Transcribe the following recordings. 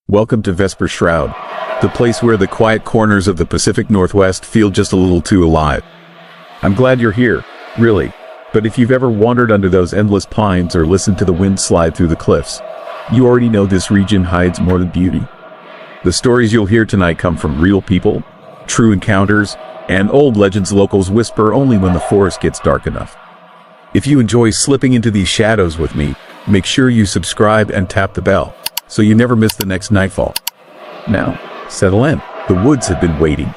Welcome to Vesper Shroud, the place where the quiet corners of the Pacific Northwest feel just a little too alive. I'm glad you're here, really, but if you've ever wandered under those endless pines or listened to the wind slide through the cliffs, you already know this region hides more than beauty. The stories you'll hear tonight come from real people, true encounters, and old legends locals whisper only when the forest gets dark enough. If you enjoy slipping into these shadows with me, make sure you subscribe and tap the bell, so you never miss the next nightfall. Now, settle in. The woods have been waiting.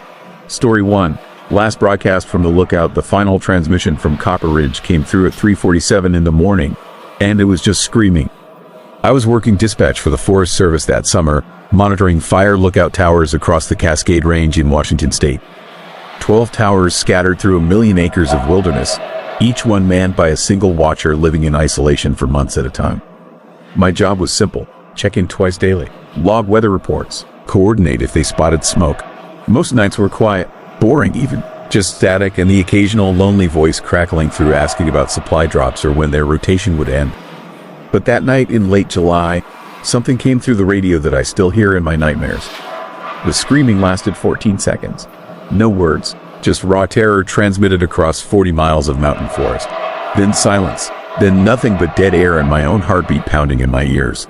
Story 1. Last broadcast from the lookout. The final transmission from Copper Ridge came through at 3:47 in the morning, and it was just screaming. I was working dispatch for the Forest Service that summer, monitoring fire lookout towers across the Cascade Range in Washington state. 12 towers scattered through 1,000,000 acres of wilderness, each one manned by a single watcher living in isolation for months at a time. My job was simple. Check in twice daily, log weather reports, coordinate if they spotted smoke. Most nights were quiet, boring even, just static and the occasional lonely voice crackling through asking about supply drops or when their rotation would end. But that night in late July, something came through the radio that I still hear in my nightmares. The screaming lasted 14 seconds. No words, just raw terror transmitted across 40 miles of mountain forest. Then silence, then nothing but dead air and my own heartbeat pounding in my ears.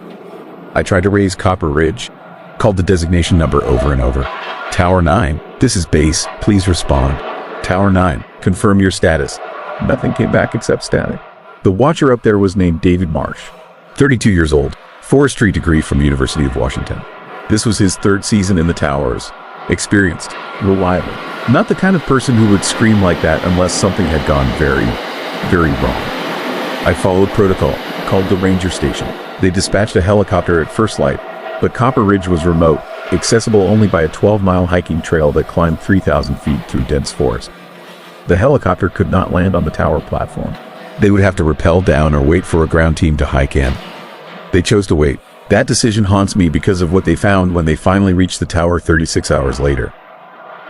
I tried to raise Copper Ridge, called the designation number over and over. Tower 9, this is base, please respond. Tower 9, confirm your status. Nothing came back except static. The watcher up there was named David Marsh, 32 years old, forestry degree from University of Washington. This was his third season in the towers. Experienced, reliable. Not the kind of person who would scream like that unless something had gone very, very wrong. I followed protocol, called the ranger station. They dispatched a helicopter at first light, but Copper Ridge was remote, accessible only by a 12-mile hiking trail that climbed 3,000 feet through dense forest. The helicopter could not land on the tower platform. They would have to rappel down or wait for a ground team to hike in. They chose to wait. That decision haunts me because of what they found when they finally reached the tower 36 hours later.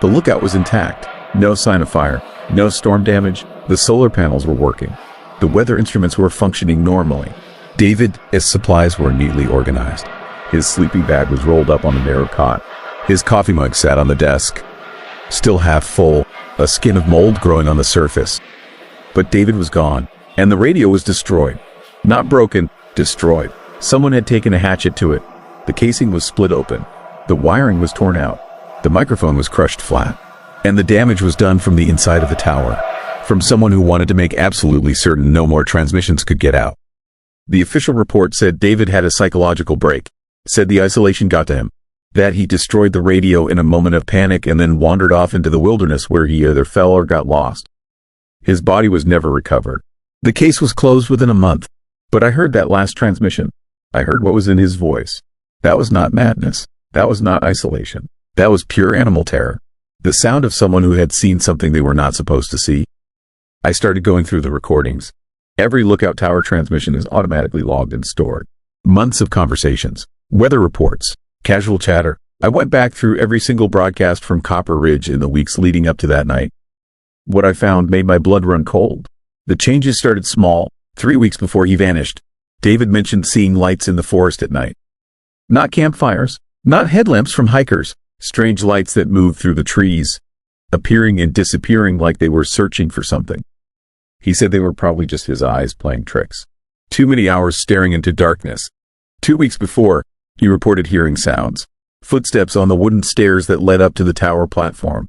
The lookout was intact. No sign of fire, no storm damage. The solar panels were working. The weather instruments were functioning normally. David's supplies were neatly organized. His sleeping bag was rolled up on a narrow cot. His coffee mug sat on the desk, still half full, a skin of mold growing on the surface. But David was gone, and the radio was destroyed. Not broken, destroyed. Someone had taken a hatchet to it. The casing was split open. The wiring was torn out. The microphone was crushed flat. And the damage was done from the inside of the tower, from someone who wanted to make absolutely certain no more transmissions could get out. The official report said David had a psychological break, said the isolation got to him, that he destroyed the radio in a moment of panic and then wandered off into the wilderness where he either fell or got lost. His body was never recovered. The case was closed within a month, but I heard that last transmission. I heard what was in his voice. That was not madness. That was not isolation. That was pure animal terror. The sound of someone who had seen something they were not supposed to see. I started going through the recordings. Every lookout tower transmission is automatically logged and stored. Months of conversations, weather reports, casual chatter. I went back through every single broadcast from Copper Ridge in the weeks leading up to that night. What I found made my blood run cold. The changes started small. 3 weeks before he vanished, David mentioned seeing lights in the forest at night. Not campfires, not headlamps from hikers, strange lights that moved through the trees, appearing and disappearing like they were searching for something. He said they were probably just his eyes playing tricks. Too many hours staring into darkness. 2 weeks before, he reported hearing sounds, footsteps on the wooden stairs that led up to the tower platform.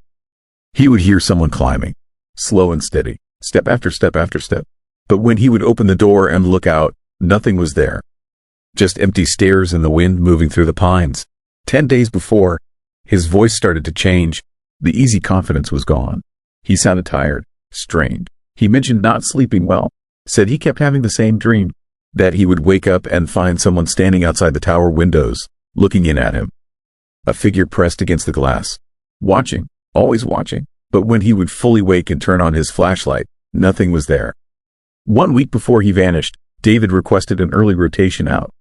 He would hear someone climbing, slow and steady, step after step after step. But when he would open the door and look out, nothing was there. Just empty stairs and the wind moving through the pines. 10 days before, his voice started to change. The easy confidence was gone. He sounded tired, strained. He mentioned not sleeping well, said he kept having the same dream, that he would wake up and find someone standing outside the tower windows, looking in at him. A figure pressed against the glass, watching, always watching. But when he would fully wake and turn on his flashlight, nothing was there. 1 week before he vanished, David requested an early rotation out.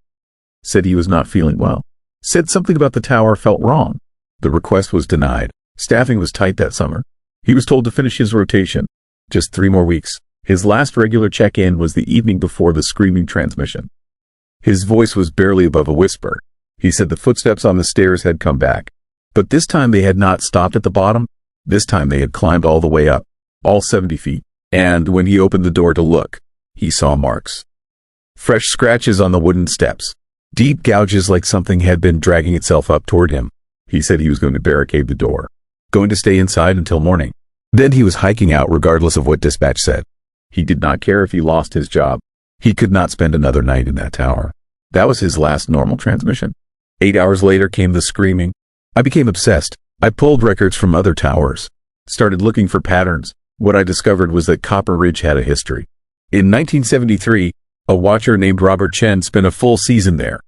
Said he was not feeling well. Said something about the tower felt wrong. The request was denied. Staffing was tight that summer. He was told to finish his rotation. Just 3 more weeks. His last regular check-in was the evening before the screaming transmission. His voice was barely above a whisper. He said the footsteps on the stairs had come back. But this time they had not stopped at the bottom. This time they had climbed all the way up, all 70 feet. And when he opened the door to look, he saw marks. Fresh scratches on the wooden steps. Deep gouges like something had been dragging itself up toward him. He said he was going to barricade the door, going to stay inside until morning. Then he was hiking out regardless of what dispatch said. He did not care if he lost his job. He could not spend another night in that tower. That was his last normal transmission. 8 hours later came the screaming. I became obsessed. I pulled records from other towers, started looking for patterns. What I discovered was that Copper Ridge had a history. In 1973, a watcher named Robert Chen spent a full season there.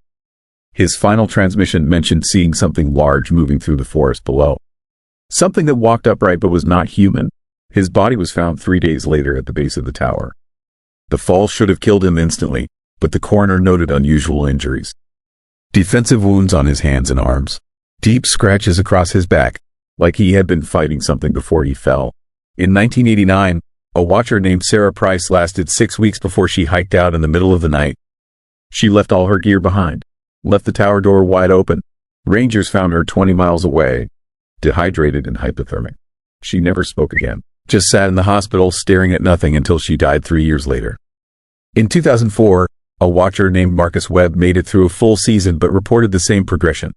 His final transmission mentioned seeing something large moving through the forest below. Something that walked upright but was not human. His body was found 3 days later at the base of the tower. The fall should have killed him instantly, but the coroner noted unusual injuries. Defensive wounds on his hands and arms. Deep scratches across his back, like he had been fighting something before he fell. In 1989, a watcher named Sarah Price lasted 6 weeks before she hiked out in the middle of the night. She left all her gear behind, left the tower door wide open. Rangers found her 20 miles away, dehydrated and hypothermic. She never spoke again, just sat in the hospital staring at nothing until she died 3 years later. In 2004, a watcher named Marcus Webb made it through a full season but reported the same progression.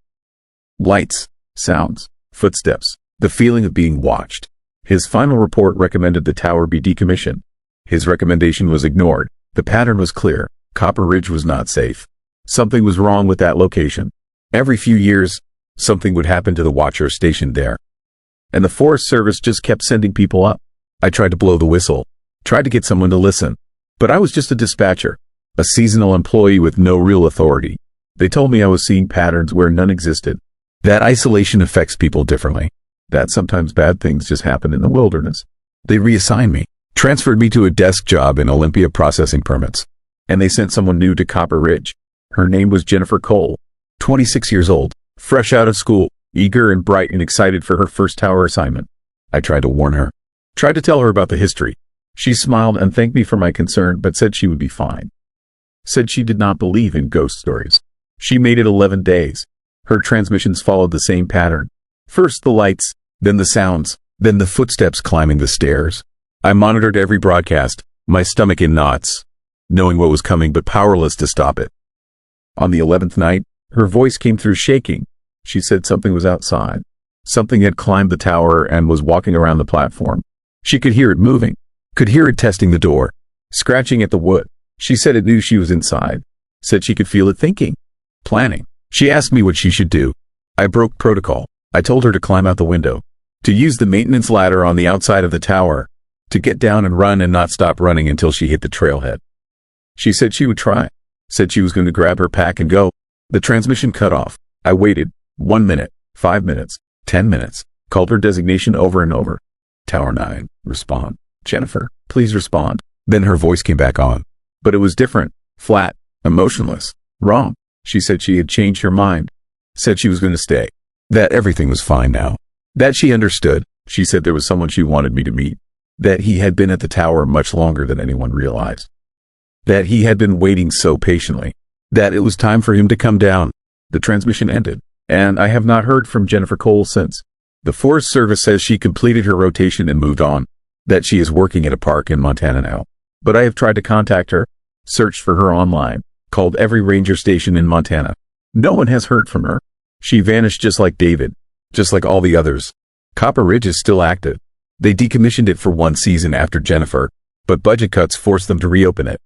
Lights, sounds, footsteps, the feeling of being watched. His final report recommended the tower be decommissioned. His recommendation was ignored. The pattern was clear. Copper Ridge was not safe. Something was wrong with that location. Every few years, something would happen to the watcher stationed there. And the Forest Service just kept sending people up. I tried to blow the whistle, tried to get someone to listen. But I was just a dispatcher, a seasonal employee with no real authority. They told me I was seeing patterns where none existed. That isolation affects people differently. That sometimes bad things just happen in the wilderness. They reassigned me, transferred me to a desk job in Olympia processing permits. And they sent someone new to Copper Ridge. Her name was Jennifer Cole, 26 years old, fresh out of school, eager and bright and excited for her first tower assignment. I tried to warn her, tried to tell her about the history. She smiled and thanked me for my concern, but said she would be fine. Said she did not believe in ghost stories. She made it 11 days. Her transmissions followed the same pattern. First the lights, then the sounds, then the footsteps climbing the stairs. I monitored every broadcast, my stomach in knots, knowing what was coming but powerless to stop it. On the 11th night, her voice came through shaking. She said something was outside. Something had climbed the tower and was walking around the platform. She could hear it moving, could hear it testing the door, scratching at the wood. She said it knew she was inside, said she could feel it thinking, planning. She asked me what she should do. I broke protocol. I told her to climb out the window, to use the maintenance ladder on the outside of the tower, to get down and run and not stop running until she hit the trailhead. She said she would try, said she was going to grab her pack and go. The transmission cut off. I waited 1 minute, 5 minutes, 10 minutes, called her designation over and over. Tower 9, respond. Jennifer, please respond. Then her voice came back on. But it was different, flat, emotionless, wrong. She said she had changed her mind, said she was going to stay, that everything was fine now, that she understood. She said there was someone she wanted me to meet, that he had been at the tower much longer than anyone realized, that he had been waiting so patiently, that it was time for him to come down. The transmission ended, and I have not heard from Jennifer Cole since. The Forest Service says she completed her rotation and moved on, that she is working at a park in Montana now. But I have tried to contact her, searched for her online, called every ranger station in Montana. No one has heard from her. She vanished just like David, just like all the others. Copper Ridge is still active. They decommissioned it for 1 season after Jennifer, but budget cuts forced them to reopen it.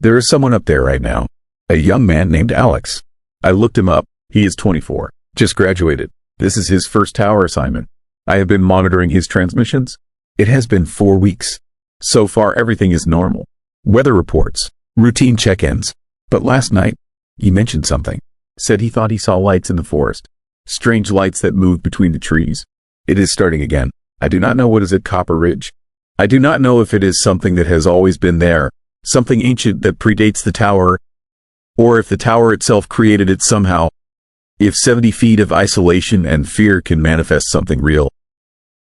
There is someone up there right now, a young man named Alex. I looked him up. He is 24, just graduated. This is his first tower assignment. I have been monitoring his transmissions. It has been 4 weeks. So far everything is normal. Weather reports, routine check-ins. But last night, he mentioned something. Said he thought he saw lights in the forest. Strange lights that moved between the trees. It is starting again. I do not know what is at Copper Ridge. I do not know if it is something that has always been there, something ancient that predates the tower, or if the tower itself created it somehow. If 70 feet of isolation and fear can manifest something real.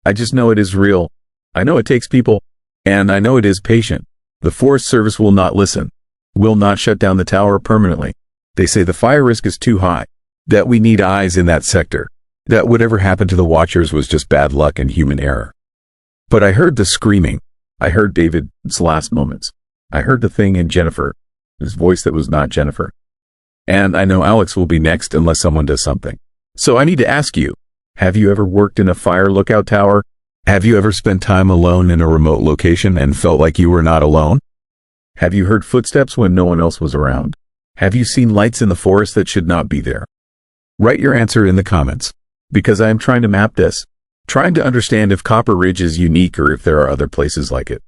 I just know it is real. I know it takes people, and I know it is patient. The Forest Service will not listen, will not shut down the tower permanently. They say the fire risk is too high. That we need eyes in that sector. That whatever happened to the watchers was just bad luck and human error. But I heard the screaming. I heard David's last moments. I heard the thing in Jennifer, his voice that was not Jennifer. And I know Alex will be next unless someone does something. So I need to ask you, have you ever worked in a fire lookout tower? Have you ever spent time alone in a remote location and felt like you were not alone? Have you heard footsteps when no one else was around? Have you seen lights in the forest that should not be there? Write your answer in the comments, because I am trying to map this, trying to understand if Copper Ridge is unique or if there are other places like it.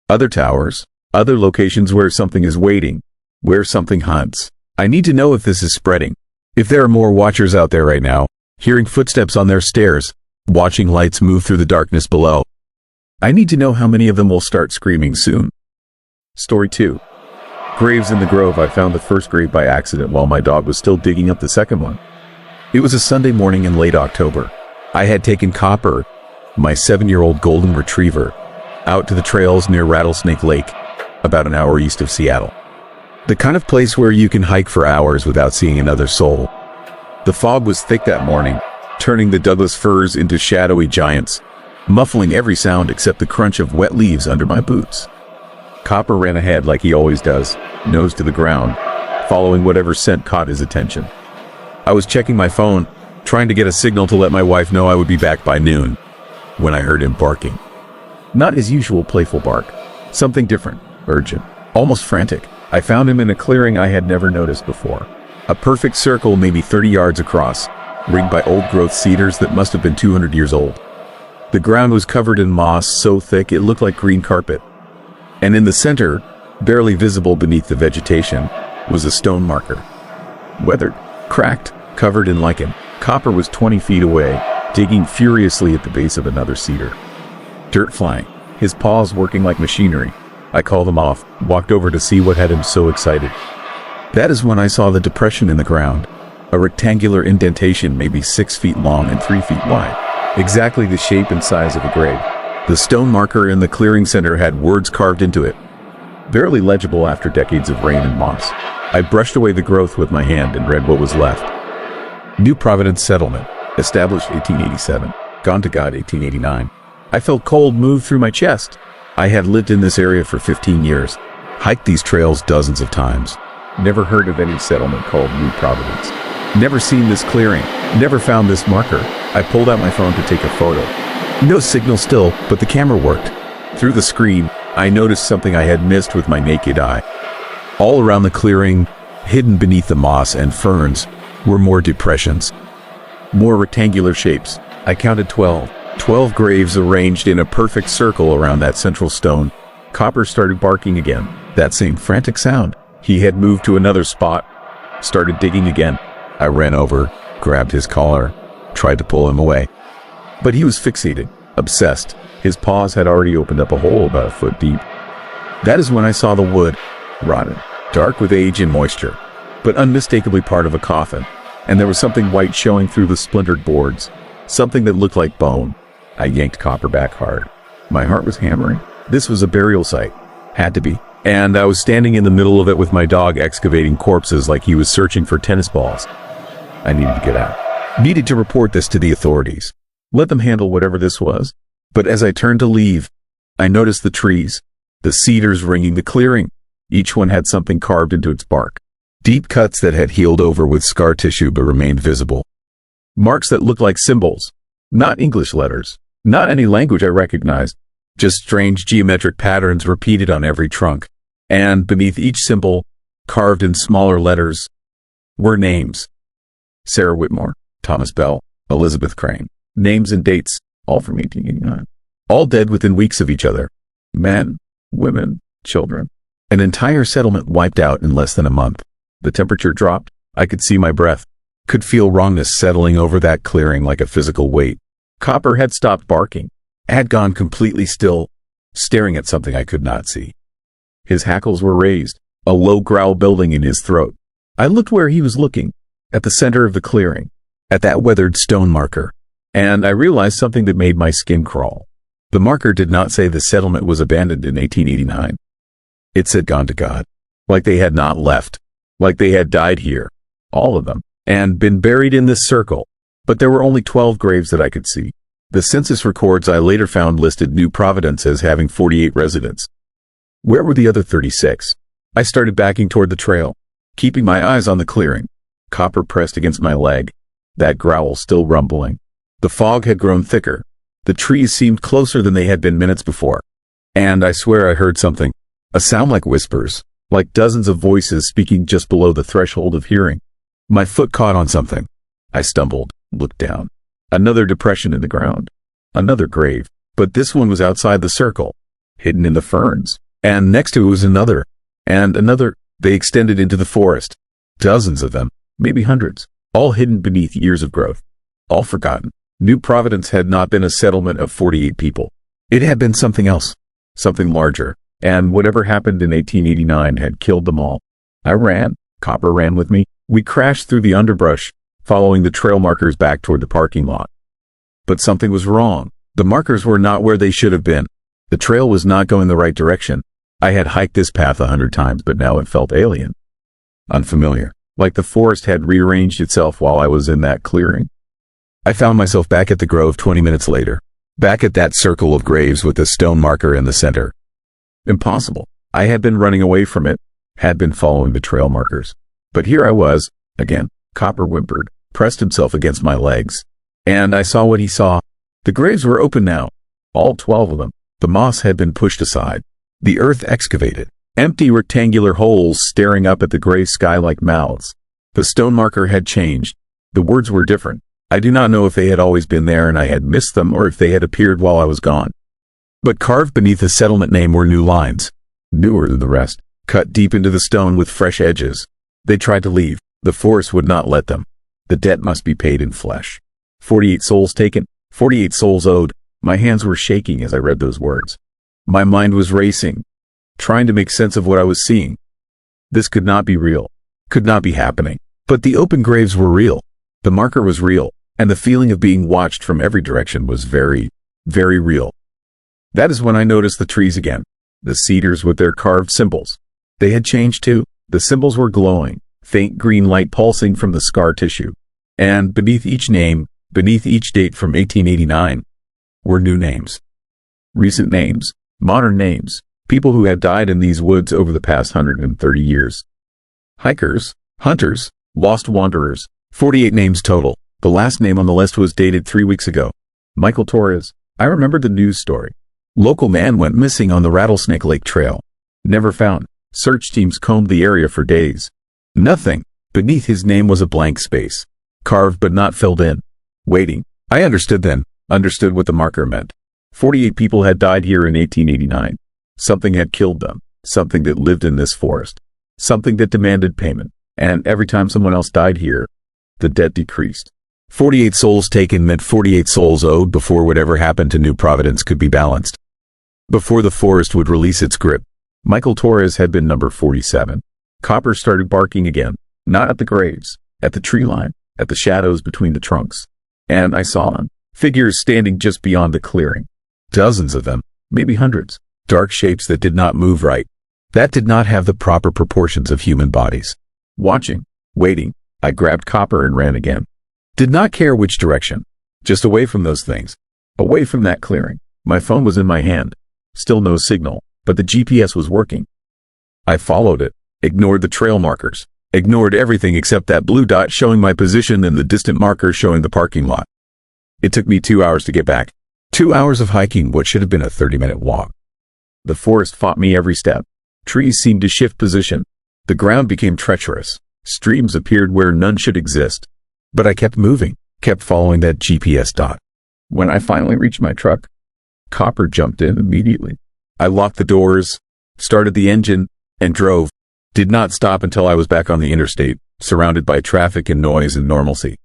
Other towers, other locations where something is waiting, where something hunts. I need to know if this is spreading. If there are more watchers out there right now, hearing footsteps on their stairs, watching lights move through the darkness below. I need to know how many of them will start screaming soon. Story 2. Graves in the Grove. I found the first grave by accident while my dog was still digging up the second one. It was a Sunday morning in late October. I had taken Copper, my 7-year-old golden retriever, out to the trails near Rattlesnake Lake, about an hour east of Seattle. The kind of place where you can hike for hours without seeing another soul. The fog was thick that morning, turning the Douglas firs into shadowy giants, muffling every sound except the crunch of wet leaves under my boots. Copper ran ahead like he always does, nose to the ground, following whatever scent caught his attention. I was checking my phone, trying to get a signal to let my wife know I would be back by noon, when I heard him barking. Not his usual playful bark, something different, urgent, almost frantic. I found him in a clearing I had never noticed before. A perfect circle maybe 30 yards across, ringed by old-growth cedars that must have been 200 years old. The ground was covered in moss so thick it looked like green carpet. And in the center, barely visible beneath the vegetation, was a stone marker. Weathered, cracked, covered in lichen. Copper was 20 feet away, digging furiously at the base of another cedar. Dirt flying, his paws working like machinery. I called him off, walked over to see what had him so excited. That is when I saw the depression in the ground. A rectangular indentation maybe 6 feet long and 3 feet wide. Exactly the shape and size of a grave. The stone marker in the clearing center had words carved into it, barely legible after decades of rain and moss. I brushed away the growth with my hand and read what was left. New Providence Settlement, established 1887, gone to God 1889. I felt cold move through my chest. I had lived in this area for 15 years, hiked these trails dozens of times. Never heard of any settlement called New Providence. Never seen this clearing, never found this marker. I pulled out my phone to take a photo. No signal still, but the camera worked. Through the screen, I noticed something I had missed with my naked eye. All around the clearing, hidden beneath the moss and ferns, were more depressions. More rectangular shapes. I counted 12. 12 graves arranged in a perfect circle around that central stone. Copper started barking again. That same frantic sound. He had moved to another spot, started digging again. I ran over, grabbed his collar, tried to pull him away. But he was fixated, obsessed. His paws had already opened up a hole about a foot deep. That is when I saw the wood, rotted, dark with age and moisture, but unmistakably part of a coffin. And there was something white showing through the splintered boards, something that looked like bone. I yanked Copper back hard. My heart was hammering. This was a burial site. Had to be. And I was standing in the middle of it with my dog excavating corpses like he was searching for tennis balls. I needed to get out. Needed to report this to the authorities. Let them handle whatever this was. But as I turned to leave, I noticed the trees, the cedars ringing the clearing. Each one had something carved into its bark. Deep cuts that had healed over with scar tissue but remained visible. Marks that looked like symbols. Not English letters. Not any language I recognized. Just strange geometric patterns repeated on every trunk. And beneath each symbol, carved in smaller letters, were names. Sarah Whitmore, Thomas Bell, Elizabeth Crane. Names and dates, all from 1889. All dead within weeks of each other. Men, women, children. An entire settlement wiped out in less than a month. The temperature dropped. I could see my breath. Could feel wrongness settling over that clearing like a physical weight. Copper had stopped barking. Had gone completely still, staring at something I could not see. His hackles were raised, a low growl building in his throat. I looked where he was looking, at the center of the clearing, at that weathered stone marker. And I realized something that made my skin crawl. The marker did not say the settlement was abandoned in 1889. It said gone to God. Like they had not left. Like they had died here. All of them. and been buried in this circle. But there were only 12 graves that I could see. The census records I later found listed New Providence as having 48 residents. Where were the other 36? I started backing toward the trail, keeping my eyes on the clearing. Copper pressed against my leg, that growl still rumbling. The fog had grown thicker. The trees seemed closer than they had been minutes before. And I swear I heard something. A sound like whispers, like dozens of voices speaking just below the threshold of hearing. My foot caught on something. I stumbled, looked down. Another depression in the ground. Another grave. But this one was outside the circle, hidden in the ferns. And next to it was another. And another. They extended into the forest. Dozens of them, maybe hundreds, all hidden beneath years of growth. All forgotten. New Providence had not been a settlement of 48 people. It had been something else. Something larger. And whatever happened in 1889 had killed them all. I ran. Copper ran with me. We crashed through the underbrush, following the trail markers back toward the parking lot. But something was wrong. The markers were not where they should have been. The trail was not going the right direction. I had hiked this path 100 times, but now it felt alien. Unfamiliar. Like the forest had rearranged itself while I was in that clearing. I found myself back at the grove 20 minutes later. Back at that circle of graves with the stone marker in the center. Impossible. I had been running away from it, had been following the trail markers. But here I was, again. Copper whimpered, pressed himself against my legs. And I saw what he saw. The graves were open now. All 12 of them. The moss had been pushed aside. The earth excavated. Empty rectangular holes staring up at the gray sky like mouths. The stone marker had changed. The words were different. I do not know if they had always been there and I had missed them or if they had appeared while I was gone. But carved beneath the settlement name were new lines. Newer than the rest. Cut deep into the stone with fresh edges. They tried to leave. The forest would not let them. The debt must be paid in flesh. 48 souls taken. 48 souls owed. My hands were shaking as I read those words. My mind was racing, trying to make sense of what I was seeing. This could not be real. Could not be happening. But the open graves were real. The marker was real. And the feeling of being watched from every direction was very, very real. That is when I noticed the trees again. The cedars with their carved symbols. They had changed too. The symbols were glowing, faint green light pulsing from the scar tissue. And beneath each name, beneath each date from 1889, were new names. Recent names, modern names, people who had died in these woods over the past 130 years. Hikers, hunters, lost wanderers, 48 names total. The last name on the list was dated 3 weeks ago. Michael Torres. I remembered the news story. Local man went missing on the Rattlesnake Lake Trail. Never found. Search teams combed the area for days. Nothing. Beneath his name was a blank space. Carved but not filled in. Waiting. I understood then. Understood what the marker meant. 48 people had died here in 1889. Something had killed them. Something that lived in this forest. Something that demanded payment. And every time someone else died here, the debt decreased. 48 souls taken meant 48 souls owed before whatever happened to New Providence could be balanced. Before the forest would release its grip. Michael Torres had been number 47. Copper started barking again. Not at the graves. At the tree line. At the shadows between the trunks. And I saw them. Figures standing just beyond the clearing. Dozens of them. Maybe hundreds. Dark shapes that did not move right. That did not have the proper proportions of human bodies. Watching. Waiting. I grabbed Copper and ran again. Did not care which direction. Just away from those things. Away from that clearing. My phone was in my hand. Still no signal, but the GPS was working. I followed it. Ignored the trail markers. Ignored everything except that blue dot showing my position and the distant marker showing the parking lot. It took me 2 hours to get back. 2 hours of hiking what should have been a 30-minute walk. The forest fought me every step. Trees seemed to shift position. The ground became treacherous. Streams appeared where none should exist. But I kept moving, kept following that GPS dot. When I finally reached my truck, Copper jumped in immediately. I locked the doors, started the engine, and drove. Did not stop until I was back on the interstate, surrounded by traffic and noise and normalcy.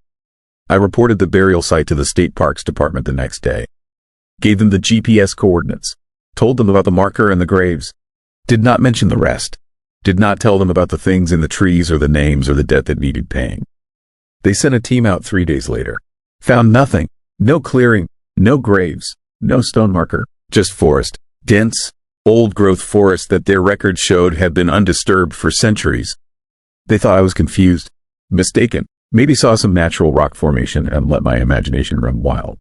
I reported the burial site to the State Parks Department the next day. Gave them the GPS coordinates. Told them about the marker and the graves. Did not mention the rest. Did not tell them about the things in the trees or the names or the debt that needed paying. They sent a team out 3 days later. Found nothing. No clearing. No graves. No stone marker. Just forest. Dense, old-growth forest that their records showed had been undisturbed for centuries. They thought I was confused. Mistaken. Maybe saw some natural rock formation and let my imagination run wild.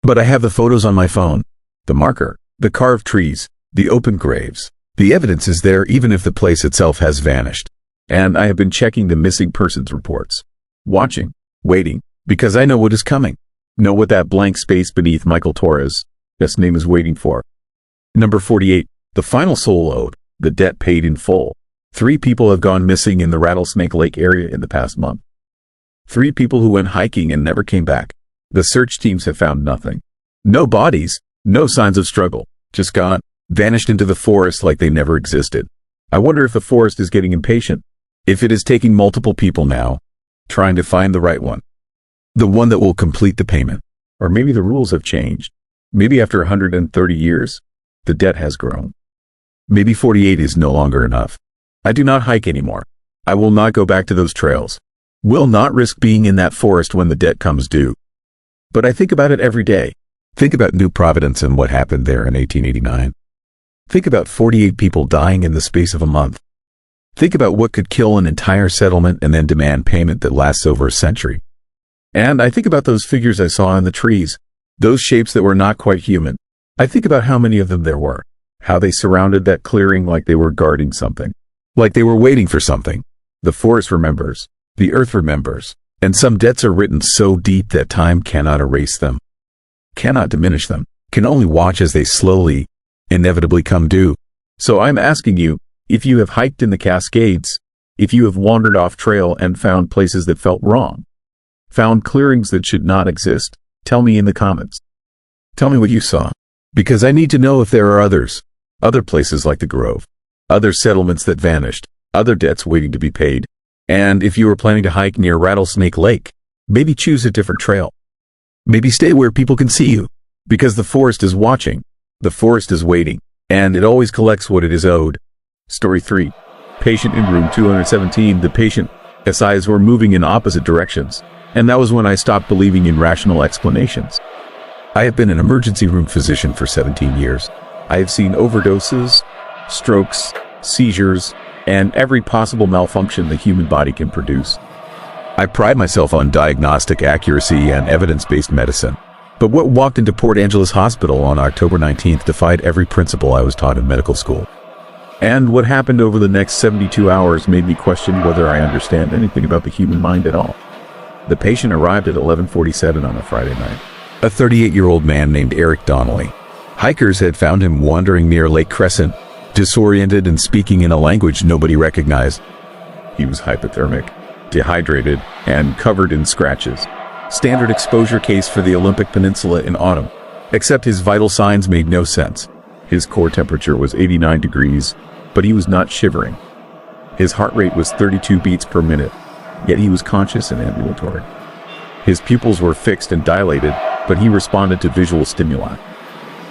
But I have the photos on my phone. The marker, the carved trees, the open graves. The evidence is there even if the place itself has vanished. And I have been checking the missing persons reports. Watching, waiting, because I know what is coming. Know what that blank space beneath Michael Torres' name is waiting for. Number 48. The final soul owed. The debt paid in full. 3 people have gone missing in the Rattlesnake Lake area in the past month. 3 people who went hiking and never came back. The search teams have found nothing. No bodies, no signs of struggle. Just gone, vanished into the forest like they never existed. I wonder if the forest is getting impatient. If it is taking multiple people now, trying to find the right one. The one that will complete the payment. Or maybe the rules have changed. Maybe after 130 years, the debt has grown. Maybe 48 is no longer enough. I do not hike anymore. I will not go back to those trails. Will not risk being in that forest when the debt comes due. But I think about it every day. Think about New Providence and what happened there in 1889. Think about 48 people dying in the space of a month. Think about what could kill an entire settlement and then demand payment that lasts over a century. And I think about those figures I saw in the trees, those shapes that were not quite human. I think about how many of them there were, how they surrounded that clearing like they were guarding something, like they were waiting for something. The forest remembers, the earth remembers, and some debts are written so deep that time cannot erase them, cannot diminish them, can only watch as they slowly, inevitably come due. So I'm asking you, if you have hiked in the Cascades, if you have wandered off trail and found places that felt wrong, found clearings that should not exist, tell me in the comments. Tell me what you saw. Because I need to know if there are others. Other places like the Grove. Other settlements that vanished. Other debts waiting to be paid. And if you are planning to hike near Rattlesnake Lake, maybe choose a different trail. Maybe stay where people can see you. Because the forest is watching. The forest is waiting. And it always collects what it is owed. Story 3. Patient in room 217. The patient's eyes were moving in opposite directions. And that was when I stopped believing in rational explanations. I have been an emergency room physician for 17 years. I have seen overdoses, strokes, seizures, and every possible malfunction the human body can produce. I pride myself on diagnostic accuracy and evidence-based medicine. But what walked into Port Angeles Hospital on October 19th defied every principle I was taught in medical school. And what happened over the next 72 hours made me question whether I understand anything about the human mind at all. The patient arrived at 11:47 on a Friday night. A 38-year-old man named Eric Donnelly. Hikers had found him wandering near Lake Crescent, disoriented and speaking in a language nobody recognized. He was hypothermic, dehydrated, and covered in scratches. Standard exposure case for the Olympic Peninsula in autumn. Except his vital signs made no sense. His core temperature was 89 degrees, but he was not shivering. His heart rate was 32 beats per minute. Yet he was conscious and ambulatory. His pupils were fixed and dilated, but he responded to visual stimuli.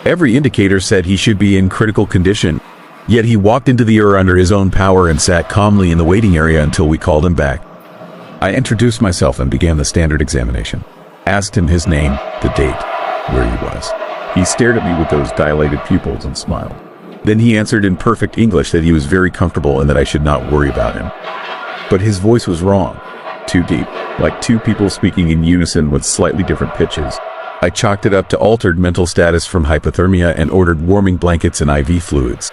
Every indicator said he should be in critical condition, yet he walked into the ER under his own power and sat calmly in the waiting area until we called him back. I introduced myself and began the standard examination. Asked him his name, the date, where he was. He stared at me with those dilated pupils and smiled. Then he answered in perfect English that he was very comfortable and that I should not worry about him. But his voice was wrong, too deep, like 2 people speaking in unison with slightly different pitches. I chalked it up to altered mental status from hypothermia and ordered warming blankets and IV fluids.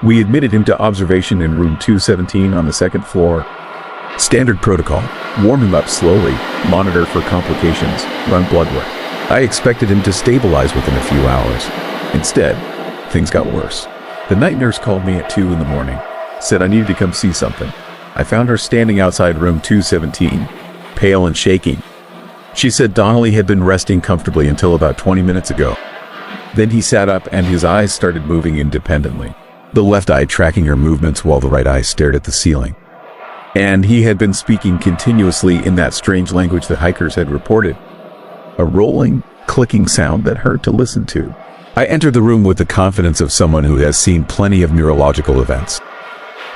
We admitted him to observation in room 217 on the 2nd floor. Standard protocol: warm him up slowly, monitor for complications, run blood work. I expected him to stabilize within a few hours. Instead, things got worse. The night nurse called me at 2 in the morning, said I needed to come see something. I found her standing outside room 217, pale and shaking. She said Donnelly had been resting comfortably until about 20 minutes ago. Then he sat up and his eyes started moving independently, the left eye tracking her movements while the right eye stared at the ceiling. And he had been speaking continuously in that strange language the hikers had reported. A rolling, clicking sound that hurt to listen to. I entered the room with the confidence of someone who has seen plenty of neurological events.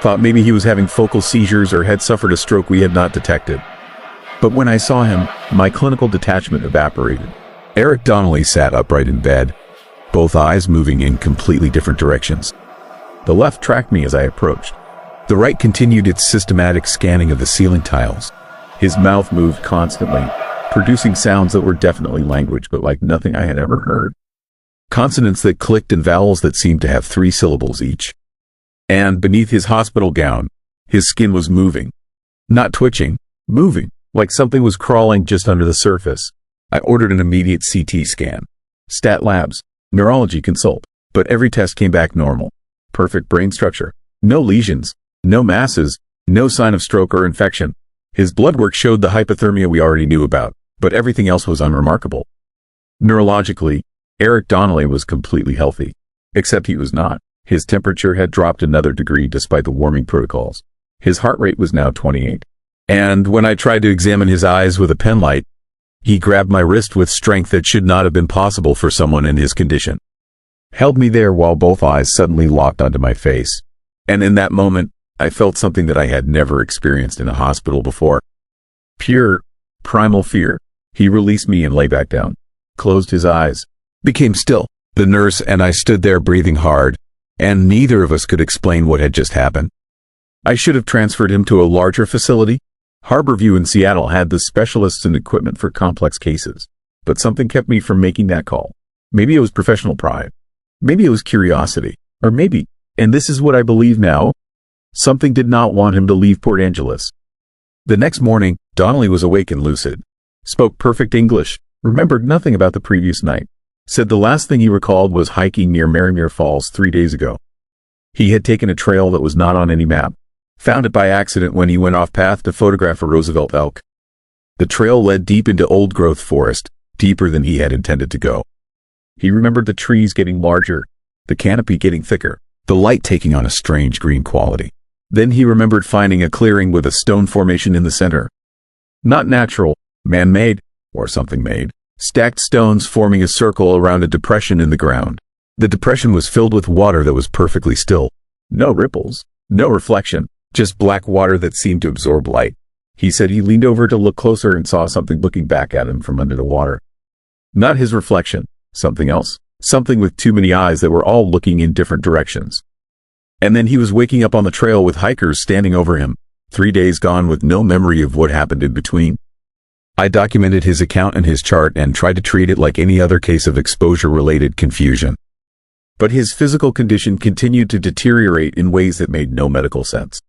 Thought maybe he was having focal seizures or had suffered a stroke we had not detected. But when I saw him, my clinical detachment evaporated. Eric Donnelly sat upright in bed, both eyes moving in completely different directions. The left tracked me as I approached. The right continued its systematic scanning of the ceiling tiles. His mouth moved constantly, producing sounds that were definitely language, but like nothing I had ever heard. Consonants that clicked and vowels that seemed to have 3 syllables each. And beneath his hospital gown, his skin was moving. Not twitching, moving, like something was crawling just under the surface. I ordered an immediate CT scan. Stat labs, neurology consult, but every test came back normal. Perfect brain structure, no lesions, no masses, no sign of stroke or infection. His blood work showed the hypothermia we already knew about, but everything else was unremarkable. Neurologically, Eric Donnelly was completely healthy. Except he was not. His temperature had dropped another degree despite the warming protocols. His heart rate was now 28. And when I tried to examine his eyes with a penlight, he grabbed my wrist with strength that should not have been possible for someone in his condition. Held me there while both eyes suddenly locked onto my face. And in that moment, I felt something that I had never experienced in a hospital before. Pure, primal fear. He released me and lay back down, closed his eyes, became still. The nurse and I stood there breathing hard, and neither of us could explain what had just happened. I should have transferred him to a larger facility. Harborview in Seattle had the specialists and equipment for complex cases, but something kept me from making that call. Maybe it was professional pride. Maybe it was curiosity. Or maybe, and this is what I believe now, something did not want him to leave Port Angeles. The next morning, Donnelly was awake and lucid. Spoke perfect English, remembered nothing about the previous night. Said the last thing he recalled was hiking near Marimere Falls 3 days ago. He had taken a trail that was not on any map. Found it by accident when he went off path to photograph a Roosevelt elk. The trail led deep into old-growth forest, deeper than he had intended to go. He remembered the trees getting larger, the canopy getting thicker, the light taking on a strange green quality. Then he remembered finding a clearing with a stone formation in the center. Not natural, man-made, or something made. Stacked stones forming a circle around a depression in the ground. The depression was filled with water that was perfectly still. No ripples, no reflection, just black water that seemed to absorb light. He said he leaned over to look closer and saw something looking back at him from under the water. Not his reflection, something else. Something with too many eyes that were all looking in different directions. And then he was waking up on the trail with hikers standing over him, 3 days gone with no memory of what happened in between. I documented his account and his chart and tried to treat it like any other case of exposure-related confusion. But his physical condition continued to deteriorate in ways that made no medical sense.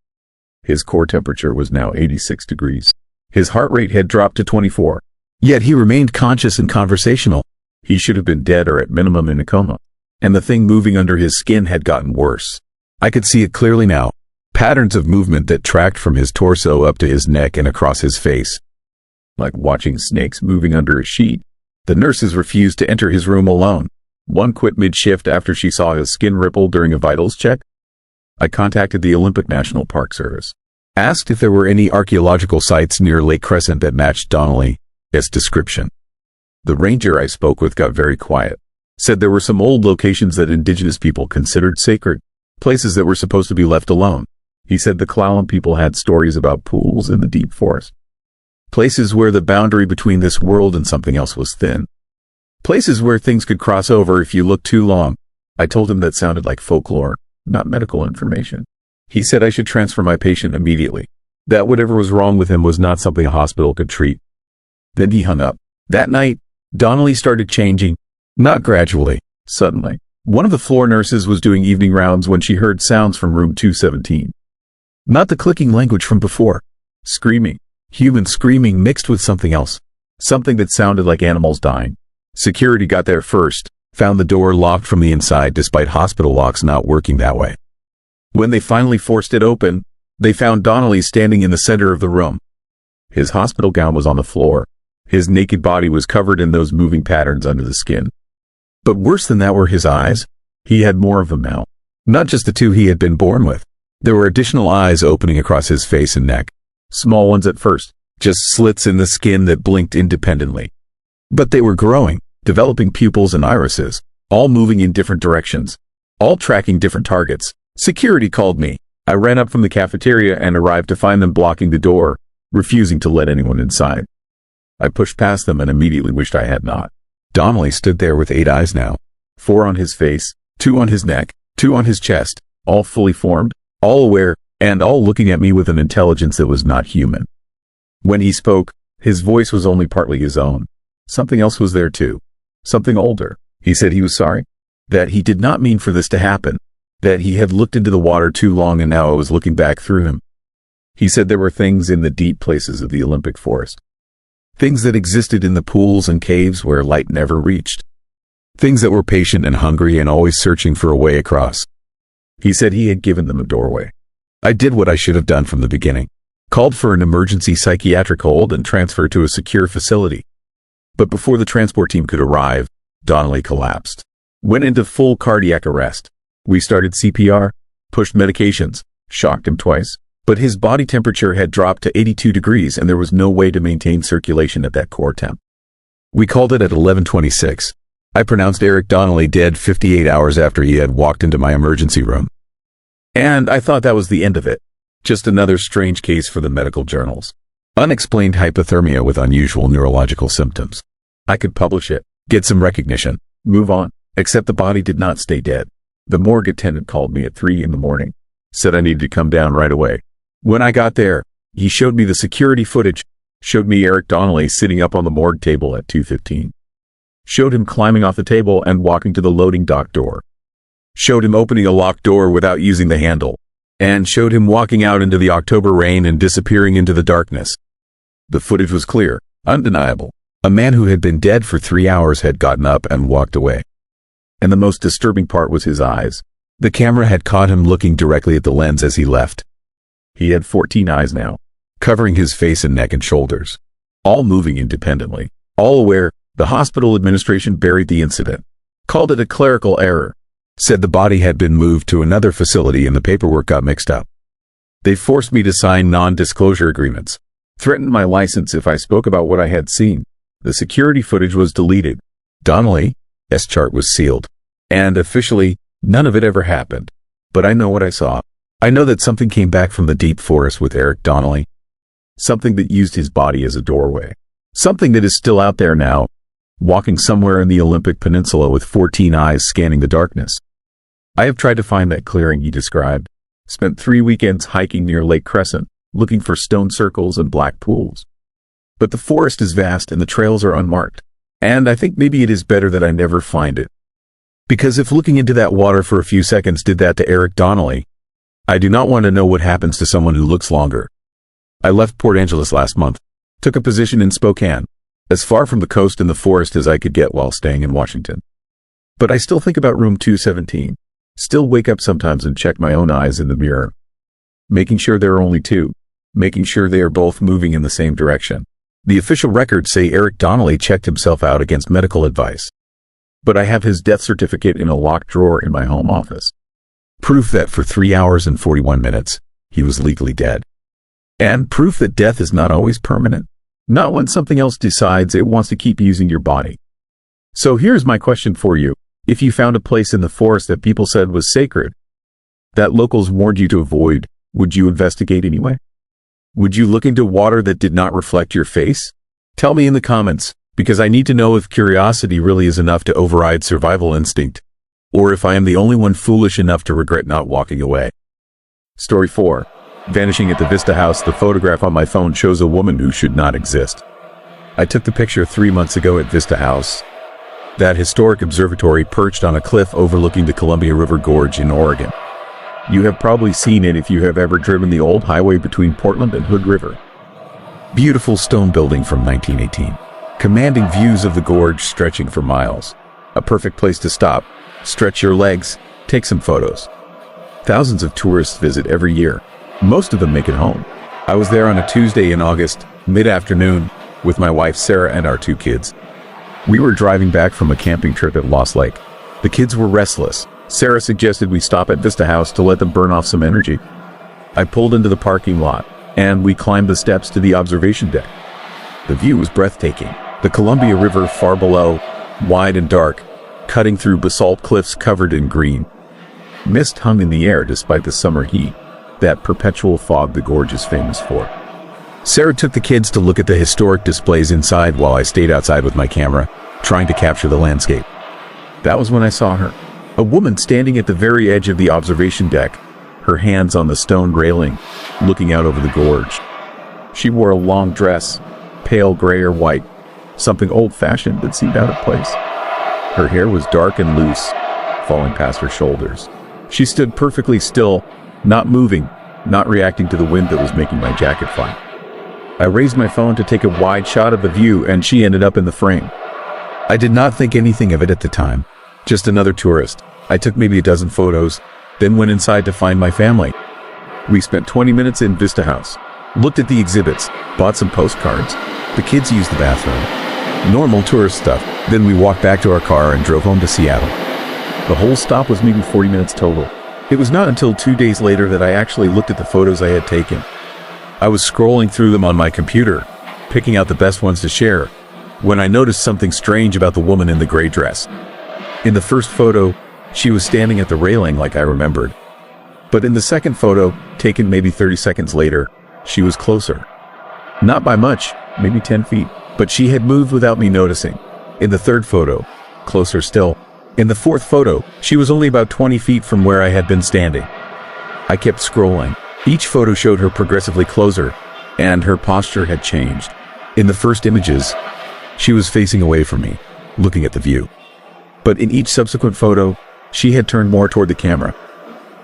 His core temperature was now 86 degrees. His heart rate had dropped to 24. Yet he remained conscious and conversational. He should have been dead or at minimum in a coma. And the thing moving under his skin had gotten worse. I could see it clearly now. Patterns of movement that tracked from his torso up to his neck and across his face. Like watching snakes moving under a sheet. The nurses refused to enter his room alone. One quit mid-shift after she saw his skin ripple during a vitals check. I contacted the Olympic National Park Service. Asked if there were any archaeological sites near Lake Crescent that matched Donnelly's description. The ranger I spoke with got very quiet. Said there were some old locations that indigenous people considered sacred. Places that were supposed to be left alone. He said the Clallam people had stories about pools in the deep forest. Places where the boundary between this world and something else was thin. Places where things could cross over if you looked too long. I told him that sounded like folklore, not medical information. He said I should transfer my patient immediately. That whatever was wrong with him was not something a hospital could treat. Then he hung up. That night, Donnelly started changing. Not gradually, suddenly. One of the floor nurses was doing evening rounds when she heard sounds from room 217. Not the clicking language from before. Screaming. Human screaming mixed with something else. Something that sounded like animals dying. Security got there first, found the door locked from the inside despite hospital locks not working that way. When they finally forced it open, they found Donnelly standing in the center of the room. His hospital gown was on the floor. His naked body was covered in those moving patterns under the skin. But worse than that were his eyes. He had more of them now. Not just the 2 he had been born with. There were additional eyes opening across his face and neck. Small ones at first, just slits in the skin that blinked independently. But they were growing, developing pupils and irises, all moving in different directions, all tracking different targets. Security called me. I ran up from the cafeteria and arrived to find them blocking the door, refusing to let anyone inside. I pushed past them and immediately wished I had not. Donnelly stood there with 8 eyes now. 4 on his face, 2 on his neck, 2 on his chest, all fully formed, all aware, and all looking at me with an intelligence that was not human. When he spoke, his voice was only partly his own. Something else was there too. Something older. He said he was sorry. That he did not mean for this to happen. That he had looked into the water too long and now it was looking back through him. He said there were things in the deep places of the Olympic forest. Things that existed in the pools and caves where light never reached. Things that were patient and hungry and always searching for a way across. He said he had given them a doorway. I did what I should have done from the beginning. Called for an emergency psychiatric hold and transferred to a secure facility. But before the transport team could arrive, Donnelly collapsed. Went into full cardiac arrest. We started CPR, pushed medications, shocked him twice. But his body temperature had dropped to 82 degrees and there was no way to maintain circulation at that core temp. We called it at 11:26. I pronounced Eric Donnelly dead 58 hours after he had walked into my emergency room. And I thought that was the end of it. Just another strange case for the medical journals. Unexplained hypothermia with unusual neurological symptoms. I could publish it, get some recognition, move on, except the body did not stay dead. The morgue attendant called me at 3 in the morning, said I needed to come down right away. When I got there, he showed me the security footage, showed me Eric Donnelly sitting up on the morgue table at 2:15. Showed him climbing off the table and walking to the loading dock door. Showed him opening a locked door without using the handle. And showed him walking out into the October rain and disappearing into the darkness. The footage was clear, undeniable. A man who had been dead for 3 hours had gotten up and walked away. And the most disturbing part was his eyes. The camera had caught him looking directly at the lens as he left. He had 14 eyes now, covering his face and neck and shoulders, all moving independently, all aware. The hospital administration buried the incident, called it a clerical error, said the body had been moved to another facility and the paperwork got mixed up. They forced me to sign non-disclosure agreements, threatened my license if I spoke about what I had seen. The security footage was deleted. Donnelly's chart was sealed. And officially, none of it ever happened. But I know what I saw. I know that something came back from the deep forest with Eric Donnelly. Something that used his body as a doorway. Something that is still out there now, walking somewhere in the Olympic Peninsula with 14 eyes scanning the darkness. I have tried to find that clearing he described. Spent 3 weekends hiking near Lake Crescent, looking for stone circles and black pools. But the forest is vast and the trails are unmarked. And I think maybe it is better that I never find it. Because if looking into that water for a few seconds did that to Eric Donnelly, I do not want to know what happens to someone who looks longer. I left Port Angeles last month, took a position in Spokane, as far from the coast and the forest as I could get while staying in Washington. But I still think about room 217, still wake up sometimes and check my own eyes in the mirror, making sure there are only two, making sure they are both moving in the same direction. The official records say Eric Donnelly checked himself out against medical advice. But I have his death certificate in a locked drawer in my home office. Proof that for 3 hours and 41 minutes, he was legally dead. And proof that death is not always permanent. Not when something else decides it wants to keep using your body. So here's my question for you. If you found a place in the forest that people said was sacred, that locals warned you to avoid, would you investigate anyway? Would you look into water that did not reflect your face? Tell me in the comments, because I need to know if curiosity really is enough to override survival instinct, or if I am the only one foolish enough to regret not walking away. Story 4. Vanishing at the Vista House. The photograph on my phone shows a woman who should not exist. I took the picture 3 months ago at Vista House, that historic observatory perched on a cliff overlooking the Columbia River Gorge in Oregon. You have probably seen it if you have ever driven the old highway between Portland and Hood River. Beautiful stone building from 1918. Commanding views of the gorge stretching for miles. A perfect place to stop, stretch your legs, take some photos. Thousands of tourists visit every year. Most of them make it home. I was there on a Tuesday in August, mid-afternoon, with my wife Sarah and our 2 kids. We were driving back from a camping trip at Lost Lake. The kids were restless. Sarah suggested we stop at Vista House to let them burn off some energy. I pulled into the parking lot, and we climbed the steps to the observation deck. The view was breathtaking. The Columbia River far below, wide and dark, cutting through basalt cliffs covered in green. Mist hung in the air despite the summer heat, that perpetual fog the gorge is famous for. Sarah took the kids to look at the historic displays inside while I stayed outside with my camera, trying to capture the landscape. That was when I saw her. A woman standing at the very edge of the observation deck, her hands on the stone railing, looking out over the gorge. She wore a long dress, pale gray or white, something old-fashioned that seemed out of place. Her hair was dark and loose, falling past her shoulders. She stood perfectly still, not moving, not reacting to the wind that was making my jacket fly. I raised my phone to take a wide shot of the view, and she ended up in the frame. I did not think anything of it at the time. Just another tourist. I took maybe a dozen photos, then went inside to find my family. We spent 20 minutes in Vista House, looked at the exhibits, bought some postcards. The kids used the bathroom. Normal tourist stuff. Then we walked back to our car and drove home to Seattle. The whole stop was maybe 40 minutes total. It was not until 2 days later that I actually looked at the photos I had taken. I was scrolling through them on my computer, picking out the best ones to share, when I noticed something strange about the woman in the gray dress. In the first photo, she was standing at the railing like I remembered. But in the second photo, taken maybe 30 seconds later, she was closer. Not by much, maybe 10 feet, but she had moved without me noticing. In the third photo, closer still. In the fourth photo, she was only about 20 feet from where I had been standing. I kept scrolling. Each photo showed her progressively closer, and her posture had changed. In the first images, she was facing away from me, looking at the view. But in each subsequent photo, she had turned more toward the camera,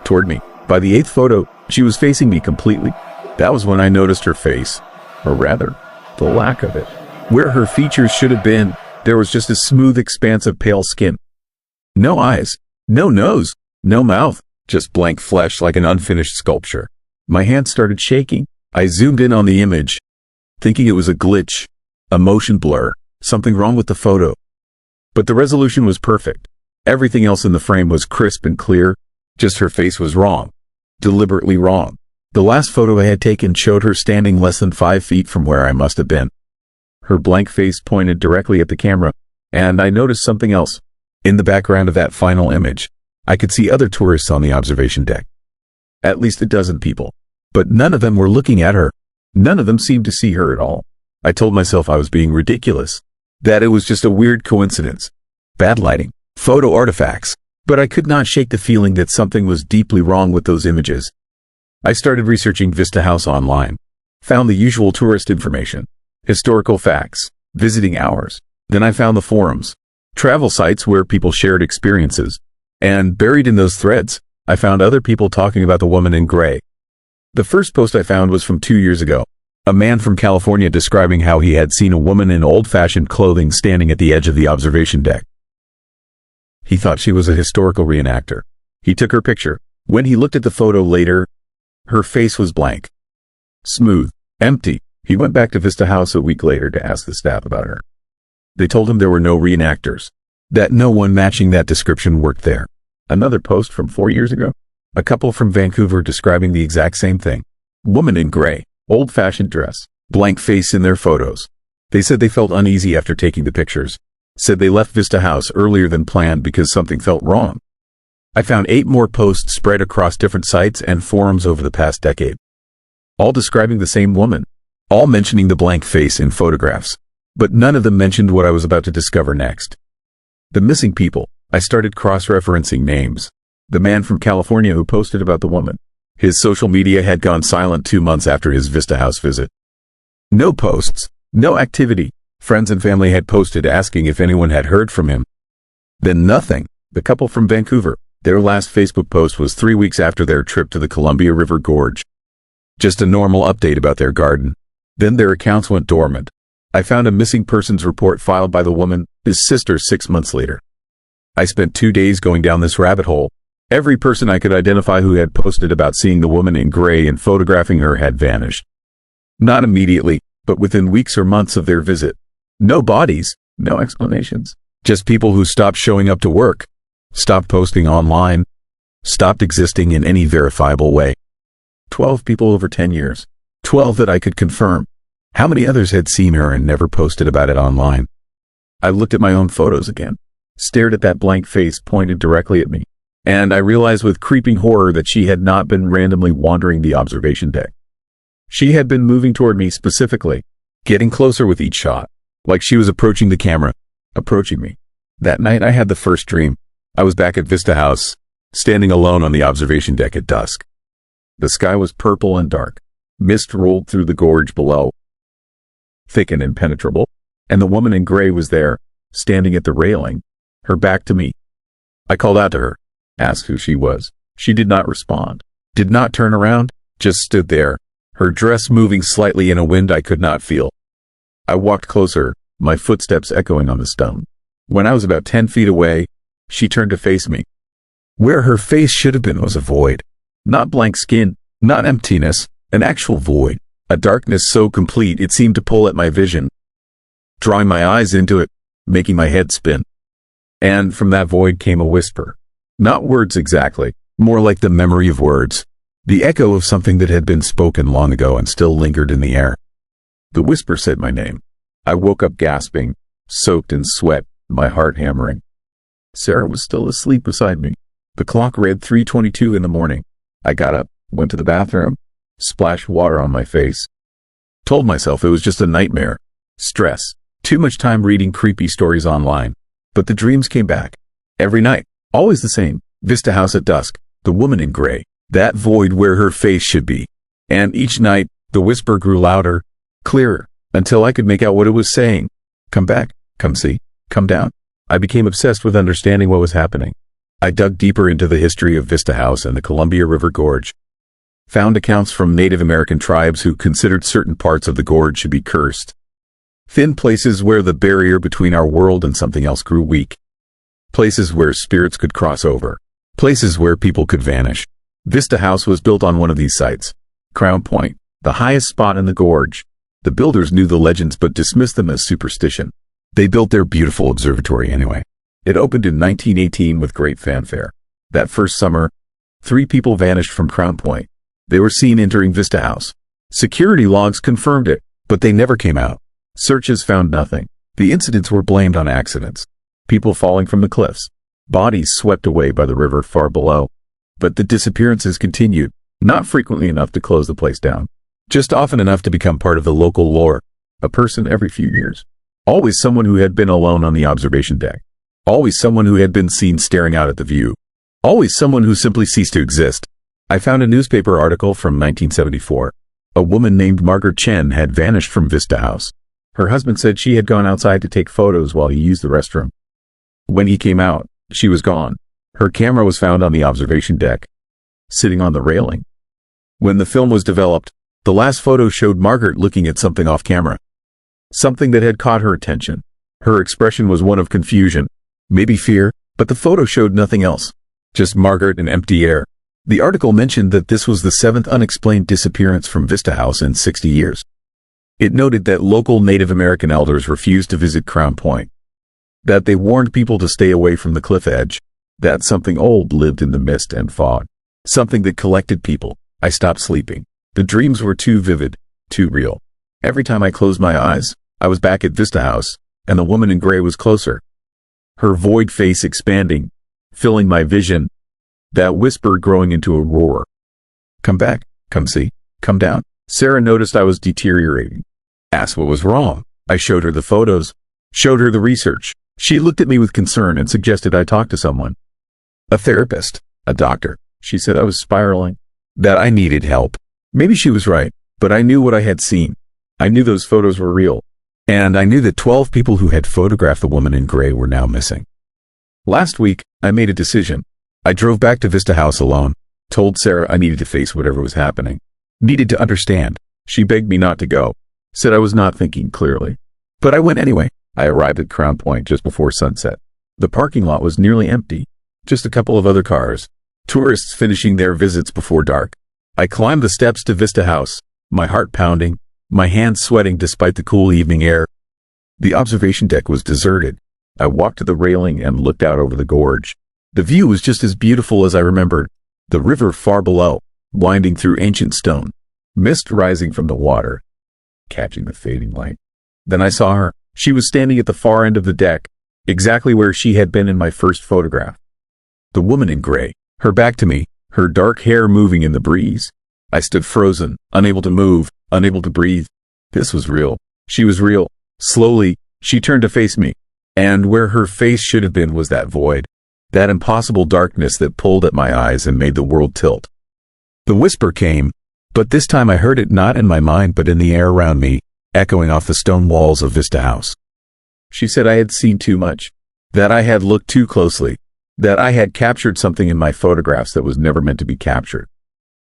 toward me. By the eighth photo, she was facing me completely. That was when I noticed her face, or rather, the lack of it. Where her features should have been, there was just a smooth expanse of pale skin. No eyes, no nose, no mouth, just blank flesh like an unfinished sculpture. My hand started shaking. I zoomed in on the image, thinking it was a glitch, a motion blur, something wrong with the photo. But the resolution was perfect. Everything else in the frame was crisp and clear, just her face was wrong, deliberately wrong. The last photo I had taken showed her standing less than 5 feet from where I must have been. Her blank face pointed directly at the camera, and I noticed something else. In the background of that final image, I could see other tourists on the observation deck. At least a dozen people. But none of them were looking at her. None of them seemed to see her at all. I told myself I was being ridiculous, that it was just a weird coincidence. Bad lighting, photo artifacts. But I could not shake the feeling that something was deeply wrong with those images. I started researching Vista House online, found the usual tourist information, historical facts, visiting hours. Then I found the forums, travel sites where people shared experiences, and buried in those threads, I found other people talking about the woman in gray. The first post I found was from 2 years ago. A man from California describing how he had seen a woman in old-fashioned clothing standing at the edge of the observation deck. He thought she was a historical reenactor. He took her picture. When he looked at the photo later, her face was blank, smooth, empty. He went back to Vista House a week later to ask the staff about her. They told him there were no reenactors, that no one matching that description worked there. Another post from 4 years ago. A couple from Vancouver describing the exact same thing. Woman in gray, old-fashioned dress, blank face in their photos. They said they felt uneasy after taking the pictures. Said they left Vista House earlier than planned because something felt wrong. I found 8 more posts spread across different sites and forums over the past decade. All describing the same woman. All mentioning the blank face in photographs. But none of them mentioned what I was about to discover next. The missing people. I started cross-referencing names. The man from California who posted about the woman. His social media had gone silent 2 months after his Vista House visit. No posts, no activity. Friends and family had posted asking if anyone had heard from him. Then nothing. The couple from Vancouver. Their last Facebook post was 3 weeks after their trip to the Columbia River Gorge. Just a normal update about their garden. Then their accounts went dormant. I found a missing persons report filed by the woman, his sister, 6 months later. I spent 2 days going down this rabbit hole. Every person I could identify who had posted about seeing the woman in gray and photographing her had vanished. Not immediately, but within weeks or months of their visit. No bodies, no explanations. Just people who stopped showing up to work, stopped posting online, stopped existing in any verifiable way. 12 people over 10 years. 12 that I could confirm. How many others had seen her and never posted about it online? I looked at my own photos again, stared at that blank face pointed directly at me, and I realized with creeping horror that she had not been randomly wandering the observation deck. She had been moving toward me specifically, getting closer with each shot, like she was approaching the camera, approaching me. That night I had the first dream. I was back at Vista House, standing alone on the observation deck at dusk. The sky was purple and dark. Mist rolled through the gorge below, thick and impenetrable, and the woman in gray was there, standing at the railing, her back to me. I called out to her, asked who she was. She did not respond, did not turn around, just stood there, her dress moving slightly in a wind I could not feel. I walked closer, my footsteps echoing on the stone. When I was about 10 feet away, she turned to face me. Where her face should have been was a void. Not blank skin, not emptiness, an actual void. A darkness so complete it seemed to pull at my vision, drawing my eyes into it, making my head spin. And from that void came a whisper. Not words exactly, more like the memory of words. The echo of something that had been spoken long ago and still lingered in the air. The whisper said my name. I woke up gasping, soaked in sweat, my heart hammering. Sarah was still asleep beside me. The clock read 3:22 in the morning. I got up, went to the bathroom, splashed water on my face. Told myself it was just a nightmare. Stress. Too much time reading creepy stories online. But the dreams came back. Every night. Always the same. Vista House at dusk. The woman in gray. That void where her face should be. And each night, the whisper grew louder, clearer, until I could make out what it was saying. Come back. Come see. Come down. I became obsessed with understanding what was happening. I dug deeper into the history of Vista House and the Columbia River Gorge. Found accounts from Native American tribes who considered certain parts of the gorge should be cursed. Thin places where the barrier between our world and something else grew weak. Places where spirits could cross over. Places where people could vanish. Vista House was built on one of these sites. Crown Point, the highest spot in the gorge. The builders knew the legends but dismissed them as superstition. They built their beautiful observatory anyway. It opened in 1918 with great fanfare. That first summer, 3 people vanished from Crown Point. They were seen entering Vista House. Security logs confirmed it, but they never came out. Searches found nothing. The incidents were blamed on accidents. People falling from the cliffs. Bodies swept away by the river far below. But the disappearances continued, not frequently enough to close the place down. Just often enough to become part of the local lore. A person every few years. Always someone who had been alone on the observation deck. Always someone who had been seen staring out at the view. Always someone who simply ceased to exist. I found a newspaper article from 1974. A woman named Margaret Chen had vanished from Vista House. Her husband said she had gone outside to take photos while he used the restroom. When he came out, she was gone. Her camera was found on the observation deck, sitting on the railing. When the film was developed, the last photo showed Margaret looking at something off camera. Something that had caught her attention. Her expression was one of confusion, maybe fear, but the photo showed nothing else. Just Margaret and empty air. The article mentioned that this was the 7th unexplained disappearance from Vista House in 60 years. It noted that local Native American elders refused to visit Crown Point. That they warned people to stay away from the cliff edge. That something old lived in the mist and fog. Something that collected people. I stopped sleeping. The dreams were too vivid, too real. Every time I closed my eyes, I was back at Vista House, and the woman in gray was closer. Her void face expanding, filling my vision. That whisper growing into a roar. Come back, come see, come down. Sarah noticed I was deteriorating. Asked what was wrong. I showed her the photos, showed her the research. She looked at me with concern and suggested I talk to someone. A therapist, a doctor. She said I was spiraling, that I needed help. Maybe she was right, but I knew what I had seen. I knew those photos were real. And I knew that 12 people who had photographed the woman in gray were now missing. Last week, I made a decision. I drove back to Vista House alone, told Sarah I needed to face whatever was happening. Needed to understand. She begged me not to go. Said I was not thinking clearly. But I went anyway. I arrived at Crown Point just before sunset. The parking lot was nearly empty. Just a couple of other cars. Tourists finishing their visits before dark. I climbed the steps to Vista House, my heart pounding, my hands sweating despite the cool evening air. The observation deck was deserted. I walked to the railing and looked out over the gorge. The view was just as beautiful as I remembered. The river far below, winding through ancient stone. Mist rising from the water, catching the fading light. Then I saw her. She was standing at the far end of the deck, exactly where she had been in my first photograph. The woman in gray, her back to me, her dark hair moving in the breeze. I stood frozen, unable to move, unable to breathe. This was real. She was real. Slowly, she turned to face me. And where her face should have been was that void. That impossible darkness that pulled at my eyes and made the world tilt. The whisper came, But this time I heard it not in my mind but in the air around me, echoing off the stone walls of Vista House. She said I had seen too much, that I had looked too closely, that I had captured something in my photographs that was never meant to be captured.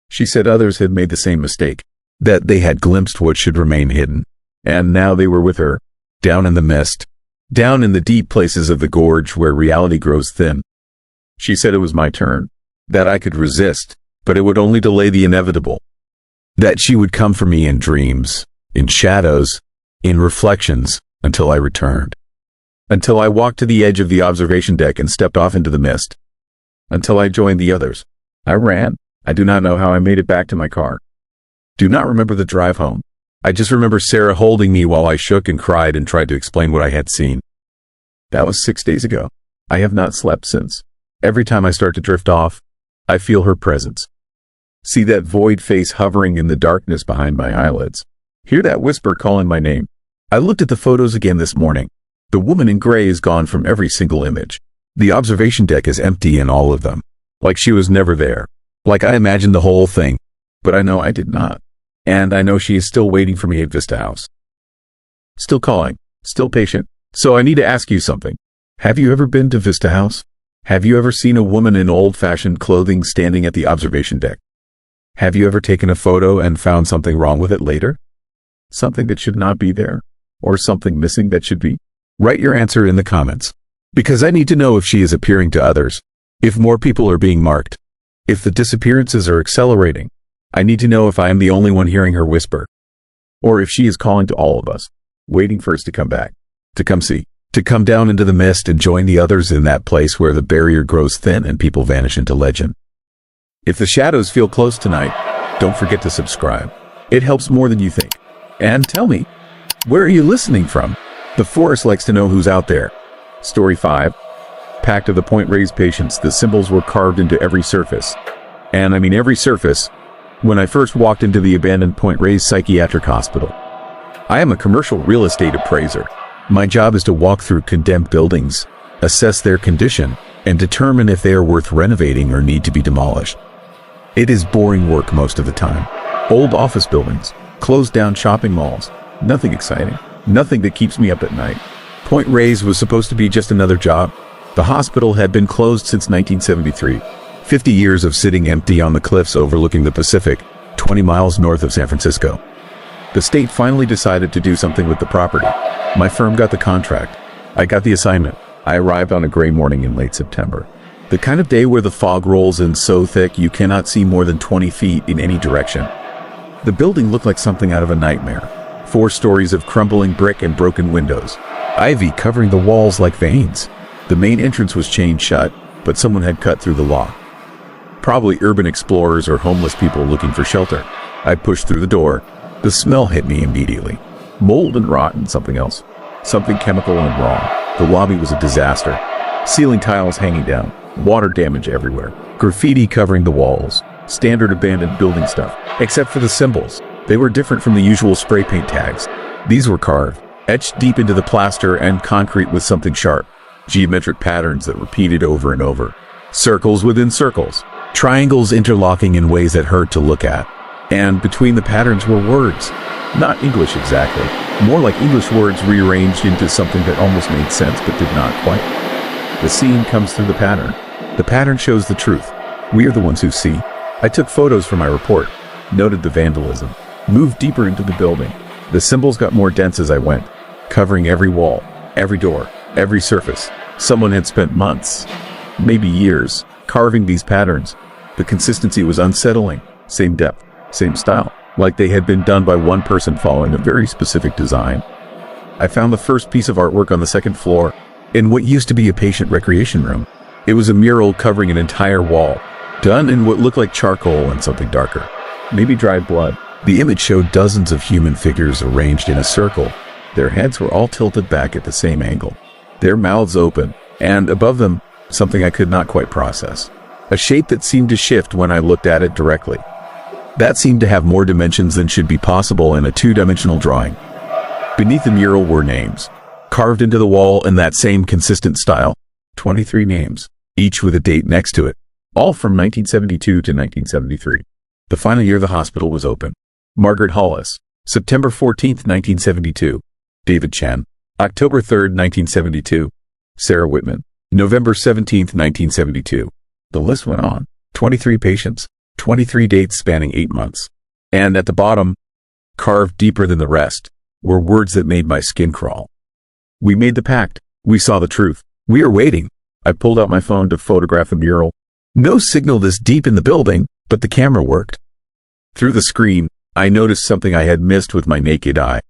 She said others had made the same mistake, that they had glimpsed what should remain hidden, and now they were with her, down in the mist, down in the deep places of the gorge where reality grows thin. She said it was my turn, that I could resist, but it would only delay the inevitable, that she would come for me in dreams, in shadows, in reflections, until I returned. Until I walked to the edge of the observation deck and stepped off into the mist. Until I joined the others. I ran. I do not know how I made it back to my car. Do not remember the drive home. I just remember Sarah holding me while I shook and cried and tried to explain what I had seen. That was 6 days ago. I have not slept since. Every time I start to drift off, I feel her presence. See that void face hovering in the darkness behind my eyelids. Hear that whisper calling my name. I looked at the photos again this morning. The woman in gray is gone from every single image. The observation deck is empty in all of them. Like she was never there. Like I imagined the whole thing. But I know I did not. And I know she is still waiting for me at Vista House. Still calling. Still patient. So I need to ask you something. Have you ever been to Vista House? Have you ever seen a woman in old-fashioned clothing standing at the observation deck? Have you ever taken a photo and found something wrong with it later? Something that should not be there? Or something missing that should be? Write your answer in the comments. Because I need to know if she is appearing to others. If more people are being marked. If the disappearances are accelerating. I need to know if I am the only one hearing her whisper. Or if she is calling to all of us, waiting for us to come back, to come see, to come down into the mist and join the others in that place where the barrier grows thin and people vanish into legend. If the shadows feel close tonight, don't forget to subscribe. It helps more than you think. And tell me, where are you listening from? The forest likes to know who's out there. Story 5. Packed of the Point Reyes patients, the symbols were carved into every surface. And I mean every surface. When I first walked into the abandoned Point Reyes Psychiatric Hospital. I am a commercial real estate appraiser. My job is to walk through condemned buildings, assess their condition, and determine if they are worth renovating or need to be demolished. It is boring work most of the time. Old office buildings, closed down shopping malls, nothing exciting, nothing that keeps me up at night. Point Reyes was supposed to be just another job. The hospital had been closed since 1973. 50 years of sitting empty on the cliffs overlooking the Pacific, 20 miles north of San Francisco. The state finally decided to do something with the property. My firm got the contract. I got the assignment. I arrived on a gray morning in late September. The kind of day where the fog rolls in so thick you cannot see more than 20 feet in any direction. The building looked like something out of a nightmare. 4 stories of crumbling brick and broken windows. Ivy covering the walls like veins. The main entrance was chained shut, but someone had cut through the lock. Probably urban explorers or homeless people looking for shelter. I pushed through the door. The smell hit me immediately. Mold and rot and something else. Something chemical and wrong. The lobby was a disaster. Ceiling tiles hanging down. Water damage everywhere. Graffiti covering the walls. Standard abandoned building stuff. Except for the symbols. They were different from the usual spray paint tags. These were carved, etched deep into the plaster and concrete with something sharp. Geometric patterns that repeated over and over. Circles within circles. Triangles interlocking in ways that hurt to look at. And between the patterns were words. Not English exactly. More like English words rearranged into something that almost made sense but did not quite. The seeing comes through the pattern. The pattern shows the truth. We are the ones who see. I took photos for my report. Noted the vandalism. Moved deeper into the building. The symbols got more dense as I went. Covering every wall, every door, every surface. Someone had spent months, maybe years, carving these patterns. The consistency was unsettling. Same depth, same style, like they had been done by one person following a very specific design. I found the first piece of artwork on the 2nd floor, in what used to be a patient recreation room. It was a mural covering an entire wall, done in what looked like charcoal and something darker. Maybe dried blood. The image showed dozens of human figures arranged in a circle. Their heads were all tilted back at the same angle. Their mouths open, and above them, something I could not quite process. A shape that seemed to shift when I looked at it directly. That seemed to have more dimensions than should be possible in a 2-dimensional drawing. Beneath the mural were names, carved into the wall in that same consistent style. 23 names, each with a date next to it, all from 1972 to 1973. The final year the hospital was open. Margaret Hollis, September 14, 1972. David Chen, October 3, 1972. Sarah Whitman, November 17, 1972. The list went on. 23 patients, 23 dates spanning 8 months. And at the bottom, carved deeper than the rest, were words that made my skin crawl. We made the pact. We saw the truth. We are waiting. I pulled out my phone to photograph the mural. No signal this deep in the building, but the camera worked. Through the screen, I noticed something I had missed with my naked eye.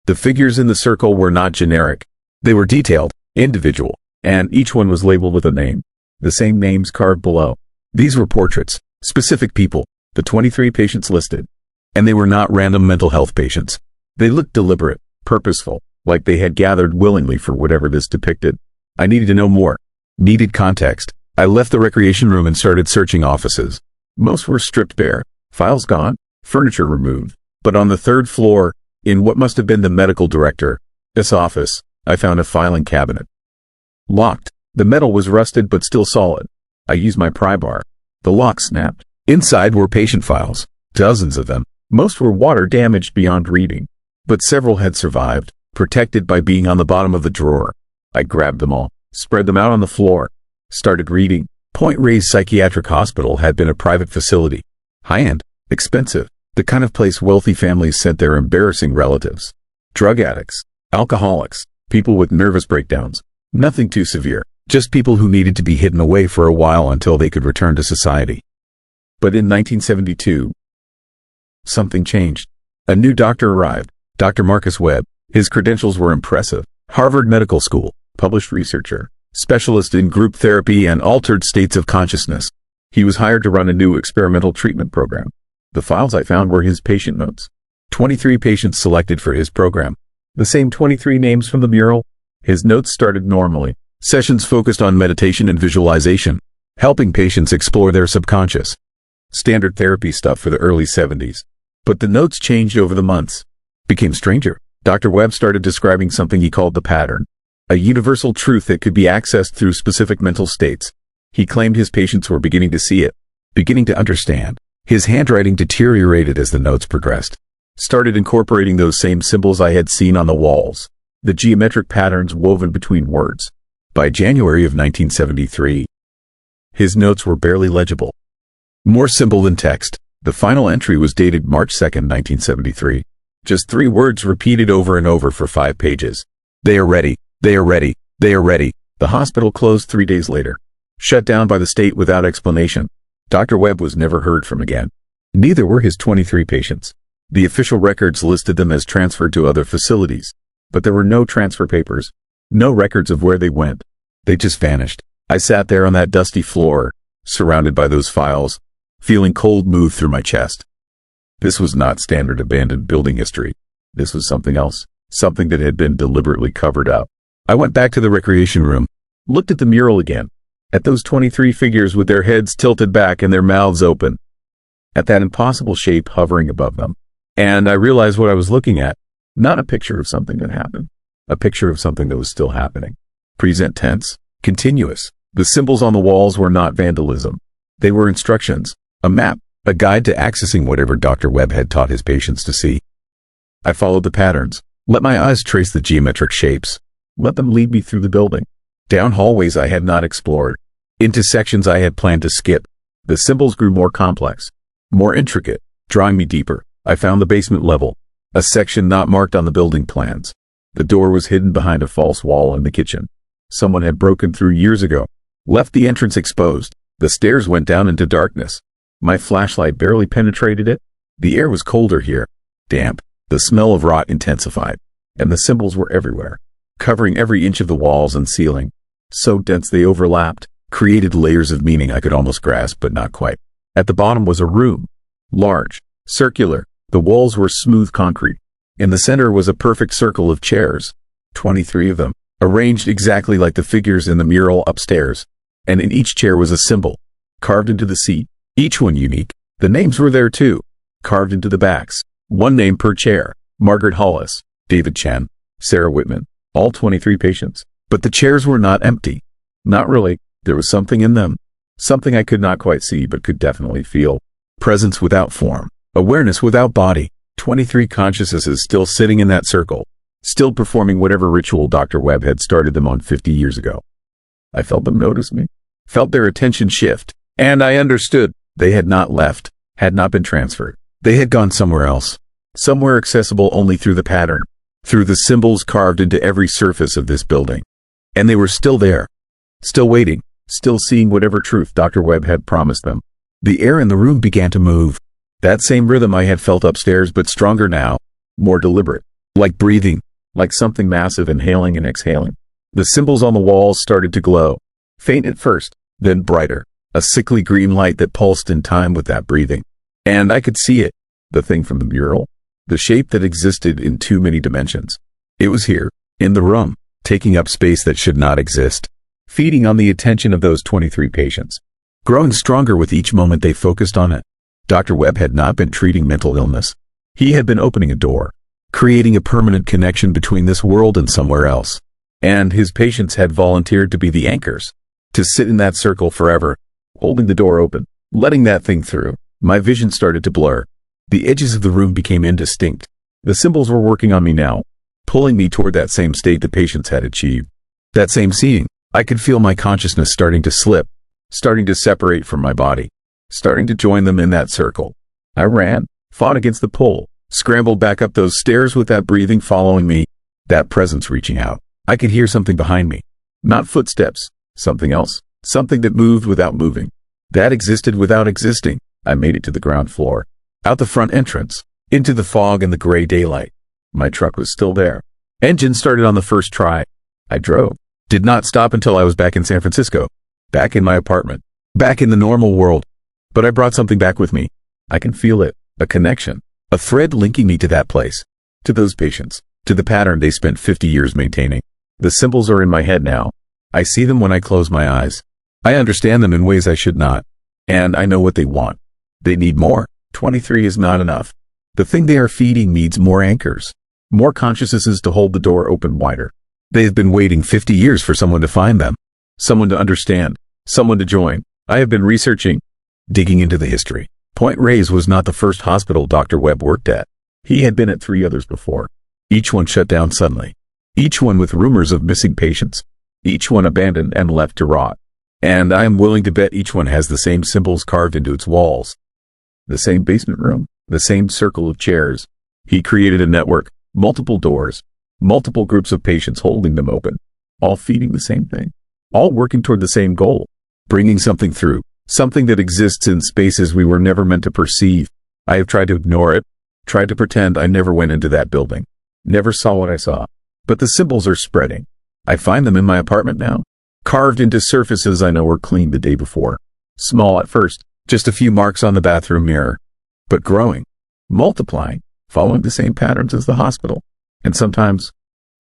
The figures in the circle were not generic. They were detailed, individual, and each one was labeled with a name. The same names carved below. These were portraits, specific people, the 23 patients listed. And they were not random mental health patients. They looked deliberate, purposeful, like they had gathered willingly for whatever this depicted. I needed to know more. Needed context. I left the recreation room and started searching offices. Most were stripped bare, files gone, furniture removed. But on the 3rd floor, in what must have been the medical director's office, I found a filing cabinet. Locked. The metal was rusted but still solid. I used my pry bar. The lock snapped. Inside were patient files, dozens of them. Most were water damaged beyond reading, but several had survived, protected by being on the bottom of the drawer. I grabbed them all, spread them out on the floor, started reading. Point Reyes Psychiatric Hospital had been a private facility. High-end, expensive, the kind of place wealthy families sent their embarrassing relatives. Drug addicts, alcoholics, people with nervous breakdowns. Nothing too severe, just people who needed to be hidden away for a while until they could return to society. But in 1972, something changed. A new doctor arrived, Dr. Marcus Webb. His credentials were impressive. Harvard Medical School, published researcher, specialist in group therapy and altered states of consciousness. He was hired to run a new experimental treatment program. The files I found were his patient notes. 23 patients selected for his program. The same 23 names from the mural. His notes started normally. Sessions focused on meditation and visualization, helping patients explore their subconscious. Standard therapy stuff for the early 70s. But the notes changed over the months. Became stranger. Dr. Webb started describing something he called the pattern. A universal truth that could be accessed through specific mental states. He claimed his patients were beginning to see it, beginning to understand. His handwriting deteriorated as the notes progressed. Started incorporating those same symbols I had seen on the walls. The geometric patterns woven between words. By January of 1973, his notes were barely legible. More simple than text. The final entry was dated March 2, 1973. Just 3 words repeated over and over for 5 pages. They are ready. They are ready. They are ready. The hospital closed 3 days later. Shut down by the state without explanation. Dr. Webb was never heard from again. Neither were his 23 patients. The official records listed them as transferred to other facilities. But there were no transfer papers. No records of where they went. They just vanished. I sat there on that dusty floor, surrounded by those files, feeling cold move through my chest. This was not standard abandoned building history. This was something else, something that had been deliberately covered up. I went back to the recreation room, looked at the mural again, at those 23 figures with their heads tilted back and their mouths open, at that impossible shape hovering above them. And I realized what I was looking at, not a picture of something that happened, a picture of something that was still happening. Present tense, continuous. The symbols on the walls were not vandalism. They were instructions, a map, a guide to accessing whatever Dr. Webb had taught his patients to see. I followed the patterns, let my eyes trace the geometric shapes, let them lead me through the building, down hallways I had not explored, into sections I had planned to skip. The symbols grew more complex, more intricate, drawing me deeper. I found the basement level, a section not marked on the building plans. The door was hidden behind a false wall in the kitchen. Someone had broken through years ago, left the entrance exposed. The stairs went down into darkness. My flashlight barely penetrated it. The air was colder here, damp. The smell of rot intensified, and the symbols were everywhere, covering every inch of the walls and ceiling. So dense they overlapped, created layers of meaning I could almost grasp, but not quite. At the bottom was a room, large, circular. The walls were smooth concrete. In the center was a perfect circle of chairs, 23 of them, arranged exactly like the figures in the mural upstairs. And in each chair was a symbol, carved into the seat, each one unique. The names were there too, carved into the backs. One name per chair. Margaret Hollis, David Chen, Sarah Whitman, all 23 patients. But the chairs were not empty. Not really. There was something in them. Something I could not quite see but could definitely feel. Presence without form. Awareness without body. 23 consciousnesses still sitting in that circle, still performing whatever ritual Dr. Webb had started them on 50 years ago. I felt them notice me, felt their attention shift, and I understood. They had not left, had not been transferred. They had gone somewhere else, somewhere accessible only through the pattern, through the symbols carved into every surface of this building. And they were still there, still waiting, still seeing whatever truth Dr. Webb had promised them. The air in the room began to move. That same rhythm I had felt upstairs, but stronger now, more deliberate, like breathing, like something massive inhaling and exhaling. The symbols on the walls started to glow, faint at first, then brighter, a sickly green light that pulsed in time with that breathing. And I could see it, the thing from the mural, the shape that existed in too many dimensions. It was here, in the room, taking up space that should not exist, feeding on the attention of those 23 patients, growing stronger with each moment they focused on it. Dr. Webb had not been treating mental illness. He had been opening a door, creating a permanent connection between this world and somewhere else. And his patients had volunteered to be the anchors, to sit in that circle forever, holding the door open, letting that thing through. My vision started to blur. The edges of the room became indistinct. The symbols were working on me now, pulling me toward that same state the patients had achieved. That same seeing. I could feel my consciousness starting to slip, starting to separate from my body, starting to join them in that circle. I ran, fought against the pull, scrambled back up those stairs with that breathing following me, that presence reaching out. I could hear something behind me. Not footsteps, something else, something that moved without moving, that existed without existing. I made it to the ground floor, out the front entrance, into the fog and the gray daylight. My truck was still there. Engine started on the first try. I drove, did not stop until I was back in San Francisco, back in my apartment, back in the normal world. But I brought something back with me. I can feel it, a connection, a thread linking me to that place, to those patients, to the pattern they spent 50 years maintaining. The symbols are in my head now. I see them when I close my eyes. I understand them in ways I should not. And I know what they want. They need more. 23 is not enough. The thing they are feeding needs more anchors, more consciousnesses to hold the door open wider. They have been waiting 50 years for someone to find them, someone to understand, someone to join. I have been researching, digging into the history. Point Reyes was not the first hospital Dr. Webb worked at. He had been at 3 others before. Each one shut down suddenly. Each one with rumors of missing patients. Each one abandoned and left to rot. And I am willing to bet each one has the same symbols carved into its walls. The same basement room, the same circle of chairs. He created a network, multiple doors, multiple groups of patients holding them open, all feeding the same thing, all working toward the same goal, bringing something through. Something that exists in spaces we were never meant to perceive. I have tried to ignore it, tried to pretend I never went into that building, never saw what I saw. But the symbols are spreading. I find them in my apartment now, carved into surfaces I know were clean the day before. Small at first, just a few marks on the bathroom mirror, but growing, multiplying, following the same patterns as the hospital. And sometimes,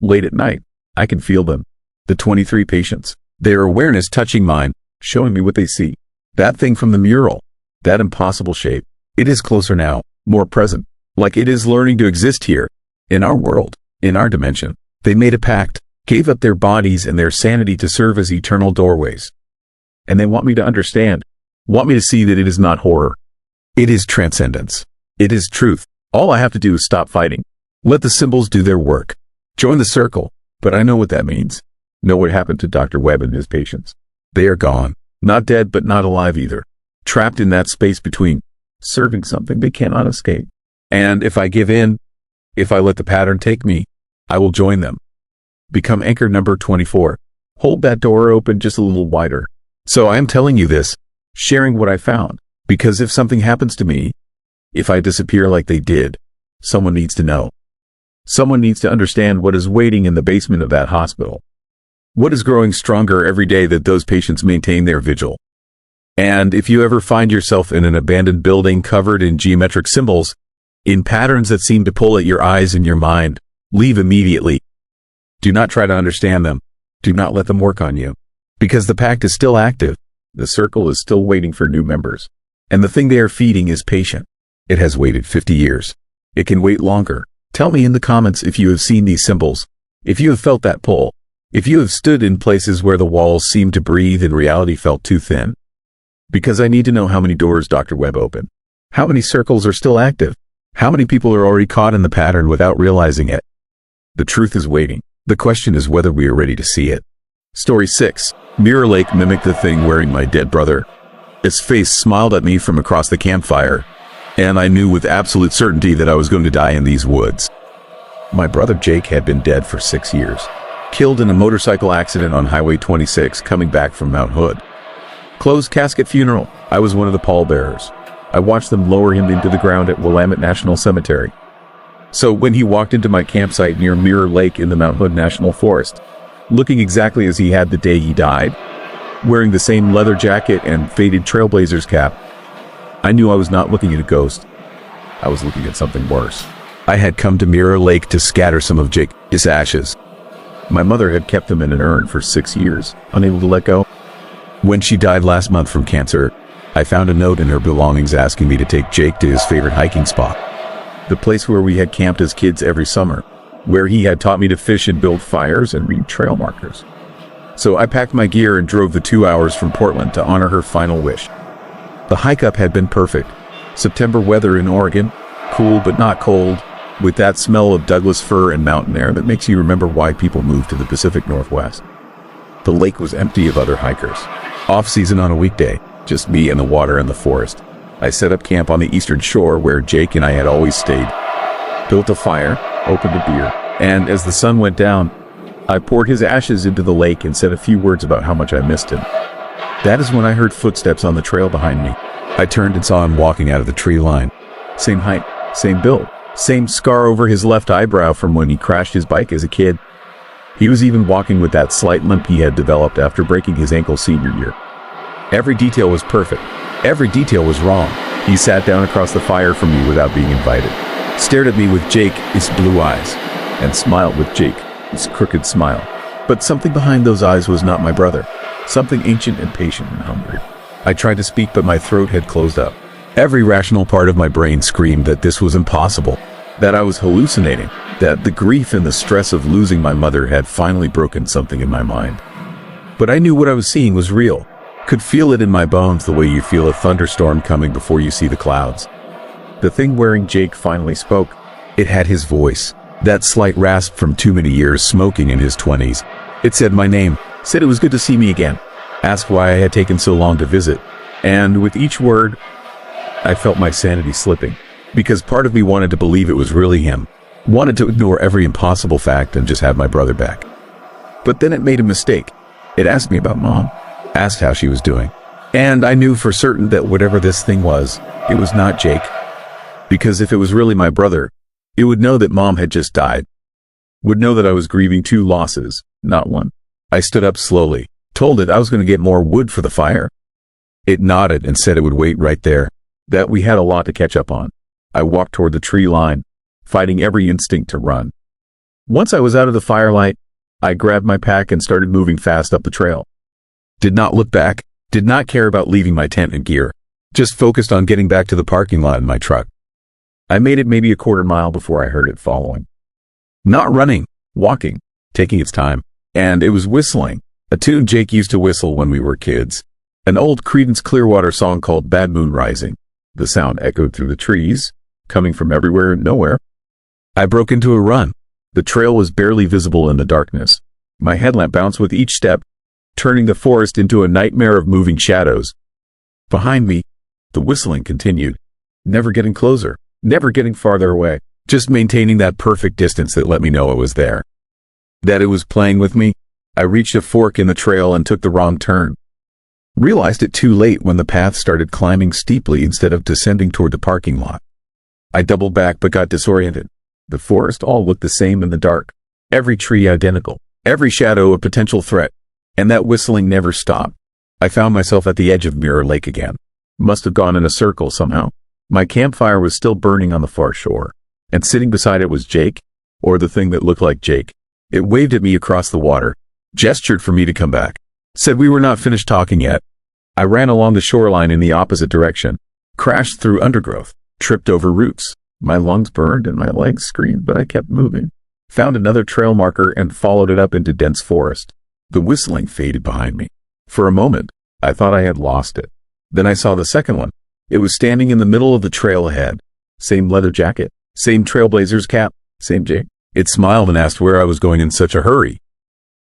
late at night, I can feel them. The 23 patients, their awareness touching mine, showing me what they see. That thing from the mural, that impossible shape, it is closer now, more present, like it is learning to exist here, in our world, in our dimension. They made a pact, gave up their bodies and their sanity to serve as eternal doorways. And they want me to understand, want me to see that it is not horror. It is transcendence. It is truth. All I have to do is stop fighting. Let the symbols do their work. Join the circle. But I know what that means. Know what happened to Dr. Webb and his patients. They are gone. Not dead, but not alive either. Trapped in that space between, serving something they cannot escape. And if I give in, if I let the pattern take me, I will join them. Become anchor number 24. Hold that door open just a little wider. So I am telling you this, sharing what I found, because if something happens to me, if I disappear like they did, someone needs to know. Someone needs to understand what is waiting in the basement of that hospital. What is growing stronger every day that those patients maintain their vigil. And if you ever find yourself in an abandoned building covered in geometric symbols, in patterns that seem to pull at your eyes and your mind, leave immediately. Do not try to understand them. Do not let them work on you. Because the pact is still active. The circle is still waiting for new members. And the thing they are feeding is patient. It has waited 50 years. It can wait longer. Tell me in the comments if you have seen these symbols. If you have felt that pull. If you have stood in places where the walls seemed to breathe and reality felt too thin. Because I need to know how many doors Dr. Webb opened. How many circles are still active? How many people are already caught in the pattern without realizing it? The truth is waiting. The question is whether we are ready to see it. Story 6. Mirror Lake mimicked the thing wearing my dead brother. Its face smiled at me from across the campfire, and I knew with absolute certainty that I was going to die in these woods. My brother Jake had been dead for 6 years, killed in a motorcycle accident on Highway 26 coming back from Mount Hood. Closed casket funeral. I was one of the pallbearers. I watched them lower him into the ground at Willamette National Cemetery. So when he walked into my campsite near Mirror Lake in the Mount Hood National Forest, looking exactly as he had the day he died, wearing the same leather jacket and faded Trailblazers cap, I knew I was not looking at a ghost. I was looking at something worse. I had come to Mirror Lake to scatter some of Jake's ashes. My mother had kept them in an urn for 6 years, unable to let go. When she died last month from cancer, I found a note in her belongings asking me to take Jake to his favorite hiking spot, the place where we had camped as kids every summer, where he had taught me to fish and build fires and read trail markers. So I packed my gear and drove the 2 hours from Portland to honor her final wish. The hike up had been perfect. September weather in Oregon, cool but not cold, with that smell of Douglas fir and mountain air that makes you remember why people move to the Pacific Northwest. The lake was empty of other hikers. Off-season on a weekday, just me and the water and the forest. I set up camp on the eastern shore where Jake and I had always stayed. Built a fire, opened a beer, and as the sun went down, I poured his ashes into the lake and said a few words about how much I missed him. That is when I heard footsteps on the trail behind me. I turned and saw him walking out of the tree line. Same height, same build, same scar over his left eyebrow from when he crashed his bike as a kid. He was even walking with that slight limp he had developed after breaking his ankle senior year. Every detail was perfect. Every detail was wrong. He sat down across the fire from me without being invited, stared at me with Jake, his blue eyes, and smiled with Jake, his crooked smile. But something behind those eyes was not my brother. Something ancient and patient and hungry. I tried to speak, but my throat had closed up. Every rational part of my brain screamed that this was impossible, that I was hallucinating, that the grief and the stress of losing my mother had finally broken something in my mind. But I knew what I was seeing was real. Could feel it in my bones the way you feel a thunderstorm coming before you see the clouds. The thing wearing Jake finally spoke. It had his voice, that slight rasp from too many years smoking in his 20s. It said my name, said it was good to see me again, asked why I had taken so long to visit. And with each word, I felt my sanity slipping, because part of me wanted to believe it was really him, wanted to ignore every impossible fact and just have my brother back. But then it made a mistake. It asked me about Mom, asked how she was doing. And I knew for certain that whatever this thing was, it was not Jake. Because if it was really my brother, it would know that Mom had just died. Would know that I was grieving 2 losses, not 1. I stood up slowly, told it I was going to get more wood for the fire. It nodded and said it would wait right there, that we had a lot to catch up on. I walked toward the tree line, fighting every instinct to run. Once I was out of the firelight, I grabbed my pack and started moving fast up the trail. Did not look back, did not care about leaving my tent and gear, just focused on getting back to the parking lot in my truck. I made it maybe a quarter mile before I heard it following. Not running, walking, taking its time, and it was whistling, a tune Jake used to whistle when we were kids, an old Creedence Clearwater song called Bad Moon Rising. The sound echoed through the trees, coming from everywhere and nowhere. I broke into a run. The trail was barely visible in the darkness. My headlamp bounced with each step, turning the forest into a nightmare of moving shadows. Behind me, the whistling continued, never getting closer, never getting farther away, just maintaining that perfect distance that let me know it was there. That it was playing with me. I reached a fork in the trail and took the wrong turn. Realized it too late when the path started climbing steeply instead of descending toward the parking lot. I doubled back but got disoriented. The forest all looked the same in the dark. Every tree identical. Every shadow a potential threat. And that whistling never stopped. I found myself at the edge of Mirror Lake again. Must have gone in a circle somehow. My campfire was still burning on the far shore. And sitting beside it was Jake, or the thing that looked like Jake. It waved at me across the water, gestured for me to come back, said we were not finished talking yet. I ran along the shoreline in the opposite direction, crashed through undergrowth, tripped over roots. My lungs burned and my legs screamed, but I kept moving. Found another trail marker and followed it up into dense forest. The whistling faded behind me. For a moment, I thought I had lost it. Then I saw the second one, It was standing in the middle of the trail ahead. Same leather jacket, same trailblazer's cap, same Jake. It smiled and asked where I was going in such a hurry.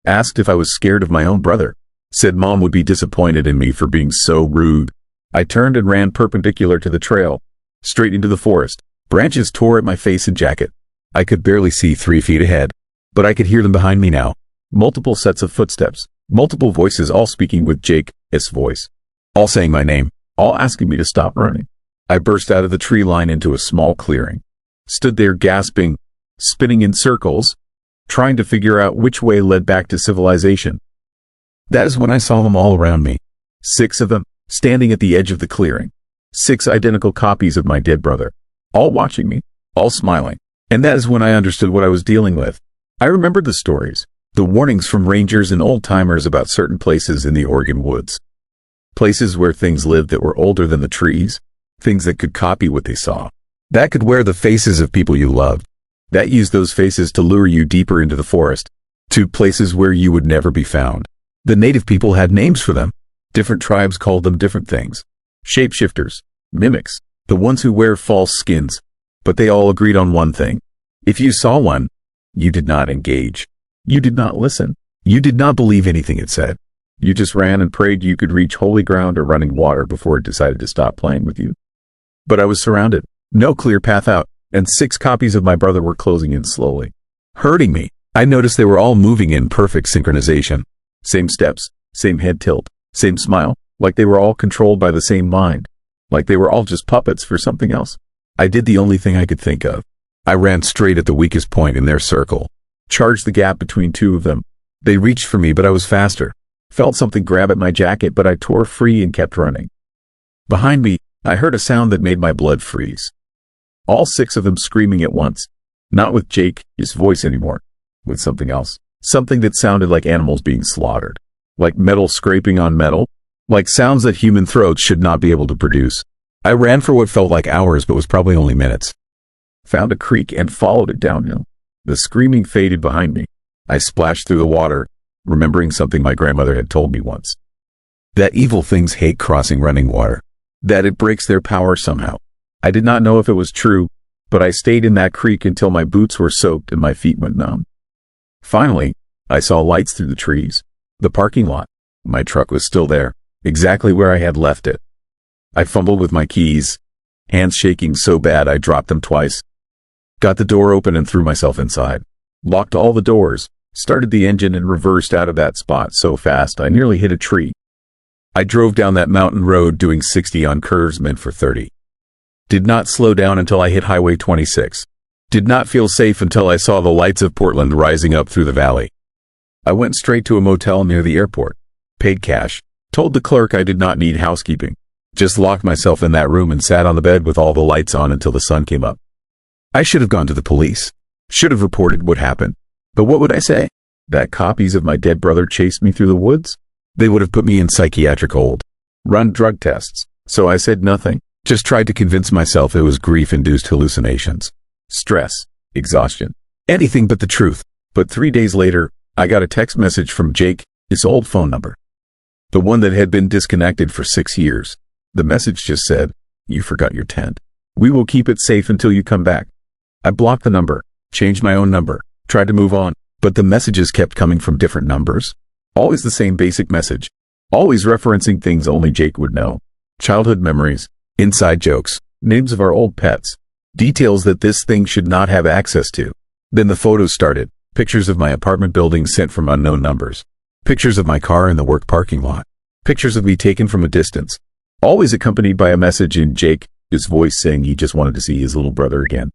Asked if I was scared of my own brother. Said Mom would be disappointed in me for being so rude. I turned and ran perpendicular to the trail, straight into the forest. Branches tore at my face and jacket. I could barely see 3 feet ahead, but I could hear them behind me now. Multiple sets of footsteps, multiple voices, all speaking with Jake's voice, all saying my name, all asking me to stop running. I burst out of the tree line into a small clearing, stood there gasping, spinning in circles, trying to figure out which way led back to civilization. That is when I saw them all around me. 6 of them, standing at the edge of the clearing. 6 identical copies of my dead brother, all watching me, all smiling. And that is when I understood what I was dealing with. I remembered the stories, the warnings from rangers and old-timers about certain places in the Oregon woods. Places where things lived that were older than the trees, things that could copy what they saw, that could wear the faces of people you loved, that used those faces to lure you deeper into the forest, to places where you would never be found. The native people had names for them. Different tribes called them different things. Shapeshifters, mimics, the ones who wear false skins. But they all agreed on one thing. If you saw one, you did not engage. You did not listen. You did not believe anything it said. You just ran and prayed you could reach holy ground or running water before it decided to stop playing with you. But I was surrounded, no clear path out, and 6 copies of my brother were closing in slowly, hurting me. I noticed they were all moving in perfect synchronization. Same steps, same head tilt, same smile, like they were all controlled by the same mind, like they were all just puppets for something else. I did the only thing I could think of. I ran straight at the weakest point in their circle, charged the gap between 2 of them. They reached for me, but I was faster. Felt something grab at my jacket, but I tore free and kept running. Behind me, I heard a sound that made my blood freeze. All 6 of them screaming at once, not with Jake's voice anymore, with something else. Something that sounded like animals being slaughtered, like metal scraping on metal, like sounds that human throats should not be able to produce. I ran for what felt like hours but was probably only minutes. Found a creek and followed it downhill. The screaming faded behind me. I splashed through the water, remembering something my grandmother had told me once. That evil things hate crossing running water. That it breaks their power somehow. I did not know if it was true, but I stayed in that creek until my boots were soaked and my feet went numb. Finally, I saw lights through the trees. The parking lot. My truck was still there, exactly where I had left it. I fumbled with my keys, hands shaking so bad I dropped them twice. Got the door open and threw myself inside. Locked all the doors, started the engine and reversed out of that spot so fast I nearly hit a tree. I drove down that mountain road doing 60 on curves meant for 30. Did not slow down until I hit Highway 26. Did not feel safe until I saw the lights of Portland rising up through the valley. I went straight to a motel near the airport. Paid cash. Told the clerk I did not need housekeeping. Just locked myself in that room and sat on the bed with all the lights on until the sun came up. I should have gone to the police. Should have reported what happened. But what would I say? That copies of my dead brother chased me through the woods? They would have put me in psychiatric hold. Run drug tests. So I said nothing. Just tried to convince myself it was grief-induced hallucinations. Stress. Exhaustion. Anything but the truth. But 3 days later, I got a text message from Jake, his old phone number. The one that had been disconnected for 6 years. The message just said, "You forgot your tent. We will keep it safe until you come back." I blocked the number, changed my own number, tried to move on, but the messages kept coming from different numbers. Always the same basic message. Always referencing things only Jake would know. Childhood memories, inside jokes, names of our old pets, details that this thing should not have access to. Then the photos started. Pictures of my apartment building sent from unknown numbers. Pictures of my car in the work parking lot. Pictures of me taken from a distance. Always accompanied by a message in Jake's voice saying he just wanted to see his little brother again.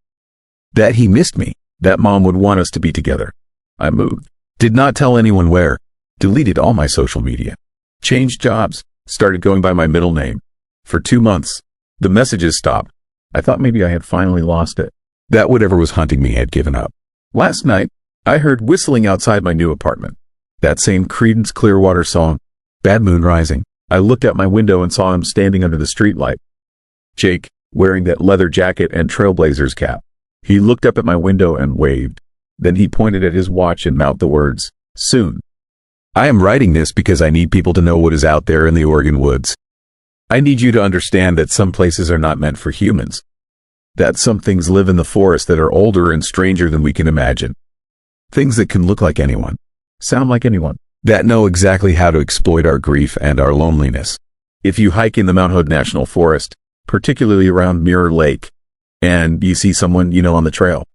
That he missed me. That Mom would want us to be together. I moved. Did not tell anyone where. Deleted all my social media. Changed jobs. Started going by my middle name. For 2 months. The messages stopped. I thought maybe I had finally lost it. That whatever was hunting me had given up. Last night, I heard whistling outside my new apartment. That same Creedence Clearwater song. Bad Moon Rising. I looked out my window and saw him standing under the streetlight. Jake, wearing that leather jacket and trailblazer's cap. He looked up at my window and waved. Then he pointed at his watch and mouthed the words, "Soon." I am writing this because I need people to know what is out there in the Oregon woods. I need you to understand that some places are not meant for humans. That some things live in the forest that are older and stranger than we can imagine. Things that can look like anyone, sound like anyone, that know exactly how to exploit our grief and our loneliness. If you hike in the Mount Hood National Forest, particularly around Mirror Lake, and you see someone you know on the trail,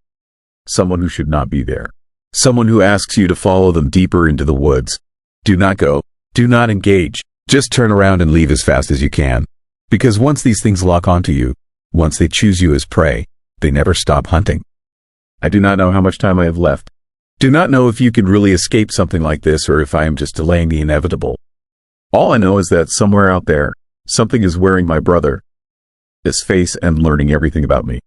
someone who should not be there, someone who asks you to follow them deeper into the woods, do not go, do not engage, just turn around and leave as fast as you can. Because once these things lock onto you, once they choose you as prey, they never stop hunting. I do not know how much time I have left. Do not know if you can really escape something like this or if I am just delaying the inevitable. All I know is that somewhere out there, something is wearing my brother, this face, and learning everything about me.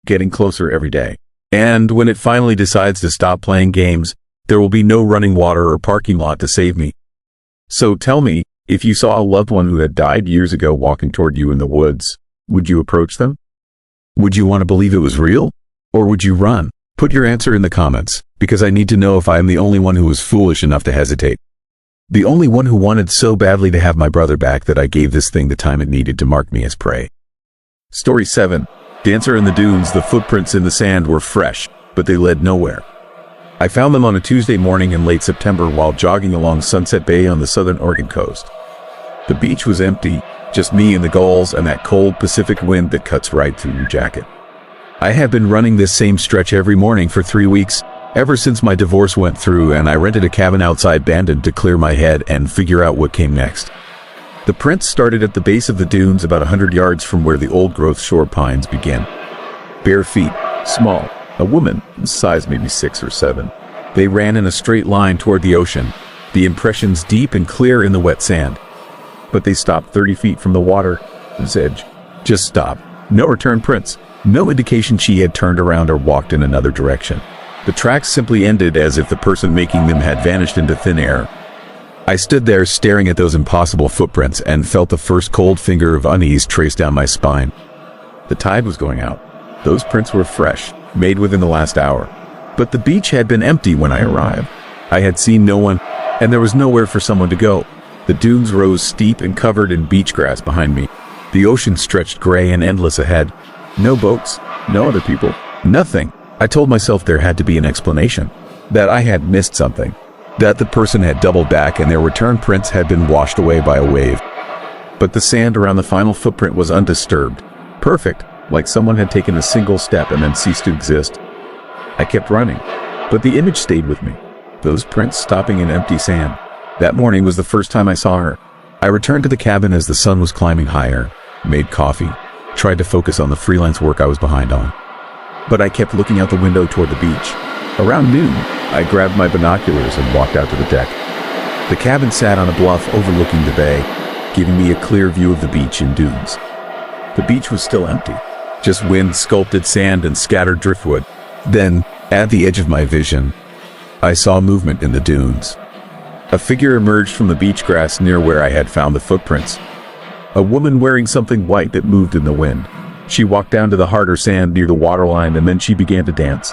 Getting closer every day. And when it finally decides to stop playing games, there will be no running water or parking lot to save me. So tell me, if you saw a loved one who had died years ago walking toward you in the woods, would you approach them? Would you want to believe it was real? Or would you run? Put your answer in the comments, because I need to know if I am the only one who was foolish enough to hesitate. The only one who wanted so badly to have my brother back that I gave this thing the time it needed to mark me as prey. Story 7. Dancer in the dunes. The footprints in the sand were fresh, but they led nowhere. I found them on a Tuesday morning in late September while jogging along Sunset Bay on the southern Oregon coast. The beach was empty, just me and the gulls and that cold Pacific wind that cuts right through your jacket. I had been running this same stretch every morning for 3 weeks, ever since my divorce went through, and I rented a cabin outside Bandon to clear my head and figure out what came next. The prints started at the base of the dunes about 100 yards from where the old-growth shore pines begin. Bare feet, small, a woman, size maybe 6 or 7. They ran in a straight line toward the ocean, the impressions deep and clear in the wet sand. But they stopped 30 feet from the water's edge. Just stop. No return prints. No indication she had turned around or walked in another direction. The tracks simply ended as if the person making them had vanished into thin air. I stood there staring at those impossible footprints and felt the first cold finger of unease trace down my spine. The tide was going out. Those prints were fresh, made within the last hour. But the beach had been empty when I arrived. I had seen no one, and there was nowhere for someone to go. The dunes rose steep and covered in beach grass behind me. The ocean stretched gray and endless ahead. No boats, no other people, nothing. I told myself there had to be an explanation, that I had missed something, that the person had doubled back and their return prints had been washed away by a wave. But the sand around the final footprint was undisturbed, perfect, like someone had taken a single step and then ceased to exist. I kept running, but the image stayed with me, those prints stopping in empty sand. That morning was the first time I saw her. I returned to the cabin as the sun was climbing higher, made coffee, tried to focus on the freelance work I was behind on. But I kept looking out the window toward the beach. Around noon, I grabbed my binoculars and walked out to the deck. The cabin sat on a bluff overlooking the bay, giving me a clear view of the beach and dunes. The beach was still empty, just wind-sculpted sand and scattered driftwood. Then, at the edge of my vision, I saw movement in the dunes. A figure emerged from the beach grass near where I had found the footprints. A woman wearing something white that moved in the wind. She walked down to the harder sand near the waterline and then she began to dance.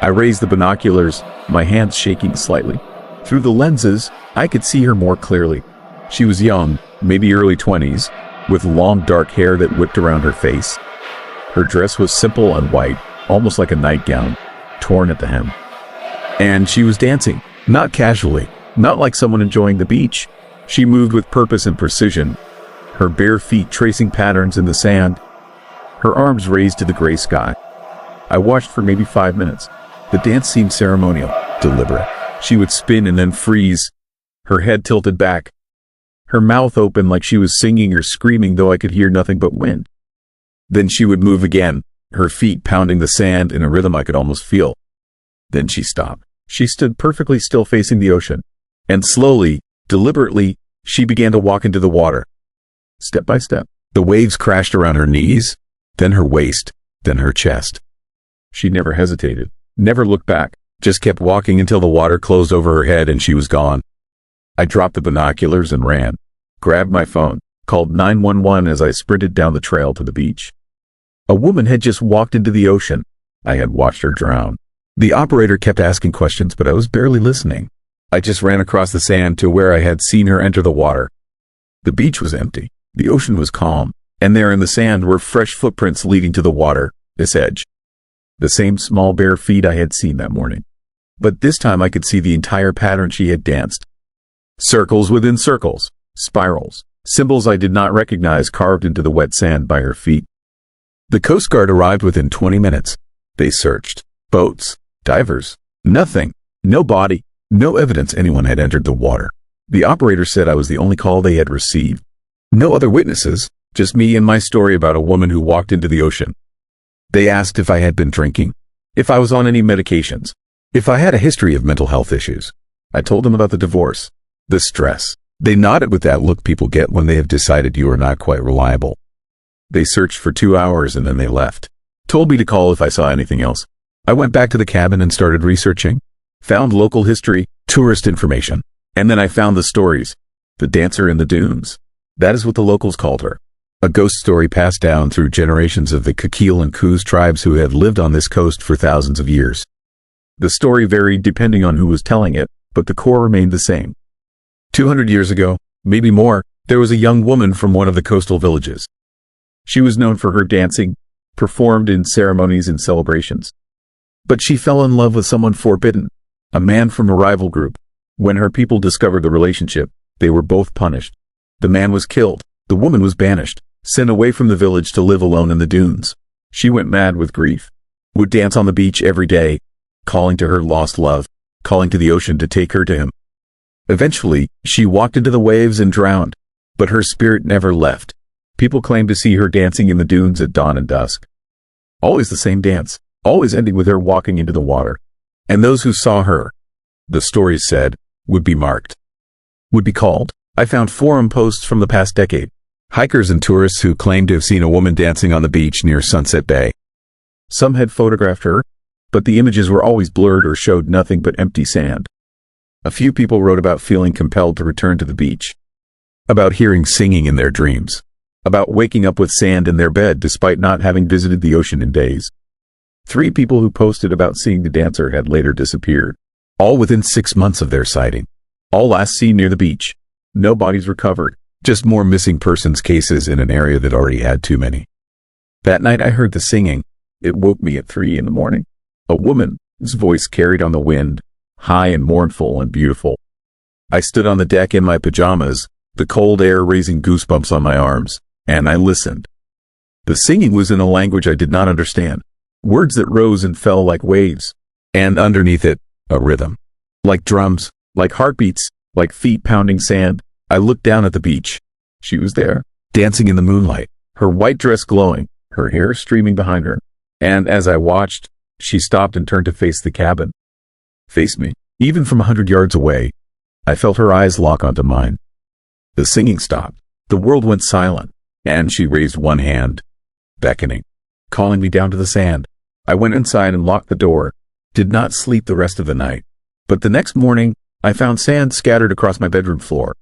I raised the binoculars, my hands shaking slightly. Through the lenses, I could see her more clearly. She was young, maybe early 20s, with long dark hair that whipped around her face. Her dress was simple and white, almost like a nightgown, torn at the hem. And she was dancing, not casually, not like someone enjoying the beach. She moved with purpose and precision, her bare feet tracing patterns in the sand, her arms raised to the gray sky. I watched for maybe 5 minutes. The dance seemed ceremonial, deliberate. She would spin and then freeze, her head tilted back, her mouth open like she was singing or screaming, though I could hear nothing but wind. Then she would move again, her feet pounding the sand in a rhythm I could almost feel. Then she stopped. She stood perfectly still facing the ocean. And slowly, deliberately, she began to walk into the water. Step by step, the waves crashed around her knees, then her waist, then her chest. She never hesitated, never looked back, just kept walking until the water closed over her head and she was gone. I dropped the binoculars and ran, grabbed my phone, called 911 as I sprinted down the trail to the beach. A woman had just walked into the ocean. I had watched her drown. The operator kept asking questions, but I was barely listening. I just ran across the sand to where I had seen her enter the water. The beach was empty. The ocean was calm, and there in the sand were fresh footprints leading to the water, its edge. The same small bare feet I had seen that morning. But this time I could see the entire pattern she had danced. Circles within circles, spirals, symbols I did not recognize carved into the wet sand by her feet. The Coast Guard arrived within 20 minutes. They searched. Boats, divers, nothing. No body, no evidence anyone had entered the water. The operator said I was the only call they had received. No other witnesses, just me and my story about a woman who walked into the ocean. They asked if I had been drinking, if I was on any medications, if I had a history of mental health issues. I told them about the divorce, the stress. They nodded with that look people get when they have decided you are not quite reliable. They searched for 2 hours and then they left. Told me to call if I saw anything else. I went back to the cabin and started researching. Found local history, tourist information. And then I found the stories. The dancer in the dunes. That is what the locals called her. A ghost story passed down through generations of the Kikil and Kuz tribes who had lived on this coast for thousands of years. The story varied depending on who was telling it, but the core remained the same. 200 years ago, maybe more, there was a young woman from one of the coastal villages. She was known for her dancing, performed in ceremonies and celebrations. But she fell in love with someone forbidden, a man from a rival group. When her people discovered the relationship, they were both punished. The man was killed, the woman was banished, sent away from the village to live alone in the dunes. She went mad with grief, would dance on the beach every day, calling to her lost love, calling to the ocean to take her to him. Eventually, she walked into the waves and drowned, but her spirit never left. People claim to see her dancing in the dunes at dawn and dusk. Always the same dance, always ending with her walking into the water. And those who saw her, the stories said, would be marked, would be called. I found forum posts from the past decade. Hikers and tourists who claimed to have seen a woman dancing on the beach near Sunset Bay. Some had photographed her, but the images were always blurred or showed nothing but empty sand. A few people wrote about feeling compelled to return to the beach, about hearing singing in their dreams, about waking up with sand in their bed despite not having visited the ocean in days. 3 people who posted about seeing the dancer had later disappeared, all within 6 months of their sighting. All last seen near the beach. No bodies recovered, just more missing persons cases in an area that already had too many. That night I heard the singing. It woke me at 3 in the morning. A woman's voice carried on the wind, high and mournful and beautiful. I stood on the deck in my pajamas, the cold air raising goosebumps on my arms, and I listened. The singing was in a language I did not understand, words that rose and fell like waves, and underneath it, a rhythm. Like drums, like heartbeats, like feet pounding sand. I looked down at the beach. She was there, dancing in the moonlight, her white dress glowing, her hair streaming behind her. And as I watched, she stopped and turned to face the cabin. Face me. Even from 100 yards away, I felt her eyes lock onto mine. The singing stopped. The world went silent, and she raised one hand, beckoning, calling me down to the sand. I went inside and locked the door. Did not sleep the rest of the night. But the next morning, I found sand scattered across my bedroom floor.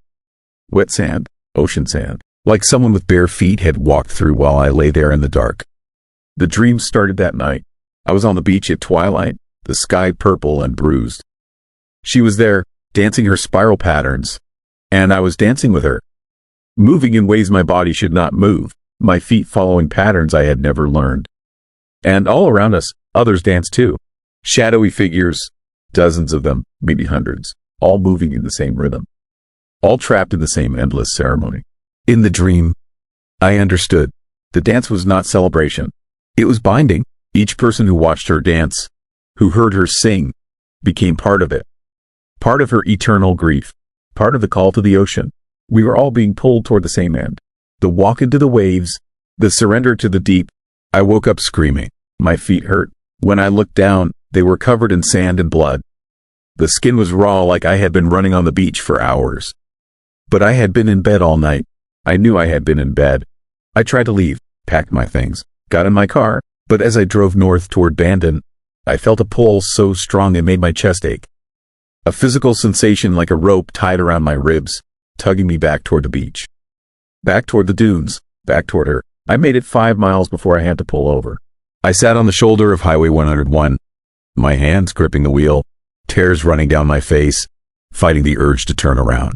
Wet sand, ocean sand, like someone with bare feet had walked through while I lay there in the dark. The dream started that night. I was on the beach at twilight, the sky purple and bruised. She was there, dancing her spiral patterns, and I was dancing with her, moving in ways my body should not move, my feet following patterns I had never learned. And all around us, others danced too. Shadowy figures, dozens of them, maybe hundreds, all moving in the same rhythm, all trapped in the same endless ceremony. In the dream, I understood. The dance was not celebration. It was binding. Each person who watched her dance, who heard her sing, became part of it. Part of her eternal grief. Part of the call to the ocean. We were all being pulled toward the same end. The walk into the waves, the surrender to the deep. I woke up screaming. My feet hurt. When I looked down, they were covered in sand and blood. The skin was raw like I had been running on the beach for hours. But I had been in bed all night. I knew I had been in bed. I tried to leave, packed my things, got in my car, but as I drove north toward Bandon, I felt a pull so strong it made my chest ache. A physical sensation like a rope tied around my ribs, tugging me back toward the beach. Back toward the dunes, back toward her. I made it 5 miles before I had to pull over. I sat on the shoulder of Highway 101, my hands gripping the wheel, tears running down my face, fighting the urge to turn around.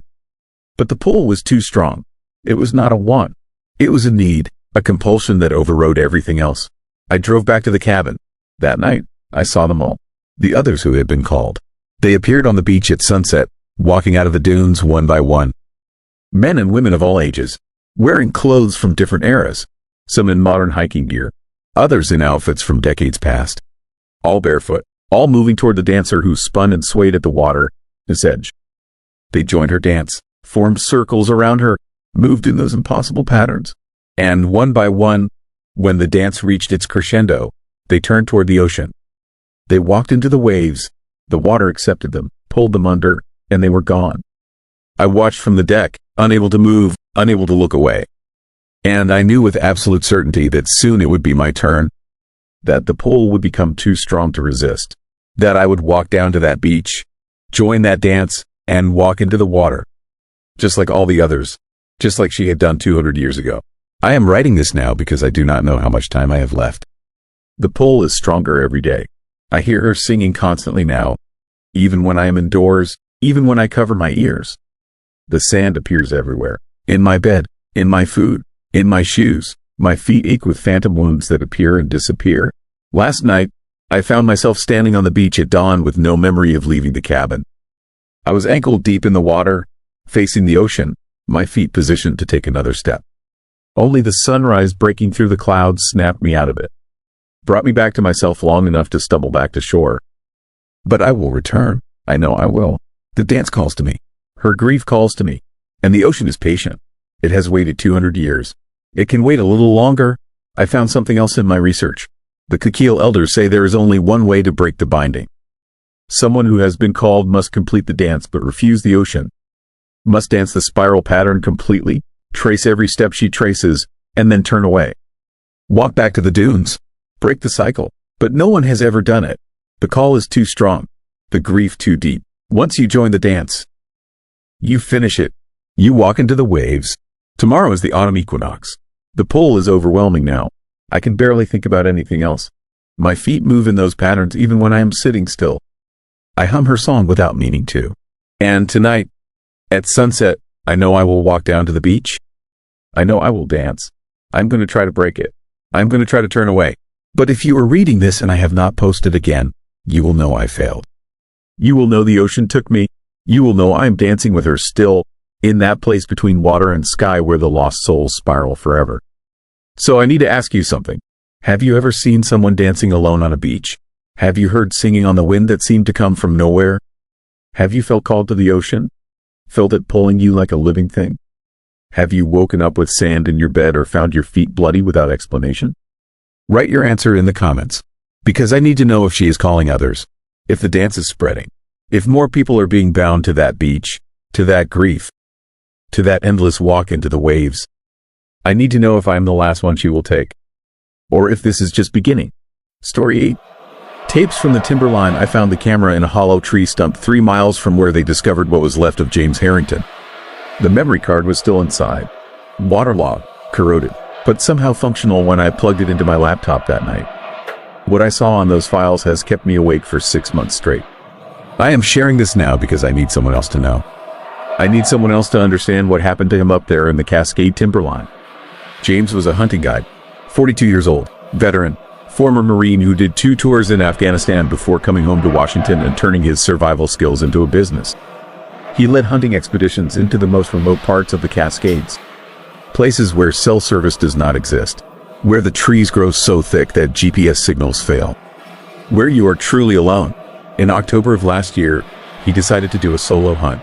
But the pull was too strong. It was not a want. It was a need, a compulsion that overrode everything else. I drove back to the cabin. That night, I saw them all. The others who had been called. They appeared on the beach at sunset, walking out of the dunes one by one. Men and women of all ages, wearing clothes from different eras, some in modern hiking gear, others in outfits from decades past. All barefoot, all moving toward the dancer who spun and swayed at the water's edge. They joined her dance, formed circles around her, moved in those impossible patterns. And one by one, when the dance reached its crescendo, they turned toward the ocean. They walked into the waves. The water accepted them, pulled them under, and they were gone. I watched from the deck, unable to move, unable to look away. And I knew with absolute certainty that soon it would be my turn, that the pull would become too strong to resist, that I would walk down to that beach, join that dance, and walk into the water. Just like all the others, just like she had done 200 years ago. I am writing this now because I do not know how much time I have left. The pull is stronger every day. I hear her singing constantly now, even when I am indoors, even when I cover my ears. The sand appears everywhere, in my bed, in my food, in my shoes. My feet ache with phantom wounds that appear and disappear. Last night, I found myself standing on the beach at dawn with no memory of leaving the cabin. I was ankle deep in the water, facing the ocean, my feet positioned to take another step. Only the sunrise breaking through the clouds snapped me out of it, brought me back to myself long enough to stumble back to shore. But I will return. I know I will. The dance calls to me. Her grief calls to me. And the ocean is patient. It has waited 200 years. It can wait a little longer. I found something else in my research. The Kikil elders say there is only one way to break the binding. Someone who has been called must complete the dance but refuse the ocean. Must dance the spiral pattern completely, trace every step she traces, and then turn away. Walk back to the dunes. Break the cycle. But no one has ever done it. The call is too strong. The grief too deep. Once you join the dance, you finish it. You walk into the waves. Tomorrow is the autumn equinox. The pull is overwhelming now. I can barely think about anything else. My feet move in those patterns even when I am sitting still. I hum her song without meaning to. And tonight, at sunset, I know I will walk down to the beach. I know I will dance. I'm going to try to break it. I'm going to try to turn away. But if you are reading this and I have not posted again, you will know I failed. You will know the ocean took me. You will know I am dancing with her still, in that place between water and sky where the lost souls spiral forever. So I need to ask you something. Have you ever seen someone dancing alone on a beach? Have you heard singing on the wind that seemed to come from nowhere? Have you felt called to the ocean? Felt it pulling you like a living thing? Have you woken up with sand in your bed or found your feet bloody without explanation? Write your answer in the comments, because I need to know if she is calling others, if the dance is spreading, if more people are being bound to that beach, to that grief, to that endless walk into the waves. I need to know if I am the last one she will take, or if this is just beginning. Story 8. Tapes from the timberline. I found the camera in a hollow tree stump 3 miles from where they discovered what was left of James Harrington. The memory card was still inside, waterlogged, corroded, but somehow functional when I plugged it into my laptop that night. What I saw on those files has kept me awake for 6 months straight. I am sharing this now because I need someone else to know. I need someone else to understand what happened to him up there in the Cascade timberline. James was a hunting guide, 42 years old, veteran, former Marine who did 2 tours in Afghanistan before coming home to Washington and turning his survival skills into a business. He led hunting expeditions into the most remote parts of the Cascades, places where cell service does not exist, where the trees grow so thick that GPS signals fail, where you are truly alone. In October of last year, he decided to do a solo hunt,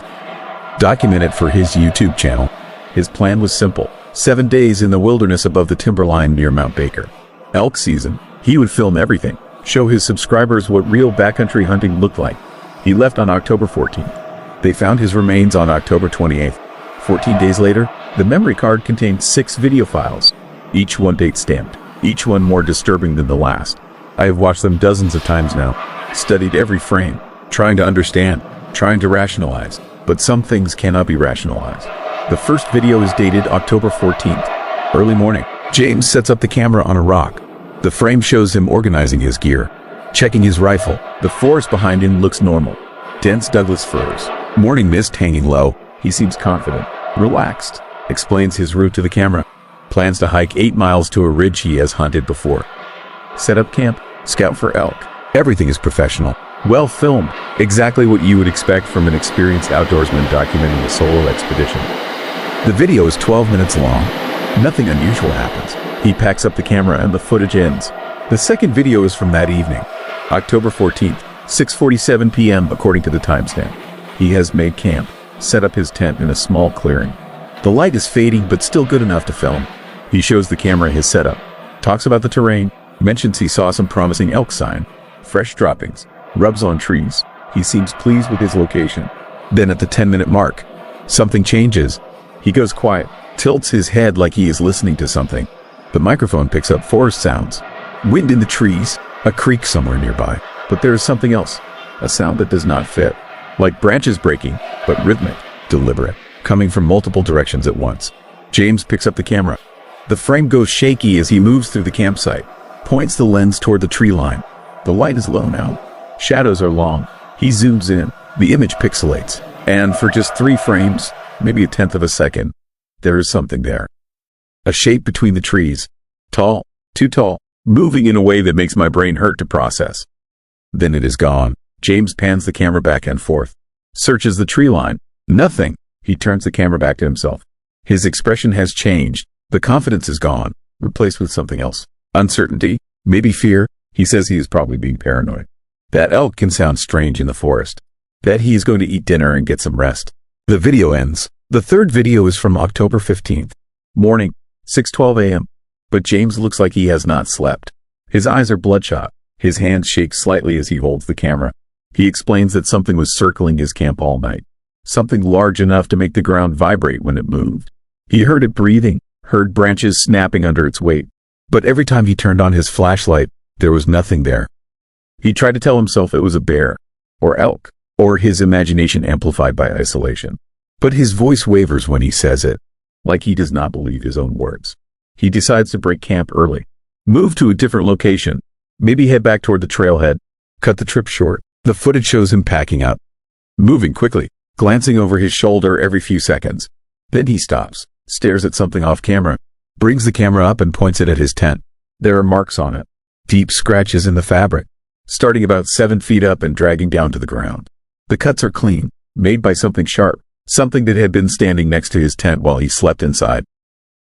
document it for his YouTube channel. His plan was simple: 7 days in the wilderness above the timberline near Mount Baker. Elk season, he would film everything, show his subscribers what real backcountry hunting looked like. He left on October 14th. They found his remains on October 28th. 14 days later, the memory card contained 6 video files, each one date stamped, each one more disturbing than the last. I have watched them dozens of times now, studied every frame, trying to understand, trying to rationalize, but some things cannot be rationalized. The first video is dated October 14th, early morning. James sets up the camera on a rock. The frame shows him organizing his gear, checking his rifle. The forest behind him looks normal. Dense Douglas firs, morning mist hanging low. He seems confident, relaxed, explains his route to the camera. Plans to hike 8 miles to a ridge he has hunted before. Set up camp, scout for elk. Everything is professional. Well filmed. Exactly what you would expect from an experienced outdoorsman documenting a solo expedition. The video is 12 minutes long. Nothing unusual happens. He packs up the camera and the footage ends. The second video is from that evening, October 14th, 6:47 p.m. according to the timestamp. He has made camp, set up his tent in a small clearing. The light is fading but still good enough to film. He shows the camera his setup, talks about the terrain, mentions he saw some promising elk sign, fresh droppings, rubs on trees. He seems pleased with his location. Then at the 10-minute mark, something changes. He goes quiet, tilts his head like he is listening to something. The microphone picks up forest sounds, wind in the trees, a creek somewhere nearby. But there is something else, a sound that does not fit, like branches breaking, but rhythmic, deliberate, coming from multiple directions at once. James picks up the camera. The frame goes shaky as he moves through the campsite, points the lens toward the tree line. The light is low now. Shadows are long. He zooms in. The image pixelates. And for just 3 frames, maybe a tenth of a second, there is something there. A shape between the trees. Tall, too tall, moving in a way that makes my brain hurt to process. Then it is gone. James pans the camera back and forth. Searches the tree line. Nothing. He turns the camera back to himself. His expression has changed. The confidence is gone, replaced with something else. Uncertainty, maybe fear. He says he is probably being paranoid. That elk can sound strange in the forest. That he is going to eat dinner and get some rest. The video ends. The third video is from October 15th. Morning, 6:12 a.m. But James looks like he has not slept. His eyes are bloodshot. His hands shake slightly as he holds the camera. He explains that something was circling his camp all night. Something large enough to make the ground vibrate when it moved. He heard it breathing, heard branches snapping under its weight. But every time he turned on his flashlight, there was nothing there. He tried to tell himself it was a bear, or elk, or his imagination amplified by isolation. But his voice wavers when he says it, like he does not believe his own words. He decides to break camp early, move to a different location, maybe head back toward the trailhead, cut the trip short. The footage shows him packing up, moving quickly, glancing over his shoulder every few seconds. Then he stops, stares at something off camera, brings the camera up and points it at his tent. There are marks on it, deep scratches in the fabric, starting about 7 feet up and dragging down to the ground. The cuts are clean, made by something sharp, something that had been standing next to his tent while he slept inside.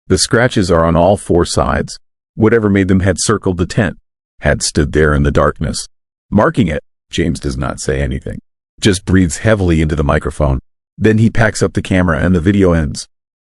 The scratches are on all 4 sides. Whatever made them had circled the tent, had stood there in the darkness. Marking it, James does not say anything, just breathes heavily into the microphone. Then he packs up the camera and the video ends.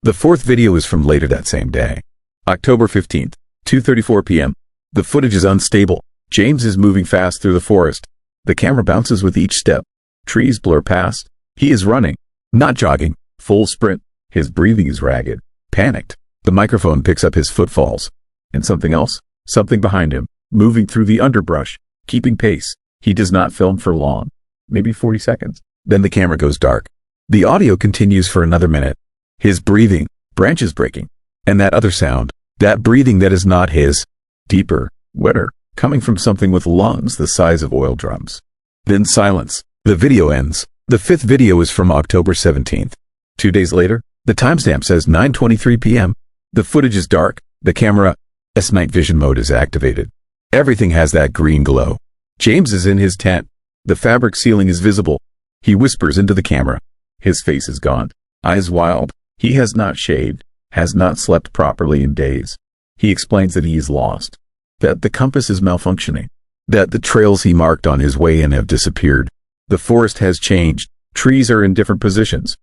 The fourth video is from later that same day, October 15th, 2:34 p.m. The footage is unstable. James is moving fast through the forest. The camera bounces with each step. Trees blur past. He is running, not jogging, full sprint. His breathing is ragged, panicked. The microphone picks up his footfalls. And something else, something behind him, moving through the underbrush, keeping pace. He does not film for long, maybe 40 seconds. Then the camera goes dark. The audio continues for another minute. His breathing, branches breaking, and that other sound, that breathing that is not his, deeper, wetter, coming from something with lungs the size of oil drums. Then silence. The video ends. The fifth video is from October 17th. 2 days later, the timestamp says 9:23 p.m. The footage is dark. The camera's night vision mode is activated. Everything has that green glow. James is in his tent. The fabric ceiling is visible. He whispers into the camera. His face is gaunt, eyes wild. He has not shaved, has not slept properly in days. He explains that he is lost, that the compass is malfunctioning, that the trails he marked on his way in have disappeared. The forest has changed. Trees are in different positions.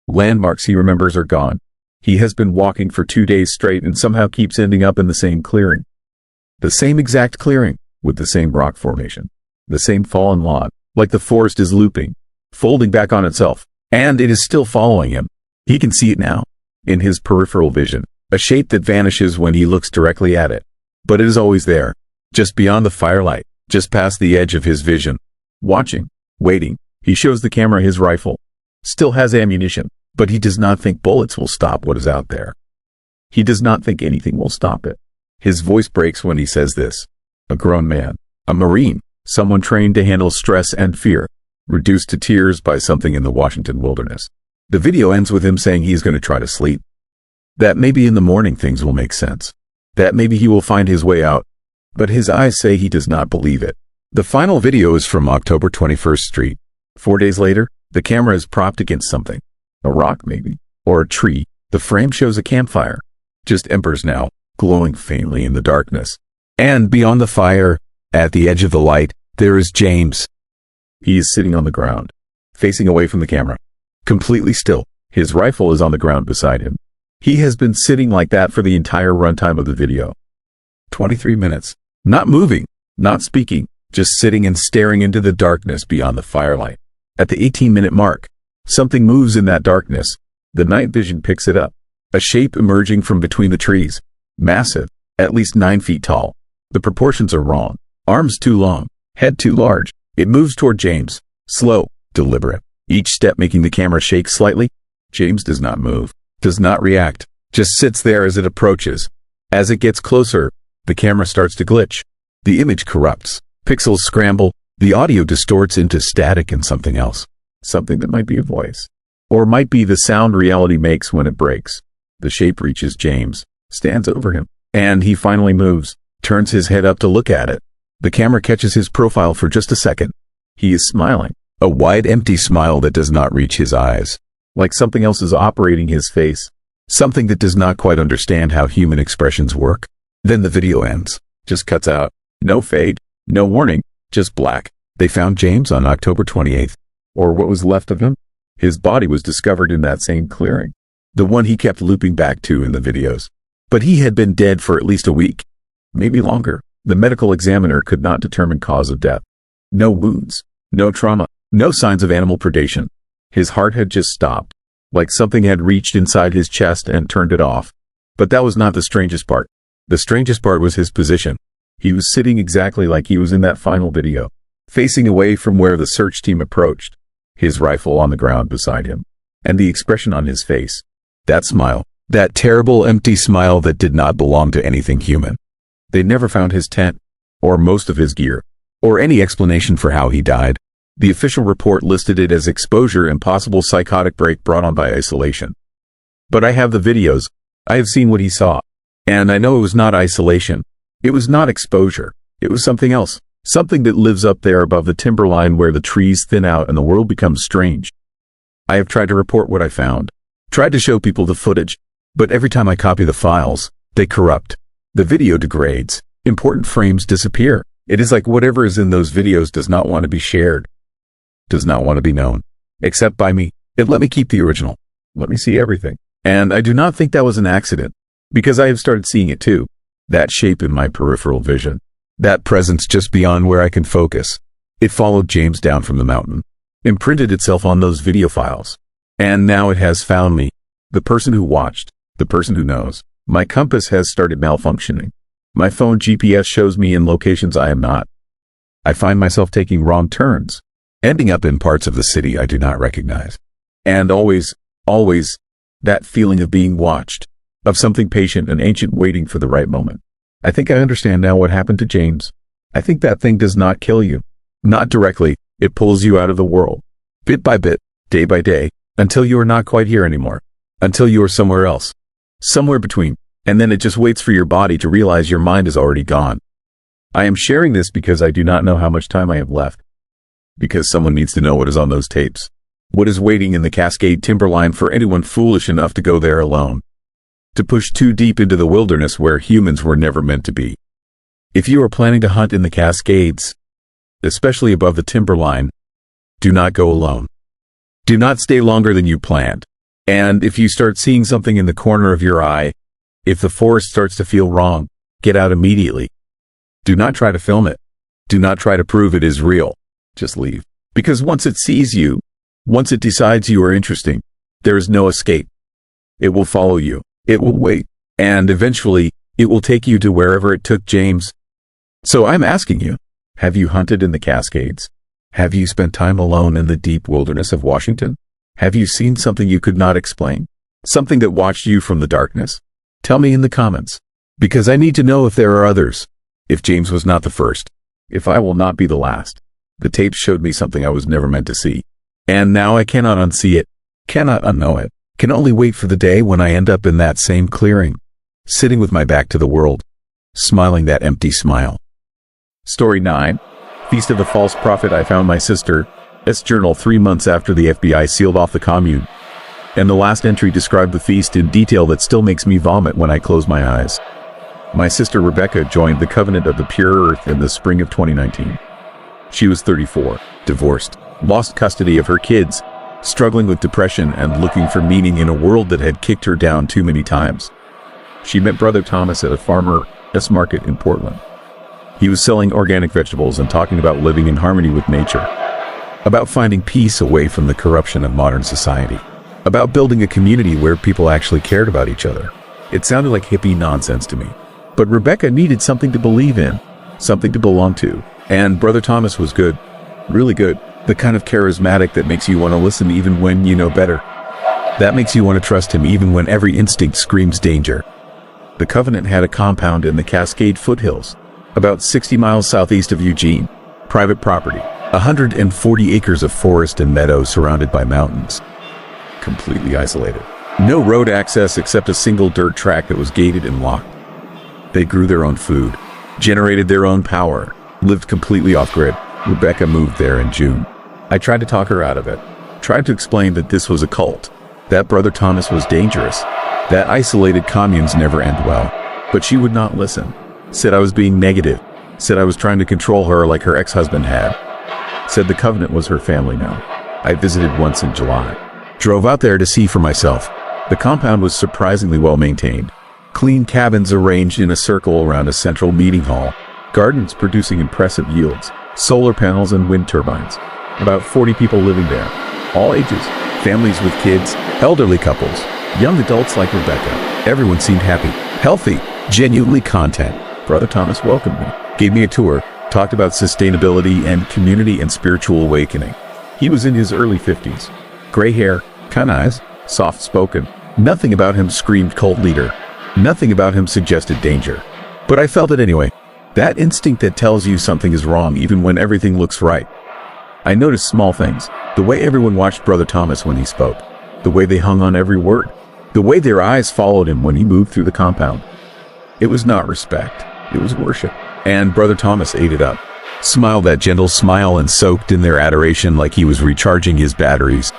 Landmarks he remembers are gone. He has been walking for 2 days straight and somehow keeps ending up in the same clearing. The same exact clearing, with the same rock formation, the same fallen log, like the forest is looping, folding back on itself, and it is still following him. He can see it now, in his peripheral vision, a shape that vanishes when he looks directly at it. But it is always there, just beyond the firelight, just past the edge of his vision. Watching, waiting, he shows the camera his rifle. Still has ammunition, but he does not think bullets will stop what is out there. He does not think anything will stop it. His voice breaks when he says this. A grown man, a Marine, someone trained to handle stress and fear, reduced to tears by something in the Washington wilderness. The video ends with him saying he's going to try to sleep. That maybe in the morning things will make sense. That maybe he will find his way out. But his eyes say he does not believe it. The final video is from October 21st Street. 4 days later, the camera is propped against something. A rock maybe, or a tree. The frame shows a campfire. Just embers now, glowing faintly in the darkness. And beyond the fire, at the edge of the light, there is James. He is sitting on the ground, facing away from the camera. Completely still. His rifle is on the ground beside him. He has been sitting like that for the entire runtime of the video. 23 minutes. Not moving, not speaking, just sitting and staring into the darkness beyond the firelight. At the 18-minute mark, something moves in that darkness. The night vision picks it up. A shape emerging from between the trees. Massive, at least 9 feet tall. The proportions are wrong. Arms too long, head too large. It moves toward James. Slow, deliberate. Each step making the camera shake slightly. James does not move, does not react, just sits there as it approaches. As it gets closer, the camera starts to glitch. The image corrupts. Pixels scramble. The audio distorts into static and something else. Something that might be a voice. Or might be the sound reality makes when it breaks. The shape reaches James, stands over him, and he finally moves, turns his head up to look at it. The camera catches his profile for just a second. He is smiling. A wide, empty smile that does not reach his eyes. Like something else is operating his face. Something that does not quite understand how human expressions work. Then the video ends. Just cuts out. No fade. No warning. Just black. They found James on October 28th. Or what was left of him. His body was discovered in that same clearing. The one he kept looping back to in the videos. But he had been dead for at least a week. Maybe longer. The medical examiner could not determine cause of death. No wounds. No trauma. No signs of animal predation. His heart had just stopped. Like something had reached inside his chest and turned it off. But that was not the strangest part. The strangest part was his position. He was sitting exactly like he was in that final video, facing away from where the search team approached, his rifle on the ground beside him, and the expression on his face. That smile, that terrible empty smile that did not belong to anything human. They never found his tent, or most of his gear, or any explanation for how he died. The official report listed it as exposure and possible psychotic break brought on by isolation. But I have the videos. I have seen what he saw. And I know it was not isolation. It was not exposure. It was something else. Something that lives up there above the timberline where the trees thin out and the world becomes strange. I have tried to report what I found. Tried to show people the footage. But every time I copy the files, they corrupt. The video degrades. Important frames disappear. It is like whatever is in those videos does not want to be shared. Does not want to be known. Except by me. It let me keep the original. Let me see everything. And I do not think that was an accident. Because I have started seeing it too. That shape in my peripheral vision. That presence just beyond where I can focus. It followed James down from the mountain. Imprinted itself on those video files. And now it has found me. The person who watched. The person who knows. My compass has started malfunctioning. My phone GPS shows me in locations I am not. I find myself taking wrong turns. Ending up in parts of the city I do not recognize. And always, that feeling of being watched. Of something patient and ancient waiting for the right moment. I think I understand now what happened to James. I think that thing does not kill you. Not directly. It pulls you out of the world. Bit by bit, day by day, until you are not quite here anymore. Until you are somewhere else. Somewhere between. And then it just waits for your body to realize your mind is already gone. I am sharing this because I do not know how much time I have left. Because someone needs to know what is on those tapes. What is waiting in the Cascade timberline for anyone foolish enough to go there alone. To push too deep into the wilderness where humans were never meant to be. If you are planning to hunt in the Cascades, especially above the timberline, do not go alone. Do not stay longer than you planned. And if you start seeing something in the corner of your eye, if the forest starts to feel wrong, get out immediately. Do not try to film it. Do not try to prove it is real. Just leave. Because once it sees you, once it decides you are interesting, there is no escape. It will follow you. It will wait. And eventually, it will take you to wherever it took James. So I'm asking you, have you hunted in the Cascades? Have you spent time alone in the deep wilderness of Washington? Have you seen something you could not explain? Something that watched you from the darkness? Tell me in the comments. Because I need to know if there are others. If James was not the first. If I will not be the last. The tapes showed me something I was never meant to see. And now I cannot unsee it. Cannot unknow it. Can only wait for the day when I end up in that same clearing, sitting with my back to the world, smiling that empty smile. Story 9. Feast of the False Prophet. I found my sister's journal 3 months after the FBI sealed off the commune, and the last entry described the feast in detail that still makes me vomit when I close my eyes. My sister Rebecca joined the Covenant of the Pure Earth in the spring of 2019. She was 34, divorced, lost custody of her kids, struggling with depression and looking for meaning in a world that had kicked her down too many times. She met Brother Thomas at a farmer's market in Portland. He was selling organic vegetables and talking about living in harmony with nature, about finding peace away from the corruption of modern society, about building a community where people actually cared about each other. It sounded like hippie nonsense to me, but Rebecca needed something to believe in, something to belong to, and Brother Thomas was good, really good, the kind of charismatic that makes you want to listen even when you know better. That makes you want to trust him even when every instinct screams danger. The Covenant had a compound in the Cascade foothills, about 60 miles southeast of Eugene, private property, 140 acres of forest and meadow surrounded by mountains. Completely isolated. No road access except a single dirt track that was gated and locked. They grew their own food, generated their own power, lived completely off-grid. Rebecca moved there in June. I tried to talk her out of it, tried to explain that this was a cult, that Brother Thomas was dangerous, that isolated communes never end well. But she would not listen, said I was being negative, said I was trying to control her like her ex-husband had, said the Covenant was her family now. I visited once in July, drove out there to see for myself. The compound was surprisingly well maintained. Clean cabins arranged in a circle around a central meeting hall, gardens producing impressive yields, solar panels and wind turbines. About 40 people living there, all ages, families with kids, elderly couples, young adults like Rebecca. Everyone seemed happy, healthy, genuinely content. Brother Thomas welcomed me, gave me a tour, talked about sustainability and community and spiritual awakening. He was in his early 50s. Gray hair, kind eyes, soft-spoken. Nothing about him screamed cult leader. Nothing about him suggested danger. But I felt it anyway. That instinct that tells you something is wrong even when everything looks right. I noticed small things. The way everyone watched Brother Thomas when he spoke. The way they hung on every word. The way their eyes followed him when he moved through the compound. It was not respect. It was worship. And Brother Thomas ate it up. Smiled that gentle smile and soaked in their adoration like he was recharging his batteries.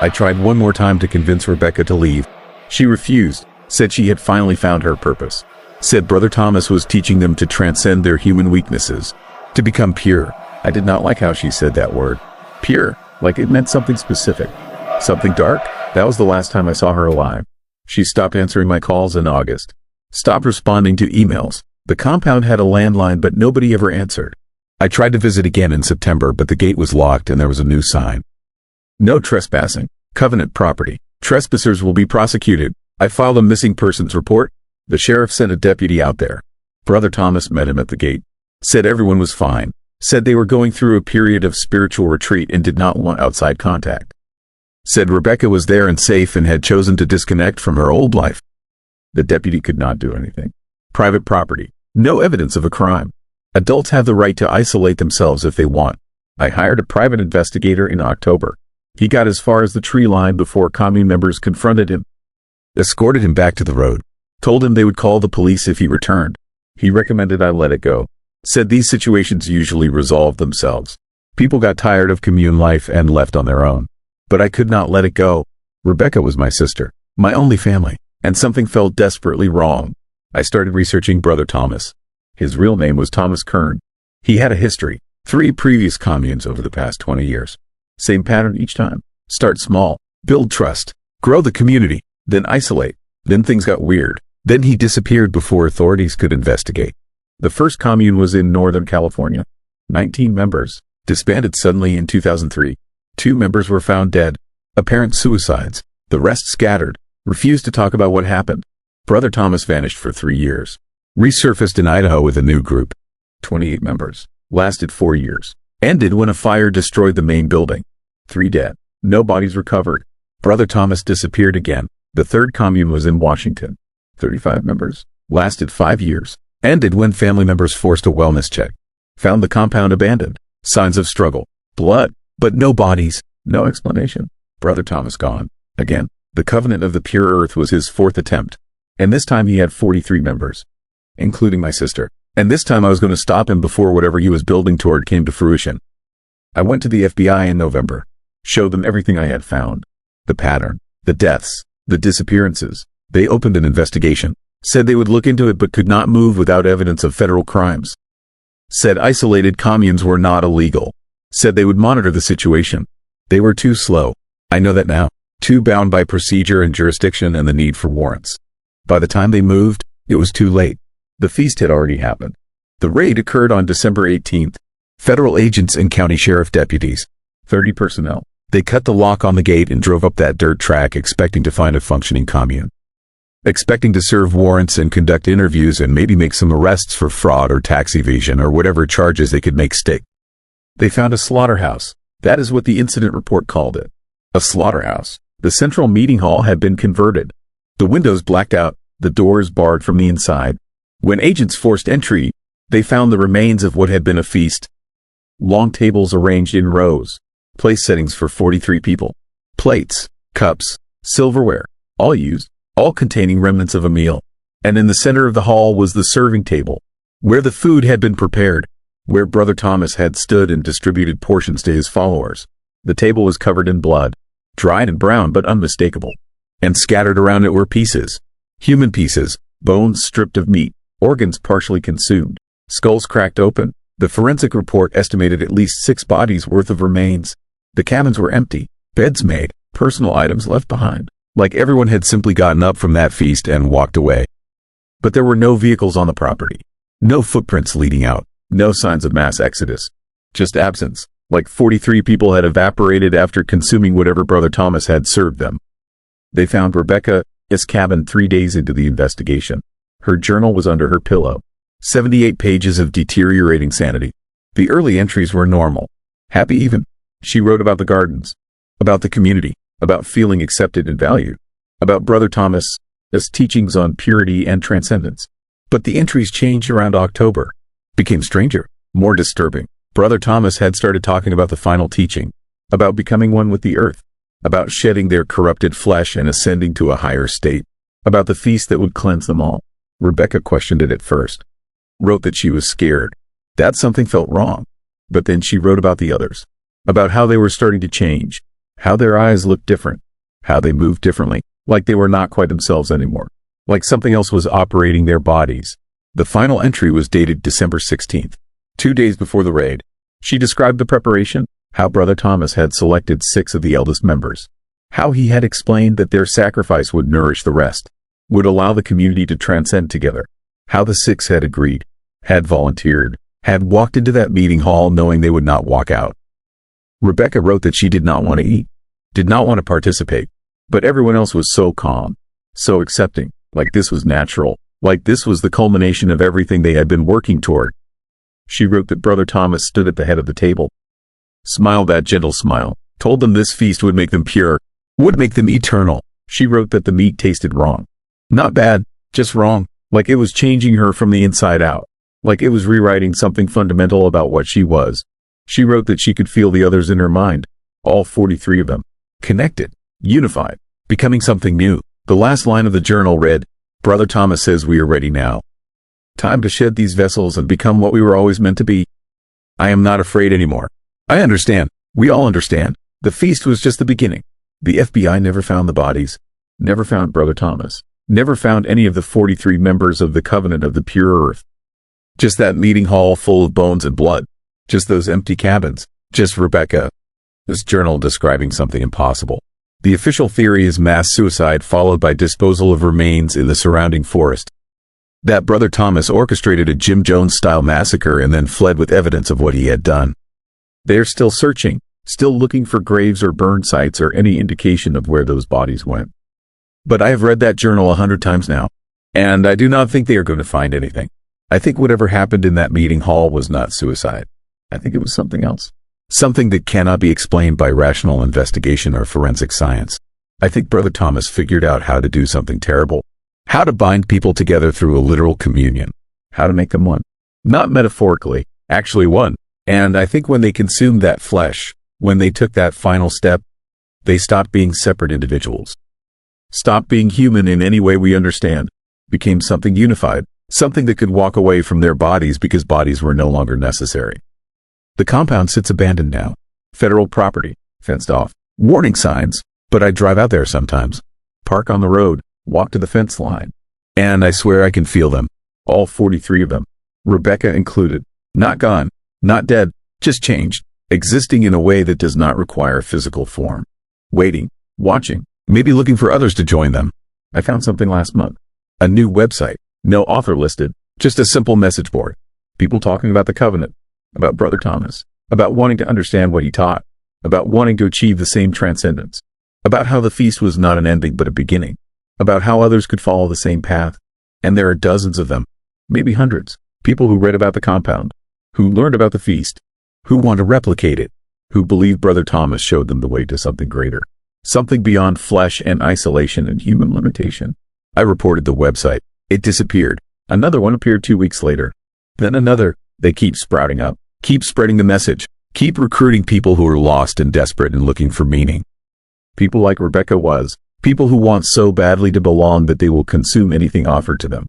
I tried one more time to convince Rebecca to leave. She refused, said she had finally found her purpose. Said Brother Thomas was teaching them to transcend their human weaknesses, to become pure. I did not like how she said that word. Pure, like it meant something specific. Something dark? That was the last time I saw her alive. She stopped answering my calls in August. Stopped responding to emails. The compound had a landline, but nobody ever answered. I tried to visit again in September, but the gate was locked and there was a new sign. No trespassing. Covenant property. Trespassers will be prosecuted. I filed a missing persons report. The sheriff sent a deputy out there. Brother Thomas met him at the gate. Said everyone was fine. Said they were going through a period of spiritual retreat and did not want outside contact. Said Rebecca was there and safe and had chosen to disconnect from her old life. The deputy could not do anything. Private property. No evidence of a crime. Adults have the right to isolate themselves if they want. I hired a private investigator in October. He got as far as the tree line before commune members confronted him. Escorted him back to the road. Told him they would call the police if he returned. He recommended I let it go. Said these situations usually resolve themselves. People got tired of commune life and left on their own. But I could not let it go. Rebecca was my sister, my only family, and something felt desperately wrong. I started researching Brother Thomas. His real name was Thomas Kern. He had a history, 3 previous communes over the past 20 years. Same pattern each time. Start small, build trust, grow the community, then isolate. Then things got weird. Then he disappeared before authorities could investigate. The first commune was in Northern California. 19 members, disbanded suddenly in 2003. 2 members were found dead, apparent suicides. The rest scattered, refused to talk about what happened. Brother Thomas vanished for 3 years. Resurfaced in Idaho with a new group. 28 members. Lasted 4 years. Ended when a fire destroyed the main building. 3 dead. No bodies recovered. Brother Thomas disappeared again. The third commune was in Washington. 35 members. Lasted 5 years. Ended when family members forced a wellness check. Found the compound abandoned. Signs of struggle. Blood. But no bodies. No explanation. Brother Thomas gone. Again. The Covenant of the Pure Earth was his fourth attempt. And this time he had 43 members, including my sister. And this time I was going to stop him before whatever he was building toward came to fruition. I went to the FBI in November, showed them everything I had found. The pattern, the deaths, the disappearances. They opened an investigation, said they would look into it but could not move without evidence of federal crimes. Said isolated communes were not illegal. Said they would monitor the situation. They were too slow. I know that now. Too bound by procedure and jurisdiction and the need for warrants. By the time they moved, it was too late. The feast had already happened. The raid occurred on December 18th. Federal agents and county sheriff deputies, 30 personnel. They cut the lock on the gate and drove up that dirt track expecting to find a functioning commune. Expecting to serve warrants and conduct interviews and maybe make some arrests for fraud or tax evasion or whatever charges they could make stick. They found a slaughterhouse. That is what the incident report called it. A slaughterhouse. The central meeting hall had been converted. The windows blacked out, the doors barred from the inside. When agents forced entry, they found the remains of what had been a feast. Long tables arranged in rows. Place settings for 43 people. Plates, cups, silverware, all used, all containing remnants of a meal. And in the center of the hall was the serving table, where the food had been prepared, where Brother Thomas had stood and distributed portions to his followers. The table was covered in blood, dried and brown but unmistakable. And scattered around it were pieces. Human pieces, bones stripped of meat, organs partially consumed, skulls cracked open. The forensic report estimated at least 6 bodies worth of remains. The cabins were empty, beds made, personal items left behind, like everyone had simply gotten up from that feast and walked away. But there were no vehicles on the property, no footprints leading out, no signs of mass exodus, just absence, like 43 people had evaporated after consuming whatever Brother Thomas had served them. They found Rebecca's cabin 3 days into the investigation. Her journal was under her pillow. 78 pages of deteriorating sanity. The early entries were normal. Happy even. She wrote about the gardens, about the community, about feeling accepted and valued, about Brother Thomas's teachings on purity and transcendence. But the entries changed around October, became stranger, more disturbing. Brother Thomas had started talking about the final teaching, about becoming one with the earth, about shedding their corrupted flesh and ascending to a higher state, about the feast that would cleanse them all. Rebecca questioned it at first. Wrote that she was scared, that something felt wrong. But then she wrote about the others, about how they were starting to change, how their eyes looked different, how they moved differently, like they were not quite themselves anymore, like something else was operating their bodies. The final entry was dated December 16th, 2 days before the raid. She described the preparation, how Brother Thomas had selected 6 of the eldest members, how he had explained that their sacrifice would nourish the rest, would allow the community to transcend together. How the 6 had agreed, had volunteered, had walked into that meeting hall knowing they would not walk out. Rebecca wrote that she did not want to eat, did not want to participate, but everyone else was so calm, so accepting, like this was natural, like this was the culmination of everything they had been working toward. She wrote that Brother Thomas stood at the head of the table, smiled that gentle smile, told them this feast would make them pure, would make them eternal. She wrote that the meat tasted wrong. Not bad, just wrong. Like it was changing her from the inside out, like it was rewriting something fundamental about what she was. She wrote that she could feel the others in her mind, all 43 of them, connected, unified, becoming something new. The last line of the journal read, Brother Thomas says we are ready now. Time to shed these vessels and become what we were always meant to be. I am not afraid anymore. I understand. We all understand. The feast was just the beginning. The FBI never found the bodies, never found Brother Thomas. Never found any of the 43 members of the Covenant of the Pure Earth. Just that meeting hall full of bones and blood. Just those empty cabins. Just Rebecca. This journal describing something impossible. The official theory is mass suicide followed by disposal of remains in the surrounding forest. That Brother Thomas orchestrated a Jim Jones-style massacre and then fled with evidence of what he had done. They are still searching, still looking for graves or burn sites or any indication of where those bodies went. But I have read that journal 100 times now, and I do not think they are going to find anything. I think whatever happened in that meeting hall was not suicide. I think it was something else. Something that cannot be explained by rational investigation or forensic science. I think Brother Thomas figured out how to do something terrible. How to bind people together through a literal communion. How to make them one. Not metaphorically, actually one. And I think when they consumed that flesh, when they took that final step, they stopped being separate individuals. stopped being human in any way we understand, became something unified, something that could walk away from their bodies because bodies were no longer necessary. The compound sits abandoned now. Federal property, fenced off. Warning signs, but I drive out there sometimes. Park on the road, walk to the fence line. And I swear I can feel them. All 43 of them. Rebecca included. Not gone, not dead, just changed. Existing in a way that does not require physical form. Waiting, watching, maybe looking for others to join them. I found something last month. A new website. No author listed. Just a simple message board. People talking about the covenant. About Brother Thomas. About wanting to understand what he taught. About wanting to achieve the same transcendence. About how the feast was not an ending but a beginning. About how others could follow the same path. And there are dozens of them. Maybe hundreds. People who read about the compound. Who learned about the feast. Who want to replicate it. Who believe Brother Thomas showed them the way to something greater. Something beyond flesh and isolation and human limitation. I reported the website. It disappeared. Another one appeared 2 weeks later. Then another. They keep sprouting up. Keep spreading the message. Keep recruiting people who are lost and desperate and looking for meaning. People like Rebecca was. People who want so badly to belong that they will consume anything offered to them.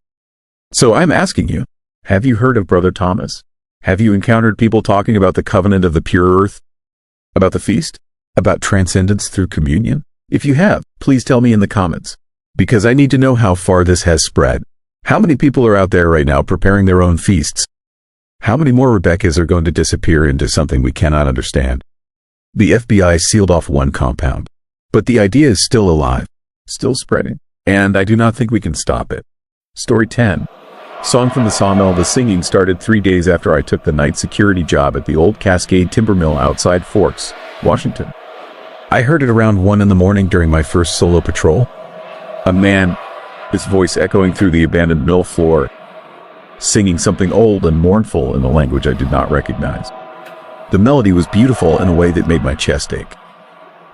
So I'm asking you, have you heard of Brother Thomas? Have you encountered people talking about the covenant of the pure earth? About the feast? About transcendence through communion? If you have, please tell me in the comments. Because I need to know how far this has spread. How many people are out there right now preparing their own feasts? How many more Rebeccas are going to disappear into something we cannot understand? The FBI sealed off one compound. But the idea is still alive, still spreading, and I do not think we can stop it. Story 10. Song from the Sawmill. The singing started 3 days after I took the night security job at the old Cascade Timber Mill outside Forks, Washington. I heard it around 1 in the morning during my first solo patrol. A man, his voice echoing through the abandoned mill floor, singing something old and mournful in a language I did not recognize. The melody was beautiful in a way that made my chest ache.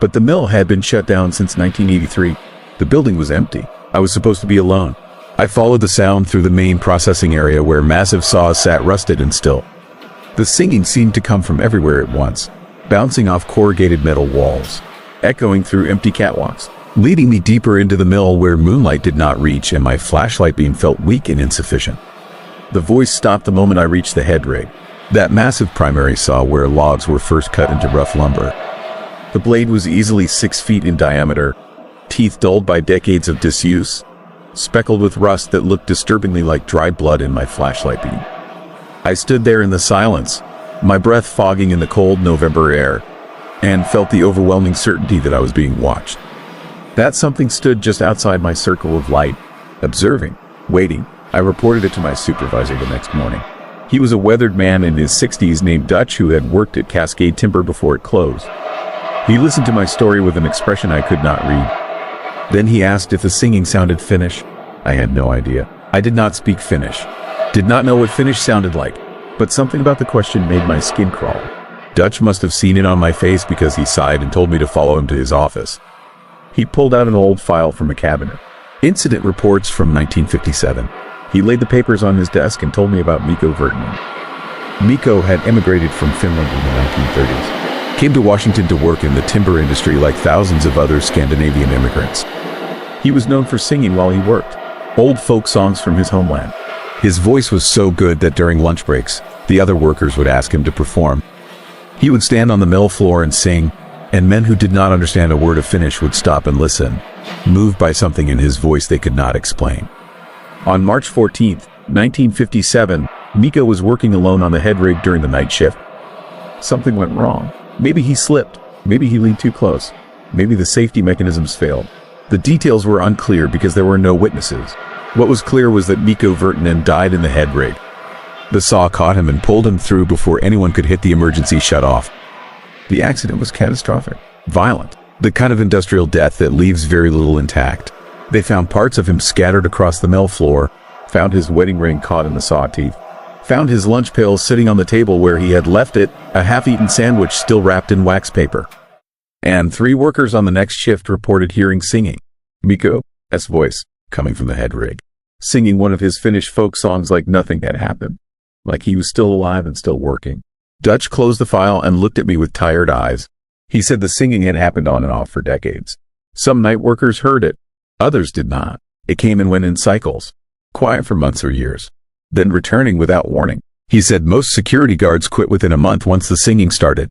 But the mill had been shut down since 1983. The building was empty. I was supposed to be alone. I followed the sound through the main processing area where massive saws sat rusted and still. The singing seemed to come from everywhere at once, bouncing off corrugated metal walls, echoing through empty catwalks, leading me deeper into the mill where moonlight did not reach and my flashlight beam felt weak and insufficient. The voice stopped the moment I reached the head rig, that massive primary saw where logs were first cut into rough lumber. The blade was easily 6 feet in diameter, teeth dulled by decades of disuse, speckled with rust that looked disturbingly like dried blood in my flashlight beam. I stood there in the silence, my breath fogging in the cold November air, and felt the overwhelming certainty that I was being watched. That something stood just outside my circle of light, observing, waiting. I reported it to my supervisor the next morning. He was a weathered man in his 60s named Dutch who had worked at Cascade Timber before it closed. He listened to my story with an expression I could not read. Then he asked if the singing sounded Finnish. I had no idea. I did not speak Finnish. Did not know what Finnish sounded like. But something about the question made my skin crawl. Dutch must have seen it on my face because he sighed and told me to follow him to his office. He pulled out an old file from a cabinet. Incident reports from 1957. He laid the papers on his desk and told me about Mikko Virtanen. Mikko had emigrated from Finland in the 1930s. Came to Washington to work in the timber industry like thousands of other Scandinavian immigrants. He was known for singing while he worked, old folk songs from his homeland. His voice was so good that during lunch breaks, the other workers would ask him to perform. He would stand on the mill floor and sing, and men who did not understand a word of Finnish would stop and listen, moved by something in his voice they could not explain. On March 14, 1957, Mikko was working alone on the head rig during the night shift. Something went wrong. Maybe he slipped. Maybe he leaned too close. Maybe the safety mechanisms failed. The details were unclear because there were no witnesses. What was clear was that Mikko Virtanen died in the head rig. The saw caught him and pulled him through before anyone could hit the emergency shut-off. The accident was catastrophic, violent, the kind of industrial death that leaves very little intact. They found parts of him scattered across the mill floor, found his wedding ring caught in the saw teeth, found his lunch pail sitting on the table where he had left it, a half-eaten sandwich still wrapped in wax paper. And 3 workers on the next shift reported hearing singing. Mikko's voice, coming from the head rig, singing one of his Finnish folk songs like nothing had happened, like he was still alive and still working. Dutch closed the file and looked at me with tired eyes. He said the singing had happened on and off for decades. Some night workers heard it, Others did not. It came and went in cycles, quiet for months or years, then returning without warning. He said most security guards quit within a month once the singing started.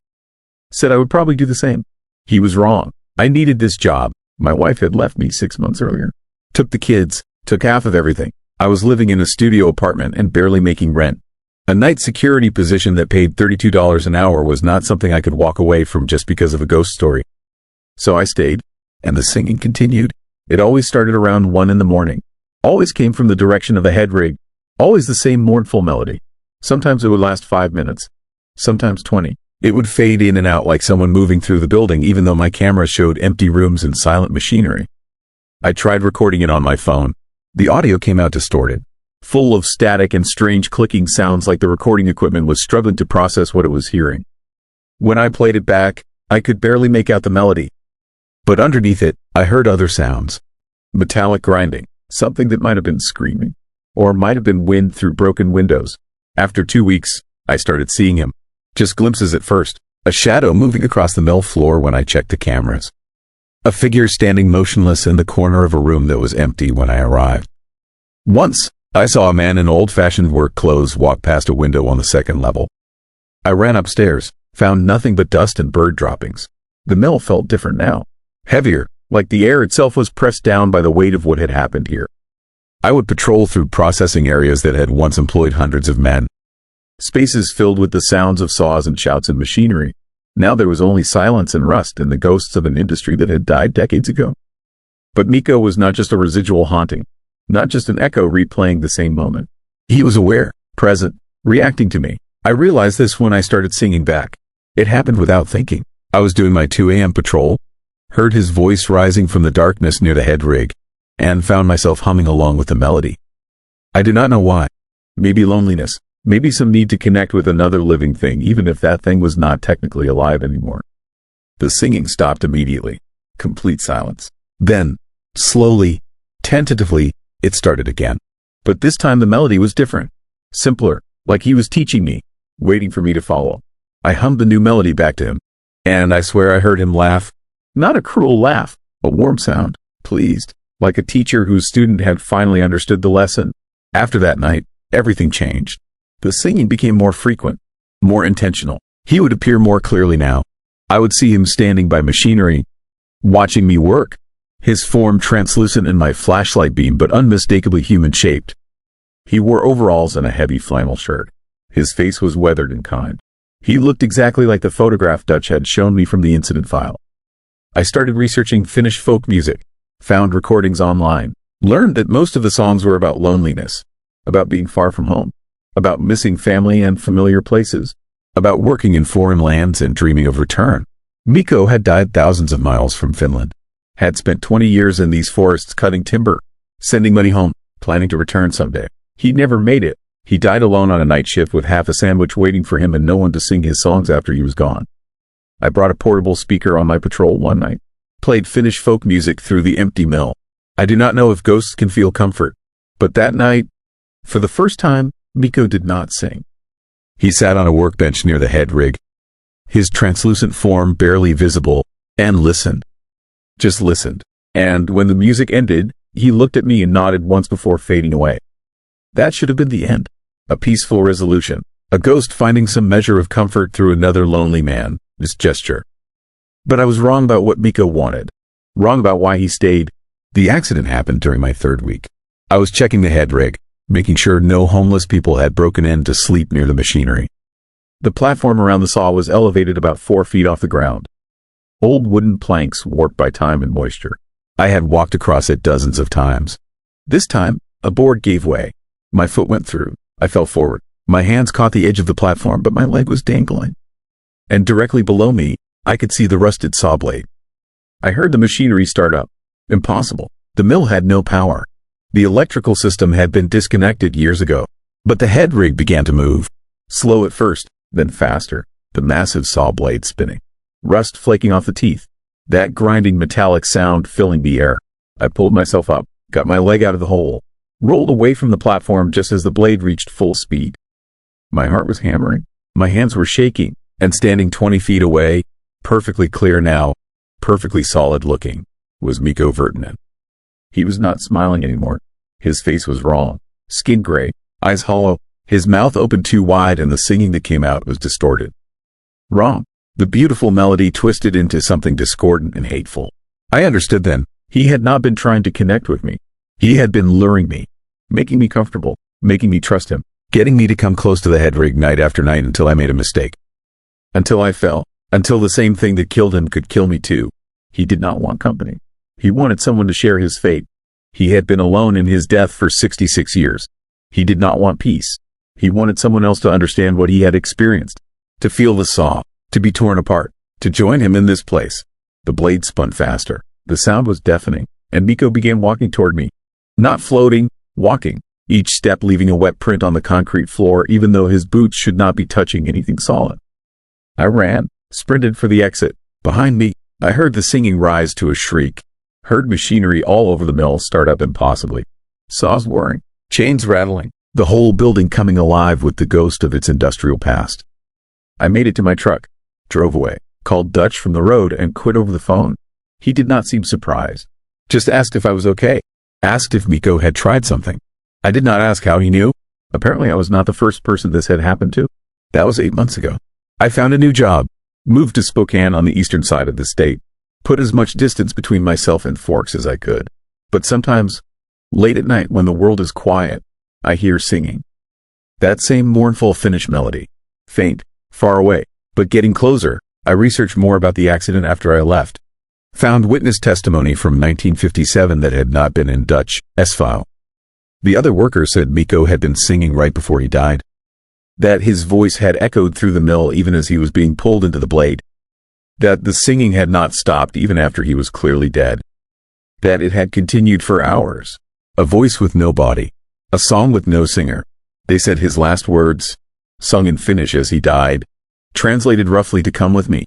Said I would probably do the same. He was wrong. I needed this job. My wife had left me 6 months earlier. Took the kids, took half of everything. I was living in a studio apartment and barely making rent. A night security position that paid $32 an hour was not something I could walk away from just because of a ghost story. So I stayed, and the singing continued. It always started around 1 in the morning. Always came from the direction of the head rig. Always the same mournful melody. Sometimes it would last 5 minutes. Sometimes 20. It would fade in and out like someone moving through the building even though my camera showed empty rooms and silent machinery. I tried recording it on my phone. The audio came out distorted, full of static and strange clicking sounds like the recording equipment was struggling to process what it was hearing. When I played it back, I could barely make out the melody. But underneath it, I heard other sounds. Metallic grinding, something that might have been screaming, or might have been wind through broken windows. After 2 weeks, I started seeing him. Just glimpses at first. A shadow moving across the mill floor when I checked the cameras. A figure standing motionless in the corner of a room that was empty when I arrived. Once, I saw a man in old-fashioned work clothes walk past a window on the second level. I ran upstairs, found nothing but dust and bird droppings. The mill felt different now. Heavier, like the air itself was pressed down by the weight of what had happened here. I would patrol through processing areas that had once employed hundreds of men. Spaces filled with the sounds of saws and shouts and machinery. Now there was only silence and rust and the ghosts of an industry that had died decades ago. But Miko was not just a residual haunting, not just an echo replaying the same moment. He was aware, present, reacting to me. I realized this when I started singing back. It happened without thinking. I was doing my 2 a.m. patrol, heard his voice rising from the darkness near the head rig, and found myself humming along with the melody. I do not know why. Maybe loneliness. Maybe some need to connect with another living thing, even if that thing was not technically alive anymore. The singing stopped immediately. Complete silence. Then, slowly, tentatively, it started again. But this time the melody was different. Simpler, like he was teaching me, waiting for me to follow. I hummed the new melody back to him, and I swear I heard him laugh. Not a cruel laugh, a warm sound, pleased, like a teacher whose student had finally understood the lesson. After that night, everything changed. The singing became more frequent, more intentional. He would appear more clearly now. I would see him standing by machinery, watching me work, his form translucent in my flashlight beam but unmistakably human-shaped. He wore overalls and a heavy flannel shirt. His face was weathered and kind. He looked exactly like the photograph Dutch had shown me from the incident file. I started researching Finnish folk music, found recordings online, learned that most of the songs were about loneliness, about being far from home, about missing family and familiar places, about working in foreign lands and dreaming of return. Miko had died thousands of miles from Finland, had spent 20 years in these forests cutting timber, sending money home, planning to return someday. He never made it. He died alone on a night shift with half a sandwich waiting for him and no one to sing his songs after he was gone. I brought a portable speaker on my patrol one night, played Finnish folk music through the empty mill. I do not know if ghosts can feel comfort, but that night, for the first time, Miko did not sing. He sat on a workbench near the head rig, his translucent form barely visible, and listened. Just listened. And when the music ended, he looked at me and nodded once before fading away. That should have been the end. A peaceful resolution. A ghost finding some measure of comfort through another lonely man. This gesture. But I was wrong about what Miko wanted. Wrong about why he stayed. The accident happened during my 3rd week. I was checking the head rig, making sure no homeless people had broken in to sleep near the machinery. The platform around the saw was elevated about 4 feet off the ground. Old wooden planks warped by time and moisture. I had walked across it dozens of times. This time, a board gave way. My foot went through. I fell forward. My hands caught the edge of the platform, but my leg was dangling. And directly below me, I could see the rusted saw blade. I heard the machinery start up. Impossible. The mill had no power. The electrical system had been disconnected years ago. But the head rig began to move. Slow at first, then faster. The massive saw blade spinning. Rust flaking off the teeth. That grinding metallic sound filling the air. I pulled myself up, got my leg out of the hole, rolled away from the platform just as the blade reached full speed. My heart was hammering. My hands were shaking, and standing 20 feet away, perfectly clear now, perfectly solid looking, was Miko Virtanen. He was not smiling anymore. His face was wrong, skin gray, eyes hollow, his mouth opened too wide, and the singing that came out was distorted. Wrong. The beautiful melody twisted into something discordant and hateful. I understood then. He had not been trying to connect with me. He had been luring me, making me comfortable, making me trust him, getting me to come close to the head rig night after night until I made a mistake. Until I fell. Until the same thing that killed him could kill me too. He did not want company. He wanted someone to share his fate. He had been alone in his death for 66 years. He did not want peace. He wanted someone else to understand what he had experienced, to feel the saw, to be torn apart, to join him in this place. The blade spun faster. The sound was deafening, and Miko began walking toward me. Not floating, walking, each step leaving a wet print on the concrete floor, even though his boots should not be touching anything solid. I ran, sprinted for the exit. Behind me, I heard the singing rise to a shriek, heard machinery all over the mill start up impossibly. Saws whirring, chains rattling, the whole building coming alive with the ghost of its industrial past. I made it to my truck, drove away, called Dutch from the road, and quit over the phone. He did not seem surprised. Just asked if I was okay. Asked if Miko had tried something. I did not ask how he knew. Apparently I was not the first person this had happened to. That was 8 months ago. I found a new job. Moved to Spokane on the eastern side of the state. Put as much distance between myself and Forks as I could. But sometimes, late at night when the world is quiet, I hear singing. That same mournful Finnish melody. Faint, far away, but getting closer. I researched more about the accident after I left. Found witness testimony from 1957 that had not been in Dutch's file. The other worker said Miko had been singing right before he died. That his voice had echoed through the mill even as he was being pulled into the blade. That the singing had not stopped even after he was clearly dead. That it had continued for hours. A voice with no body. A song with no singer. They said his last words, sung in Finnish as he died, translated roughly to "come with me.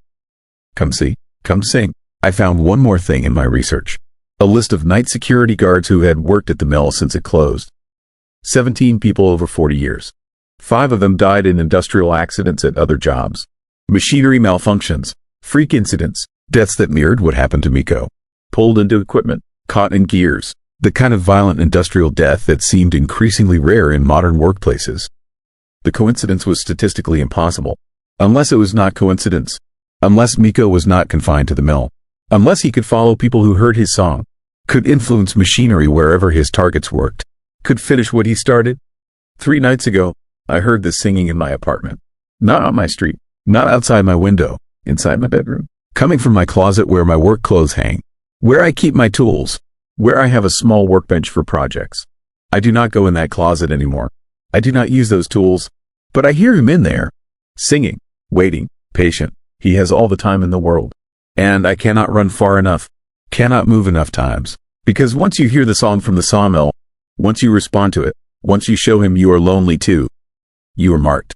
Come see, come sing." I found one more thing in my research. A list of night security guards who had worked at the mill since it closed. 17 people over 40 years. 5 of them died in industrial accidents at other jobs. Machinery malfunctions, freak incidents, deaths that mirrored what happened to Miko. Pulled into equipment, caught in gears. The kind of violent industrial death that seemed increasingly rare in modern workplaces. The coincidence was statistically impossible. Unless it was not coincidence. Unless Miko was not confined to the mill. Unless he could follow people who heard his song, could influence machinery wherever his targets worked, could finish what he started. 3 nights ago, I heard this singing in my apartment. Not on my street, not outside my window, inside my bedroom, coming from my closet where my work clothes hang, where I keep my tools, where I have a small workbench for projects. I do not go in that closet anymore. I do not use those tools, but I hear him in there, singing, waiting, patient. He has all the time in the world. And I cannot run far enough, cannot move enough times. Because once you hear the song from the sawmill, once you respond to it, once you show him you are lonely too, you are marked.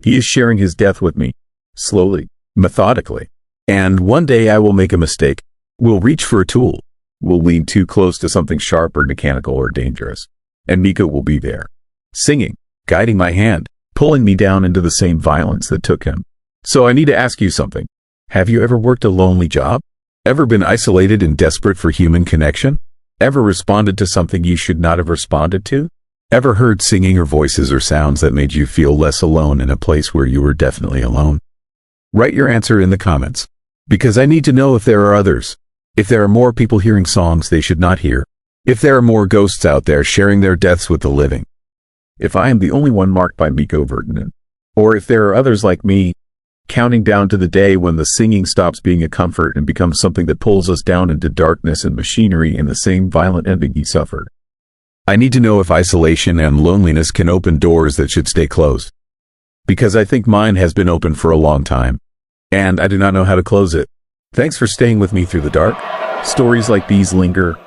He is sharing his death with me, slowly, methodically. And one day I will make a mistake, will reach for a tool, will lean too close to something sharp or mechanical or dangerous. And Miko will be there, singing, guiding my hand, pulling me down into the same violence that took him. So I need to ask you something. Have you ever worked a lonely job? Ever been isolated and desperate for human connection? Ever responded to something you should not have responded to? Ever heard singing or voices or sounds that made you feel less alone in a place where you were definitely alone? Write your answer in the comments. Because I need to know if there are others. If there are more people hearing songs they should not hear. If there are more ghosts out there sharing their deaths with the living. If I am the only one marked by Miko Virtanen. Or if there are others like me, counting down to the day when the singing stops being a comfort and becomes something that pulls us down into darkness and machinery in the same violent ending he suffered. I need to know if isolation and loneliness can open doors that should stay closed. Because I think mine has been open for a long time. And I do not know how to close it. Thanks for staying with me through the dark. Stories like these linger,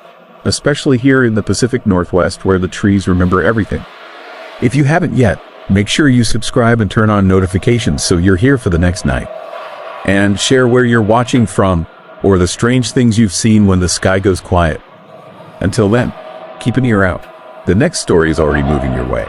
especially here in the Pacific Northwest where the trees remember everything. If you haven't yet, make sure you subscribe and turn on notifications so you're here for the next night. And share where you're watching from, or the strange things you've seen when the sky goes quiet. Until then, keep an ear out. The next story is already moving your way.